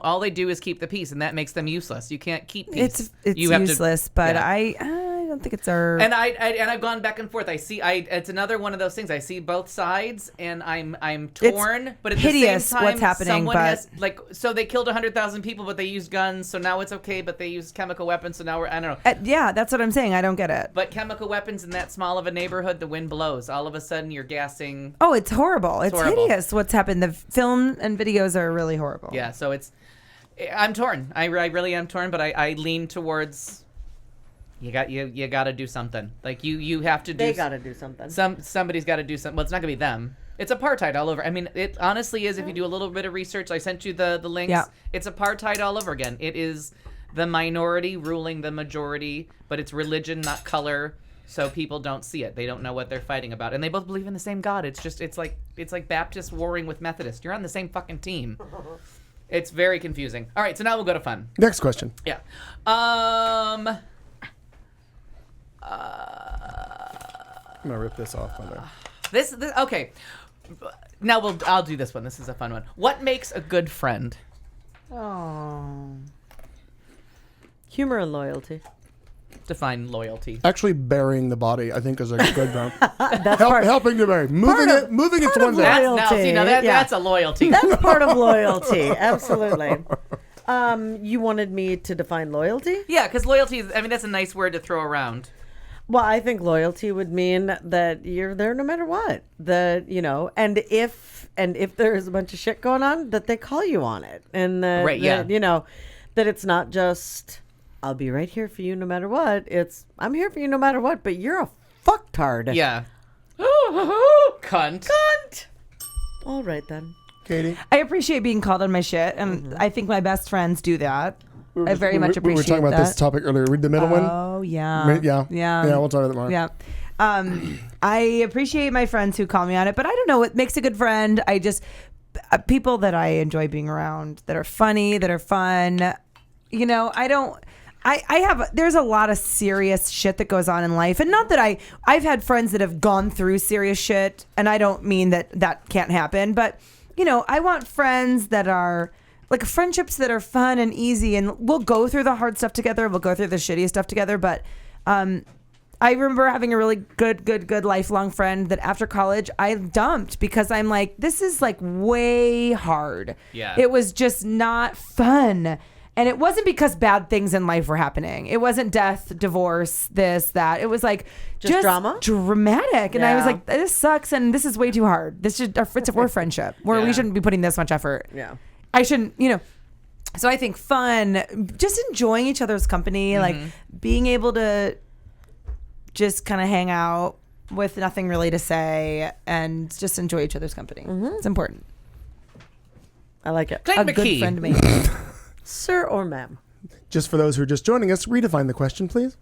All they do is keep the peace, and that makes them useless. You can't keep peace. It's useless. But yeah. I don't think it's our. And I've gone back and forth. It's another one of those things. I see both sides, and I'm torn. It's but at hideous the same time, what's happening. Someone but has so they killed 100,000 people, but they used guns, so now it's okay. But they used chemical weapons, so now I don't know. Yeah, that's what I'm saying. I don't get it. But chemical weapons in that small of a neighborhood, the wind blows. All of a sudden, you're gassing. Oh, it's horrible. It's horrible. hideous what's happened. The film and videos are really horrible. Yeah, so I'm torn. I really am torn, but I lean towards you got to do something. Like you have to do. They got to do something. Somebody's got to do something. Well, it's not gonna be them. It's apartheid all over. I mean, it honestly is. If you do a little bit of research, I sent you the links. Yeah. It's apartheid all over again. It is the minority ruling the majority, but it's religion, not color. So people don't see it. They don't know what they're fighting about, and they both believe in the same God. It's like Baptists warring with Methodists. You're on the same fucking team. It's very confusing. All right, so now we'll go to fun. Next question. Yeah. I'm gonna rip this off. By the way. This okay. Now I'll do this one. This is a fun one. What makes a good friend? Oh. Humor and loyalty. Define loyalty. Actually, burying the body, I think, is a good one. That's helping to bury, moving it to one side. That's a loyalty. That's part of loyalty. Absolutely. You wanted me to define loyalty? Yeah, because loyalty is, that's a nice word to throw around. Well, I think loyalty would mean that you're there no matter what. That, and if there's a bunch of shit going on, that they call you on it. And that it's not just, I'll be right here for you no matter what. It's, I'm here for you no matter what, but you're a fucktard. Yeah. Cunt. All right, then. Katie? I appreciate being called on my shit, and I think my best friends do that. I very much appreciate that. We were talking about this topic earlier. Read the middle one. Oh, yeah. Yeah, we'll talk about that more. Yeah. I appreciate my friends who call me on it, but I don't know what makes a good friend. I just, people that I enjoy being around, that are funny, that are fun. There's a lot of serious shit that goes on in life. And not that I've had friends that have gone through serious shit, and I don't mean that can't happen, but, I want friends that are, like, friendships that are fun and easy, and we'll go through the hard stuff together. We'll go through the shitty stuff together. But I remember having a really good lifelong friend that after college I dumped because I'm like, this is like way hard. Yeah. It was just not fun. And it wasn't because bad things in life were happening. It wasn't death, divorce, this, that. It was like just drama? Dramatic. And I was like, this sucks and this is way too hard. We're friendship where we shouldn't be putting this much effort. Yeah. I shouldn't, So I think fun, just enjoying each other's company, like being able to just kind of hang out with nothing really to say and just enjoy each other's company. It's important. I like it. Clint a McKee. good friend to me. Sir or ma'am? Just for those who are just joining us, redefine the question, please.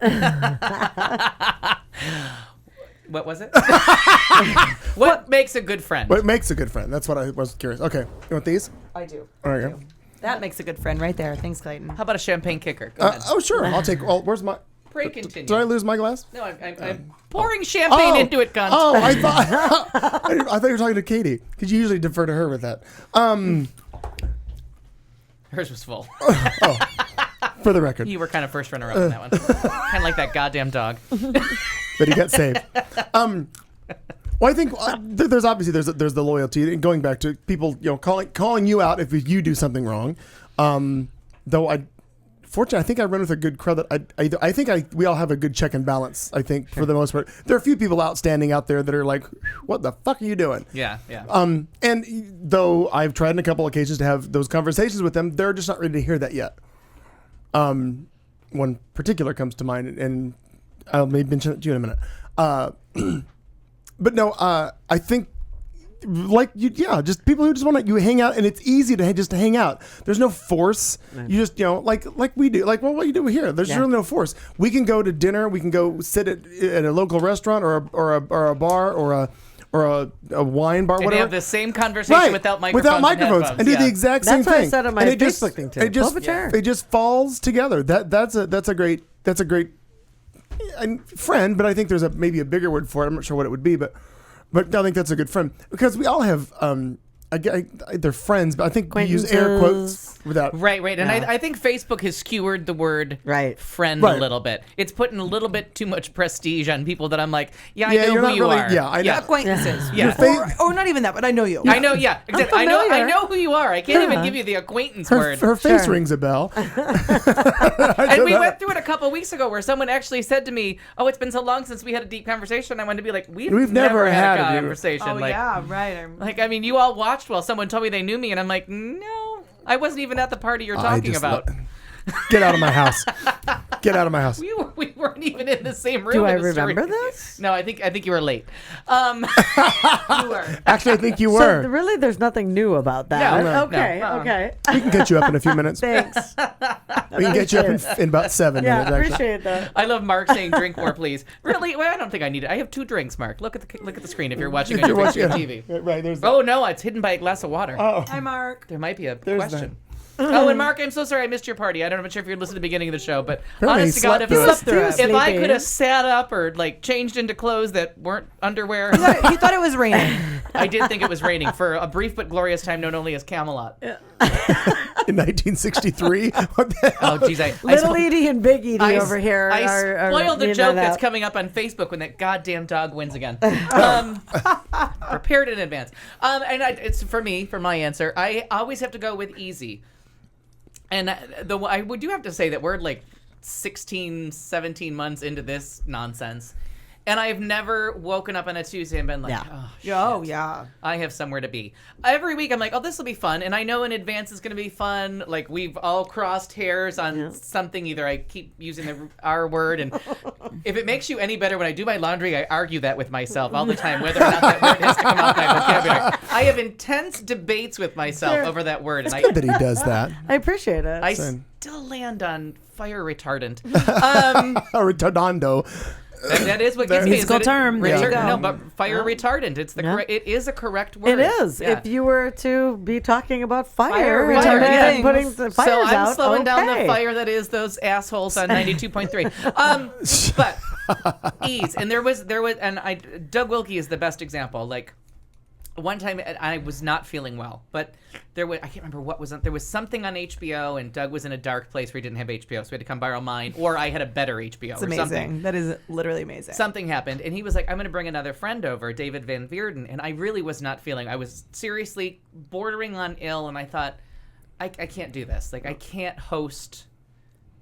What was it? What makes a good friend? What makes a good friend? That's what I was curious. Okay. You want these? I do. There you go. That makes a good friend right there. Thanks, Clayton. How about a champagne kicker? Go ahead. Oh, sure. I'll take. Oh, where's my? Pray continue. Did I lose my glass? No, I'm pouring champagne into it, cunt. Oh, I thought I thought you were talking to Katie because you usually defer to her with that. Hers was full. For the record, You were kind of first runner up on that one. Kind of like that goddamn dog. that he got saved. Well, I think there's obviously there's the loyalty, and going back to people, calling you out if you do something wrong. Though fortunately, I think I run with a good crowd that I think we all have a good check and balance. I think for the most part, there are a few people outstanding out there that are like, "What the fuck are you doing?" Yeah. And though I've tried on a couple occasions to have those conversations with them, they're just not ready to hear that yet. One particular comes to mind, and I'll maybe mention it to you in a minute. But no, I think just people who just want to hang out, and it's easy to just hang out. There's no force. You just like we do, like what you do here. There's really no force. We can go to dinner. We can go sit at a local restaurant or a bar or a wine bar, And they whatever. have the same conversation without microphones. and do the exact same That's what I thing. said on my And it Facebook thing, too. It just, Pull up a chair. it just falls together. That's a great friend, but I think there's maybe a bigger word for it. I'm not sure what it would be, but I think that's a good friend because we all have they're friends, but I think we use air quotes without. Right. And I think Facebook has skewered the word friend Right. a little bit. It's putting a little bit too much prestige on people that I'm like, I know you're who not you really- are. yeah, I know. Acquaintances. Yeah. Or not even that, but I know you. I know, exactly. I familiar. know who you are. I can't even give you the acquaintance Her, word. her face rings a bell. And we went through it a couple of weeks ago where someone actually said to me, "Oh, it's been so long since we had a deep conversation." I wanted to be like, "We've never had a conversation." Oh, like, yeah, right. Like, I mean, you all watched while someone told me they knew me, and I'm like, "No, I wasn't even at the party you're talking about." Get out of my house. Get out of my house. We weren't even in the same room. Do I when the story- remember this? No, I think you were late. You were. Actually, I think you So were. really, there's nothing new about that. No, okay, no. okay. We can get you up in a few minutes. Thanks. We can get you up in about 7 Yeah, minutes. Actually. appreciate that. I love Mark saying, "Drink more, please." Really? Well, I don't think I need it. I have 2 drinks, Mark. Look at the screen if you're watching on your TV. Right, there's Oh no, it's hidden by a glass of water. Oh. Hi, Mark. There might be a There's question. Oh, and Mark, I'm so sorry I missed your party. I'm not sure if you listened to the beginning of the show, but Apparently honest he to God, slept if, through it. He was if I sleeping. could have sat up or like changed into clothes that weren't underwear, You thought it was raining. I did think it was raining for a brief but glorious time known only as Camelot. in 1963. What the hell? Oh, geez, Little Edie and Big Edie over here. I are spoiled the you know joke that. that's coming up on Facebook when that goddamn dog wins again. Prepared in advance. It's for me, for my answer. I always have to go with easy. And I do have to say that we're like 16, 17 months into this nonsense. And I've never woken up on a Tuesday and been like, oh, shit. Oh, yeah. I have somewhere to be. Every week I'm like, oh, this will be fun. And I know in advance it's going to be fun. Like we've all crossed hairs on something. Either I keep using the R word. And if it makes you any better, when I do my laundry, I argue that with myself all the time, whether or not that word has to come out my vocabulary. I have intense debates with myself over that word. It's And good that he does that. I appreciate it. I still land on fire retardant. Retardando. That is what gets me. Musical term. There you go. No, but fire retardant. It's the correct. It is a correct word. It is. Yeah. If you were to be talking about fire, Fire and retardant. putting the fires So I'm out, slowing down the okay. fire that is those assholes on 92.3. But ease. And there was, and Doug Wilkie is the best example. Like one time I was not feeling well, but I can't remember what was on. There was something on HBO, and Doug was in a dark place where he didn't have HBO, so we had to come borrow mine, or I had a better HBO. It's or amazing. something. That is literally amazing. Something happened, and he was like, I'm going to bring another friend over, David Van Veerden. And I really was not feeling, I was seriously bordering on ill, and I thought, I can't do this. Like, I can't host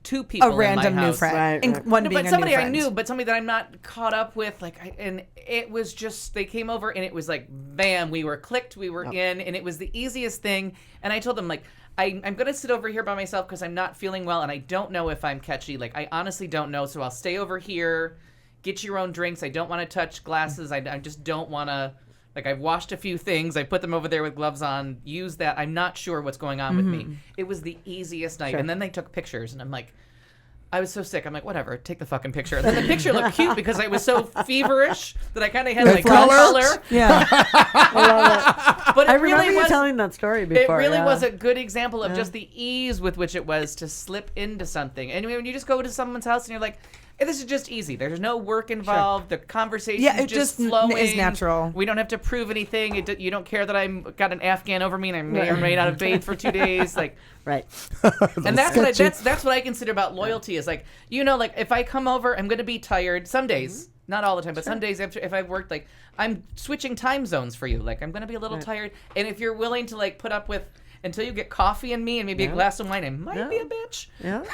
2 people A random in my new house. friend. Right, And right. one No, being but a somebody new I friend. knew, but somebody that I'm not caught up with. And it was just, they came over, and it was like, bam, we were clicked, we were in, and it was the easiest thing. And I told them, like, I'm going to sit over here by myself because I'm not feeling well, and I don't know if I'm catchy. Like, I honestly don't know, so I'll stay over here, get your own drinks. I don't want to touch glasses. I just don't want to, like, I've washed a few things. I put them over there with gloves on. Use that. I'm not sure what's going on with me. It was the easiest night. Sure. And then they took pictures, and I'm like, I was so sick. I'm like, whatever, take the fucking picture. And then the picture looked cute because I was so feverish that I kind of had like color. Yeah. But it I really remember you was telling that story before. It really yeah. was a good example of just the ease with which it was to slip into something. And when you just go to someone's house and you're like, hey, this is just easy. There's no work involved. The conversation Yeah, is it just just flowing. is natural. We don't have to prove anything. You don't care that I've got an Afghan over me and I may or may not have bathed for 2 days. Like, Right. and that's what I consider about loyalty is like, like if I come over, I'm going to be tired some days, not all the time, but some days if I've worked, like I'm switching time zones for you. Like I'm going to be a little tired. And if you're willing to like put up with until you get coffee in me and maybe a glass of wine, I might be a bitch. Yeah.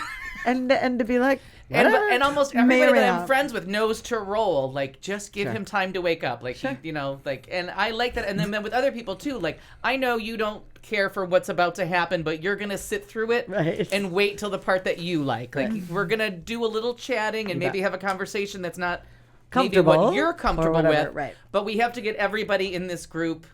And to be like, And almost May or everybody may that I'm not. friends with knows to roll. Like, just give him time to wake up. Like, like, and I like that. And then with other people too, like, I know you don't care for what's about to happen, but you're gonna sit through it and wait till the part that you like. Like, we're gonna do a little chatting and maybe have a conversation that's not maybe what Comfortable you're comfortable or whatever, with. right. But we have to get everybody in this group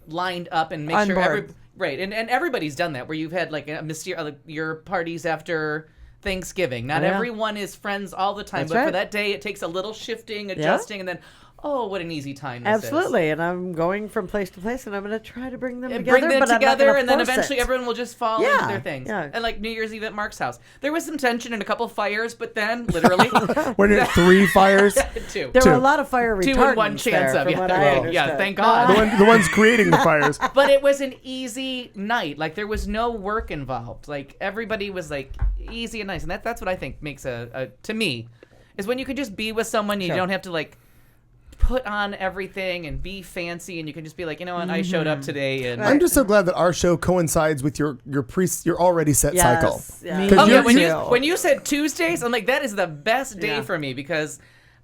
lined up and make On sure board. and everybody's done that where you've had like a mysterious your parties after Thanksgiving. Not everyone is friends all the time, That's but for right. that day it takes a little shifting, adjusting, and then oh, what an easy time this is. Absolutely, and I'm going from place to place, and I'm going to try to bring them And together. bring them but I'm not together, gonna and then force eventually it. everyone will just fall Yeah, into their things. yeah. And like New Year's Eve at Mark's house, there was some tension and a couple fires, but then literally When you're 3 fires, two. There Two. were a lot of fire retardants 2 and 1 chance there, of from yeah. what I Oh, understood. yeah, thank God. the ones creating the fires. But it was an easy night. Like there was no work involved. Like everybody was like easy and nice, and that's what I think makes a to me is when you can just be with someone. You don't have to like put on everything and be fancy, and you can just be like, you know what, I showed up today, and I'm just so glad that our show coincides with your already set cycle. Yeah. Me 'Cause oh, you're- yeah, when you said Tuesdays, I'm like, that is the best day for me because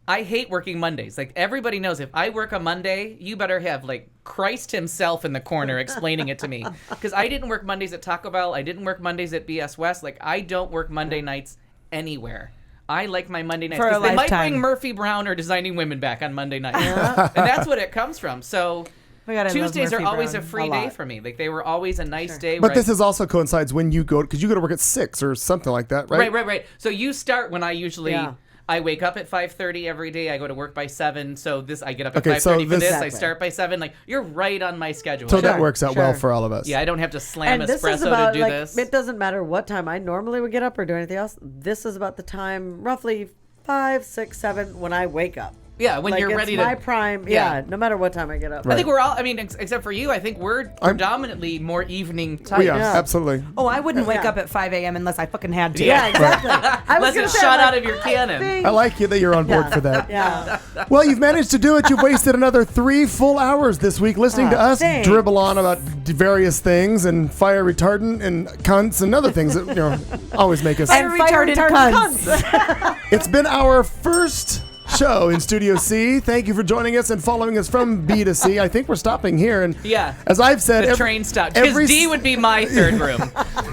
I hate working Mondays. Like everybody knows if I work a Monday, you better have like Christ himself in the corner explaining it to me. Because I didn't work Mondays at Taco Bell. I didn't work Mondays at BS West. Like I don't work Monday nights anywhere. I like my Monday nights. For a 'Cause they might lifetime. bring Murphy Brown or Designing Women back on Monday nights. And that's what it comes from. So my God, I love Tuesdays are Murphy always Brown a free a day lot. for me. Like they were always a nice day. But where this is also coincides when you go, because you go to work at 6 or something like that, right? Right. So you start when I usually Yeah. I wake up at 5:30 every day. I go to work by 7. So this I get up at Okay, so 5:30 for this. I Exactly. start by 7. Like you're right on my schedule. So I that don't- works out well Sure. for all of us. Yeah, I don't have to slam And this espresso is about to do like this. it doesn't matter what time I normally would get up or do anything else. This is about the time, roughly 5, 6, 7 when I wake up. Yeah, when Like, you're it's ready to. my prime. Yeah. Yeah, no matter what time I get up. I think we're all. I mean, except for you, I think we're predominantly more evening types. Yeah, absolutely. Oh, I wouldn't wake Yeah. up at 5 a.m. unless I fucking had to. Yeah, exactly. I was Unless gonna it's say, shot I'm out like, of your cannon. think- I like you that you're on board for that. Yeah. Well, you've managed to do it. You've wasted another 3 full hours this week listening to us thanks. dribble on about various things and fire retardant and cunts and other things that always make us. And fire retardant cunts. It's been our first show in Studio C. Thank you for joining us and following us from B to C. I think we're stopping here. And Yeah. as I've said, The train stopped. Because D would be my third room.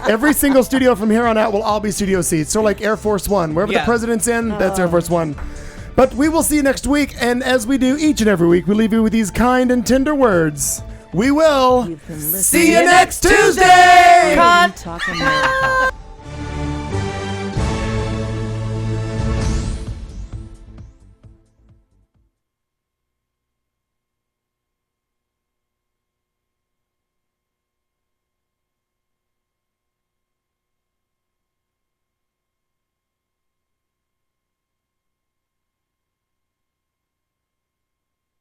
every single studio from here on out will all be Studio C. It's sort of like Air Force One. Wherever the Yeah. president's in, that's Air Force One. But we will see you next week. And as we do each and every week, we leave you with these kind and tender words. We will see you next Tuesday! Talk America.